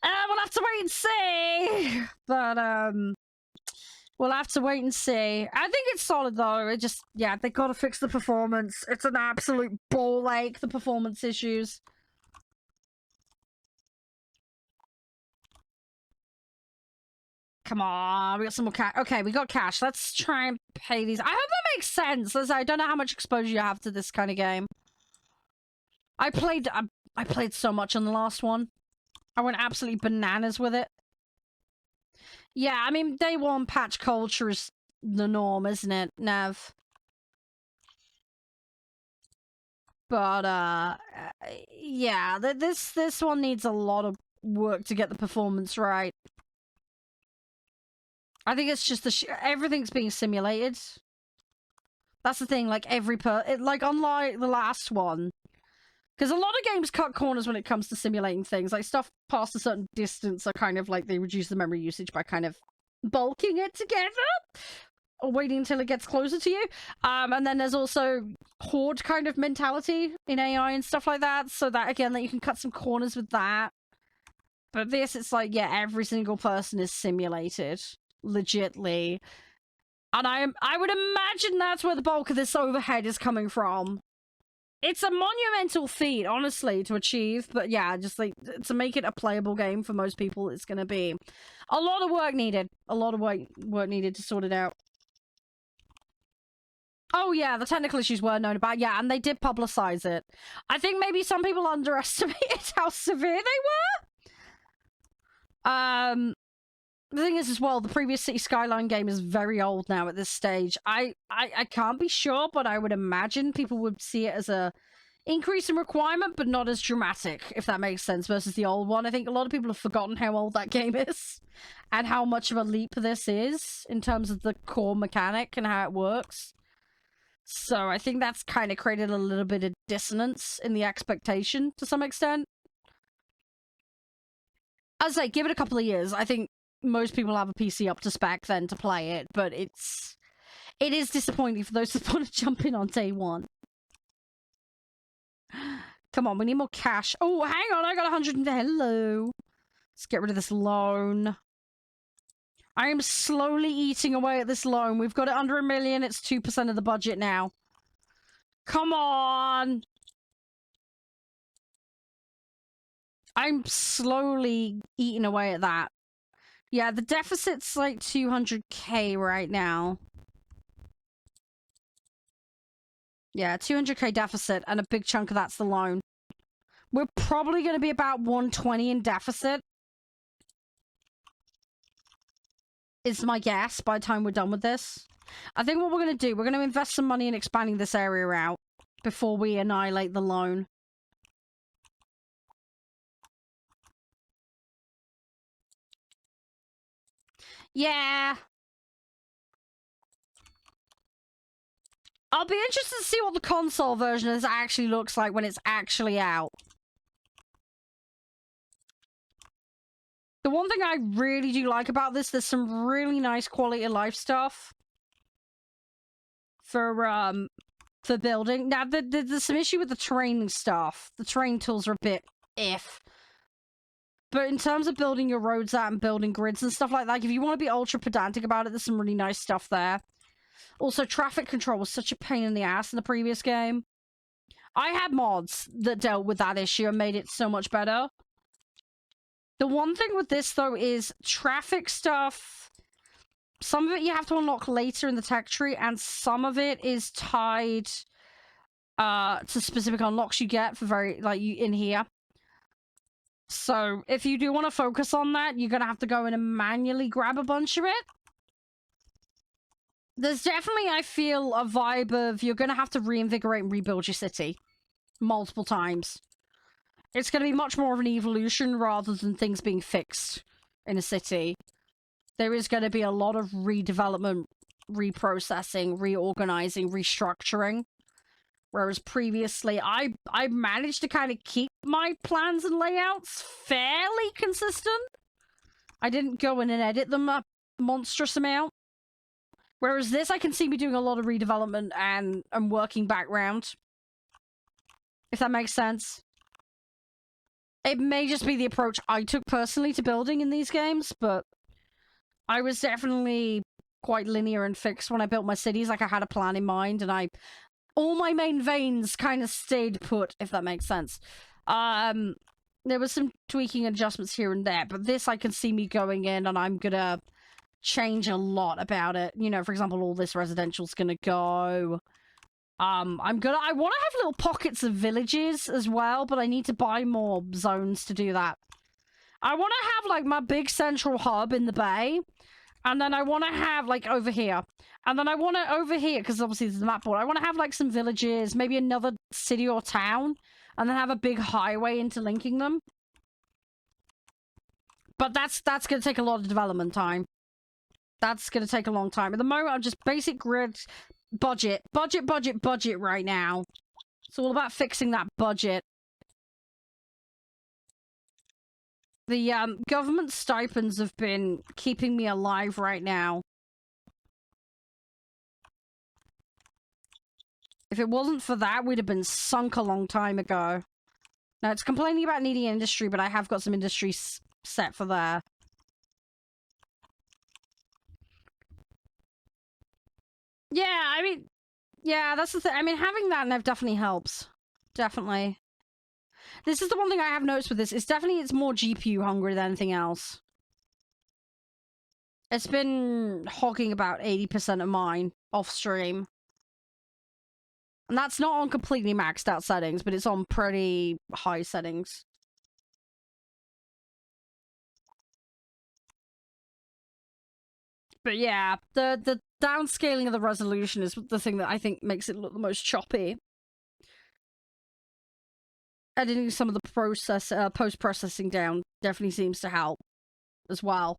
Speaker 1: we'll have to wait and see. But We'll have to wait and see. I think it's solid though. It just, yeah, they gotta fix the performance. It's an absolute ball ache, the performance issues. Come on, we got some more cash. Okay, we got cash. Let's try and pay these. I hope that makes sense. As I don't know how much exposure you have to this kind of game. I played so much on the last one. I went absolutely bananas with it. Yeah, I mean, day one patch culture is the norm, isn't it, Nav? But, yeah, this one needs a lot of work to get the performance right. I think it's just everything's being simulated. That's the thing, like, like, unlike the last one, because a lot of games cut corners when it comes to simulating things. Like, stuff past a certain distance are kind of like they reduce the memory usage by kind of bulking it together. Or waiting until it gets closer to you. And then there's also horde kind of mentality in AI and stuff like that. So that, again, that you can cut some corners with that. But this, it's like, yeah, every single person is simulated. Legitly. And I would imagine that's where the bulk of this overhead is coming from. It's a monumental feat, honestly, to achieve. But yeah, just like to make it a playable game for most people, it's going to be a lot of work needed. A lot of work needed to sort it out. Oh yeah, the technical issues were known about. Yeah, and they did publicize it. I think maybe some people underestimated how severe they were. The thing is as well, the previous City Skyline game is very old now at this stage. I can't be sure, but I would imagine people would see it as a increase in requirement, but not as dramatic, if that makes sense, versus the old one. I think a lot of people have forgotten how old that game is and how much of a leap this is in terms of the core mechanic and how it works. So I think that's kind of created a little bit of dissonance in the expectation to some extent. As I say, give it a couple of years. I think most people have a PC up to spec then to play it, but it is disappointing for those that want to jump in on day one. Come on, we need more cash. Oh, hang on, I got 100. Hello. Let's get rid of this loan. I am slowly eating away at this loan. We've got it under 1 million. It's 2% of the budget now. Come on. I'm slowly eating away at that. Yeah, the deficit's like 200k right now. Yeah, 200k deficit, and a big chunk of that's the loan. We're probably going to be about 120 in deficit. Is my guess by the time we're done with this. I think what we're going to do, we're going to invest some money in expanding this area out before we annihilate the loan. Yeah. I'll be interested to see what the console version of this actually looks like when it's actually out. The one thing I really do like about this, there's some really nice quality of life stuff for building. Now, there's some issue with the terrain stuff. The terrain tools are a bit iff. But in terms of building your roads out and building grids and stuff like that, if you want to be ultra pedantic about it, there's some really nice stuff there. Also, traffic control was such a pain in the ass in the previous game. I had mods that dealt with that issue and made it so much better. The one thing with this, though, is traffic stuff. Some of it you have to unlock later in the tech tree, and some of it is tied to specific unlocks you get for in here. So, if you do want to focus on that, you're going to have to go in and manually grab a bunch of it. There's definitely, I feel, a vibe of you're going to have to reinvigorate and rebuild your city multiple times. It's going to be much more of an evolution rather than things being fixed in a city. There is going to be a lot of redevelopment, reprocessing, reorganizing, restructuring. Whereas previously, I managed to kind of keep my plans and layouts fairly consistent. I didn't go in and edit them a monstrous amount. Whereas this, I can see me doing a lot of redevelopment and working background. If that makes sense. It may just be the approach I took personally to building in these games, but I was definitely quite linear and fixed when I built my cities. Like, I had a plan in mind, and all my main veins kind of stayed put, if that makes sense. There was some tweaking adjustments here and there, but this I can see me going in, and I'm gonna change a lot about it. You know, for example, all this residential's gonna go. I want to have little pockets of villages as well, but I need to buy more zones to do that. I want to have, like, my big central hub in the bay, and then I want to have, like, over here. And then I want to, over here, because obviously there's the map board, I want to have, like, some villages, maybe another city or town, and then have a big highway interlinking them. But that's going to take a lot of development time. That's going to take a long time. At the moment, I'm just basic grid, budget right now. It's all about fixing that budget. The government stipends have been keeping me alive right now. If it wasn't for that, we'd have been sunk a long time ago. Now, it's complaining about needing industry, but I have got some industry set for there. Yeah, I mean, yeah, that's the thing. I mean, having that now definitely helps. Definitely. This is the one thing I have noticed with this. It's more GPU hungry than anything else. It's been hogging about 80% of mine off stream. And that's not on completely maxed out settings, but it's on pretty high settings. But yeah, the downscaling of the resolution is the thing that I think makes it look the most choppy. Editing some of the post-processing down definitely seems to help as well.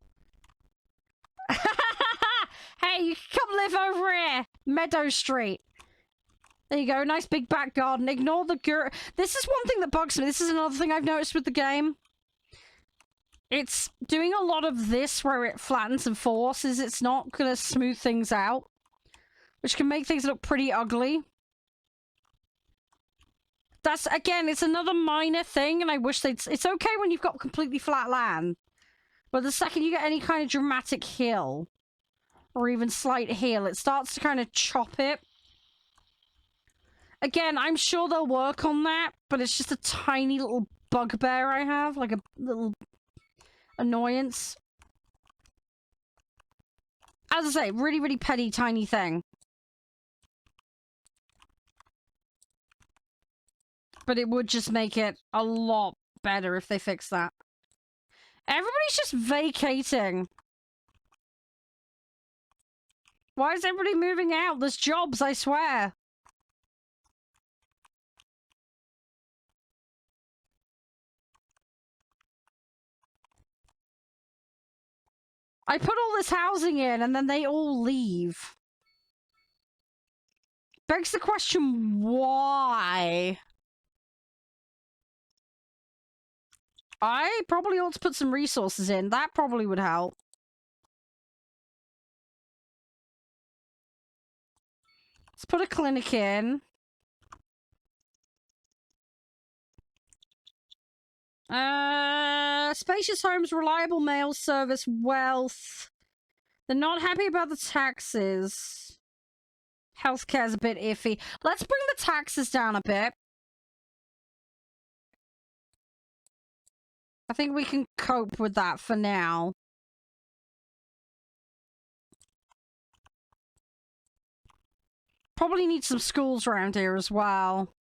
Speaker 1: Hey, you can come live over here! Meadow Street. There you go, nice big back garden. Ignore the This is one thing that bugs me. This is another thing I've noticed with the game. It's doing a lot of this where it flattens and forces. It's not gonna smooth things out, which can make things look pretty ugly. That's, again, it's another minor thing, and I wish they'd... It's okay when you've got completely flat land, but the second you get any kind of dramatic hill, or even slight hill, it starts to kind of chop it. Again, I'm sure they'll work on that, but it's just a tiny little bugbear I have, like a little annoyance. As I say, really, really petty, tiny thing. But it would just make it a lot better if they fix that. Everybody's just vacating. Why is everybody moving out? There's jobs, I swear. I put all this housing in, and then they all leave. Begs the question, why? I probably ought to put some resources in. That probably would help. Let's put a clinic in. Spacious homes, reliable mail service, wealth. They're not happy about the taxes. Healthcare's a bit iffy. Let's bring the taxes down a bit. I think we can cope with that for now. Probably need some schools around here as well.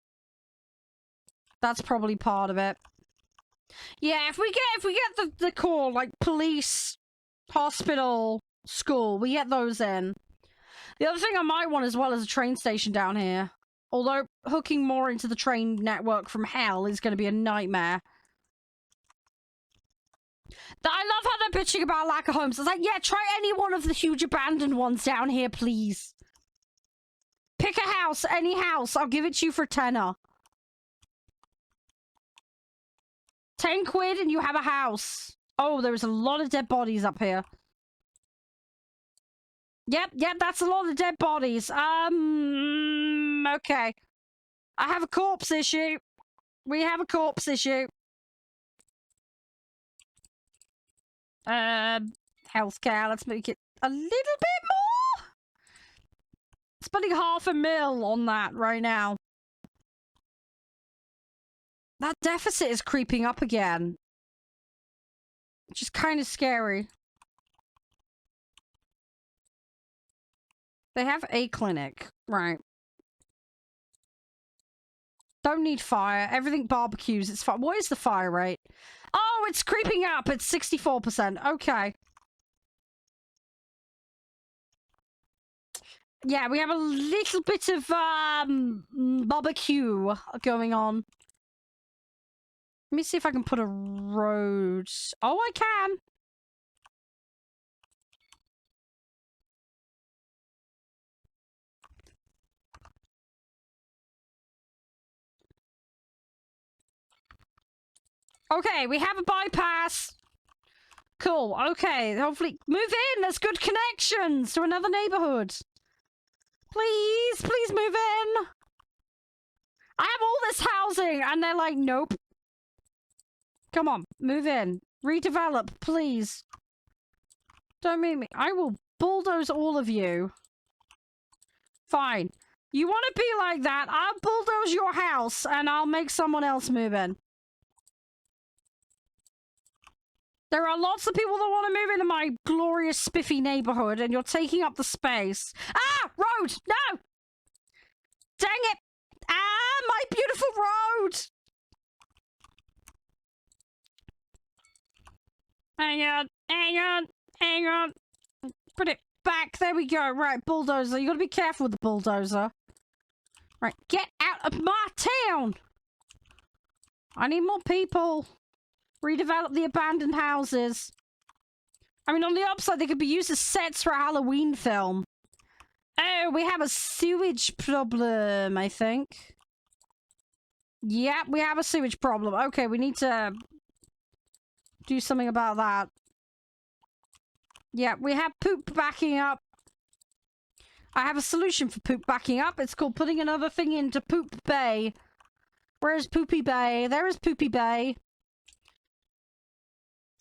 Speaker 1: That's probably part of it. Yeah, if we get the core, like police, hospital, school, we get those in. The other thing I might want as well is a train station down here. Although hooking more into the train network from hell is going to be a nightmare. I love how they're bitching about lack of homes. It's like, yeah, try any one of the huge abandoned ones down here, please. Pick a house, any house. I'll give it to you for tenner. 10 quid and you have a house. Oh, there's a lot of dead bodies up here. Yep, that's a lot of dead bodies. Okay. I have a corpse issue. We have a corpse issue. Healthcare, let's make it a little bit more. spending $500,000 on that right now. That deficit is creeping up again. Which is kind of scary. They have a clinic. Right. Don't need fire. Everything barbecues. It's fine. What is the fire rate? Oh, it's creeping up. It's 64%. Okay. Yeah, we have a little bit of barbecue going on. Let me see if I can put a road. Oh, I can. Okay, we have a bypass. Cool. Okay, hopefully move in. There's good connections to another neighborhood. Please, please move in. I have all this housing, and they're like, nope. Come on, move in. Redevelop, please. Don't make me. I will bulldoze all of you. Fine. You want to be like that? I'll bulldoze your house, and I'll make someone else move in. There are lots of people that want to move into my glorious, spiffy neighborhood, and you're taking up the space. Ah! Road! No! Dang it! Ah! My beautiful road! Hang on, hang on, hang on. Put it back. There we go. Right, bulldozer. You gotta be careful with the bulldozer. Right, get out of my town! I need more people. Redevelop the abandoned houses. I mean, on the upside, they could be used as sets for a Halloween film. Oh, we have a sewage problem, I think. Yep, we have a sewage problem. Okay, we need to do something about that. Yeah, we have poop backing up. I have a solution for poop backing up. It's called putting another thing into Poop Bay. Where is Poopy Bay? There is Poopy Bay.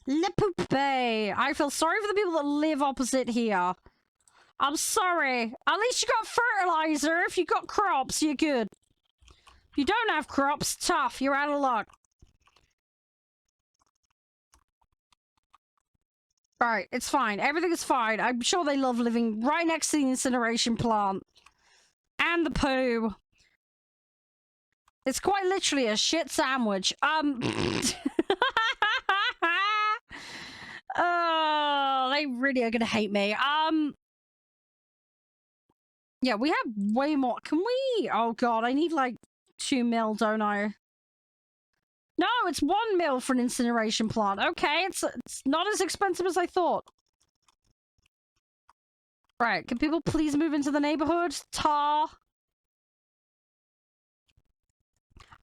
Speaker 1: Le Poop Bay. I feel sorry for the people that live opposite here. I'm sorry. At least you got fertilizer. If you got crops, you're good. If you don't have crops, tough. You're out of luck. Alright, it's fine. Everything is fine. I'm sure they love living right next to the incineration plant. And the poo. It's quite literally a shit sandwich. Oh, they really are gonna hate me. Yeah, we have way more. Can we? Oh god, I need like 2 mil, don't I? No, it's 1 mil for an incineration plant. Okay, it's not as expensive as I thought. Right, can people please move into the neighborhood? Tar.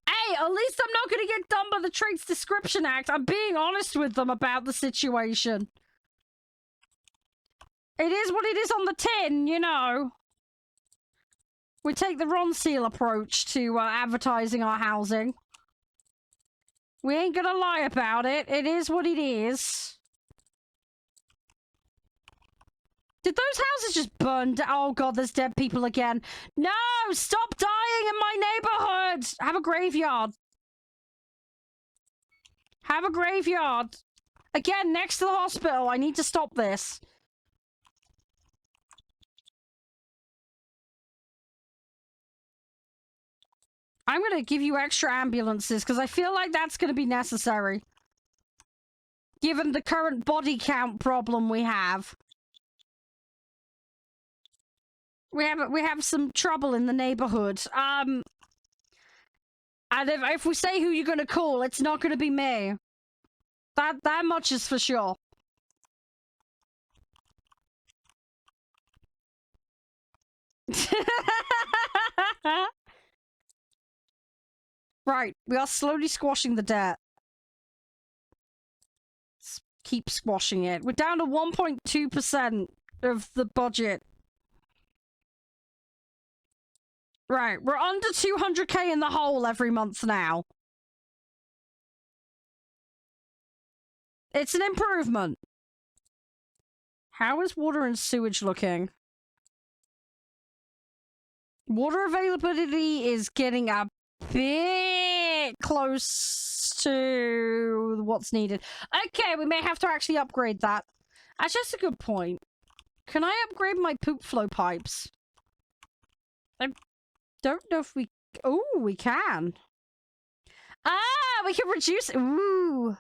Speaker 1: Hey, at least I'm not gonna get done by the Traits Description Act. I'm being honest with them about the situation. It is what it is on the tin, you know. We take the Ron Seal approach to advertising our housing. We ain't gonna lie about it. It is what it is. Did those houses just burn down? Oh god, there's dead people again. No! Stop dying in my neighborhood! Have a graveyard. Have a graveyard. Again, next to the hospital. I need to stop this. I'm gonna give you extra ambulances, because I feel like that's gonna be necessary. Given the current body count problem we have. We have some trouble in the neighborhood. And if we say who you're gonna call, it's not gonna be me. That much is for sure. Right, we are slowly squashing the debt. Keep squashing it. We're down to 1.2% of the budget. Right, we're under 200k in the hole every month now. It's an improvement. How is water and sewage looking? Water availability is getting a bit close to what's needed. Okay, we may have to actually upgrade that. That's just a good point. Can I upgrade my poop flow pipes? I don't know if we... Oh, we can. Ah, we can reduce... Ooh.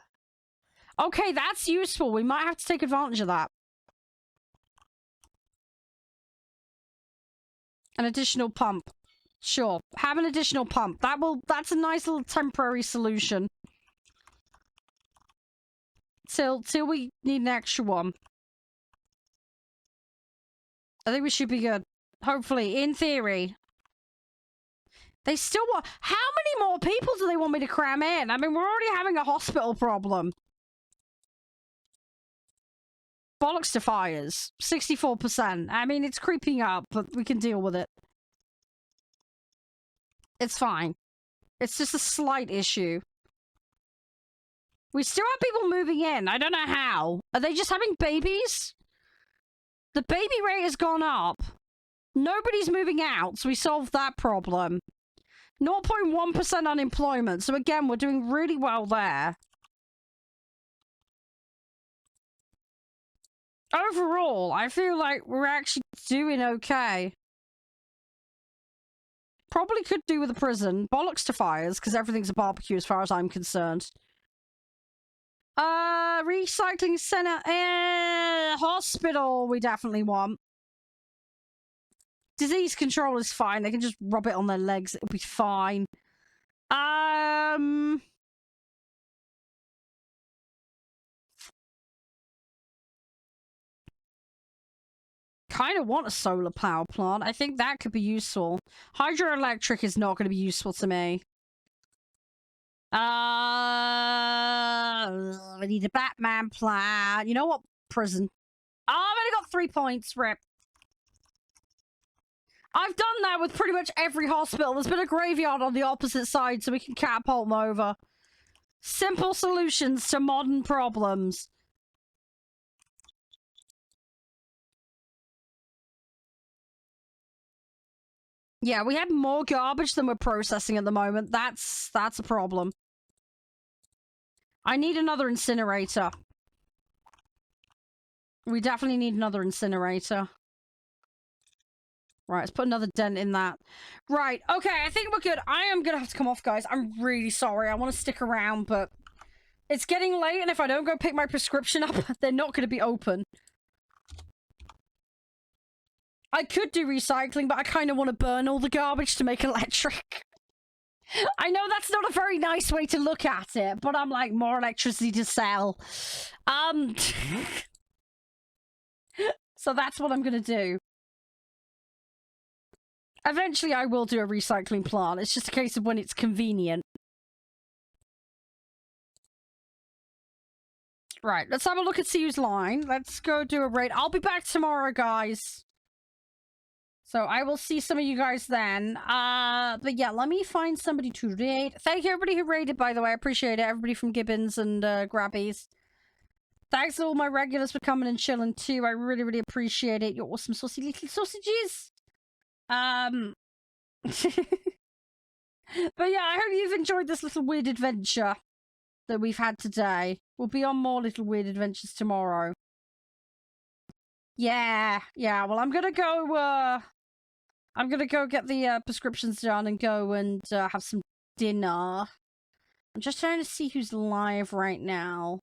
Speaker 1: Okay, that's useful. We might have to take advantage of that. An additional pump. Sure. Have an additional pump. That's a nice little temporary solution. Till we need an extra one. I think we should be good. Hopefully, in theory. They still want... How many more people do they want me to cram in? I mean, we're already having a hospital problem. Bollocks to fires. 64%. I mean, it's creeping up, but we can deal with it. It's fine. It's just a slight issue. We still have people moving in. I don't know how. Are they just having babies? The baby rate has gone up. Nobody's moving out, so we solved that problem. 0.1% unemployment. So again, we're doing really well there. Overall, I feel like we're actually doing okay. Probably could do with a prison. Bollocks to fires, because everything's a barbecue as far as I'm concerned. Recycling center. Hospital we definitely want. Disease control is fine. They can just rub it on their legs. It'll be fine. Kind of want a solar power plant. I think that could be useful. Hydroelectric is not going to be useful to me. I need a Batman plan. You know what? Prison. Oh, I've only got 3 points. Rip. I've done that with pretty much every hospital. There's been a graveyard on the opposite side, so we can catapult them over. Simple solutions to modern problems. Yeah, we have more garbage than we're processing at the moment. That's a problem. I need another incinerator. We definitely need another incinerator. Right, let's put another dent in that. Right, okay, I think we're good. I am gonna have to come off, guys. I'm really sorry. I want to stick around, but it's getting late, and if I don't go pick my prescription up, they're not gonna be open. I could do recycling, but I kind of want to burn all the garbage to make electric. I know that's not a very nice way to look at it, but I'm like, more electricity to sell. So that's what I'm gonna do. Eventually, I will do a recycling plant. It's just a case of when it's convenient. Right, let's have a look at CU's line. Let's go do a raid. I'll be back tomorrow, guys. So I will see some of you guys then. But yeah, let me find somebody to raid. Thank you, everybody who raided, by the way. I appreciate it. Everybody from Gibbons and Grabbies. Thanks to all my regulars for coming and chilling, too. I really, really appreciate it. You're awesome saucy little sausages. But yeah, I hope you've enjoyed this little weird adventure that we've had today. We'll be on more little weird adventures tomorrow. Yeah, well, I'm gonna go get the prescriptions done and go and have some dinner. I'm just trying to see who's live right now.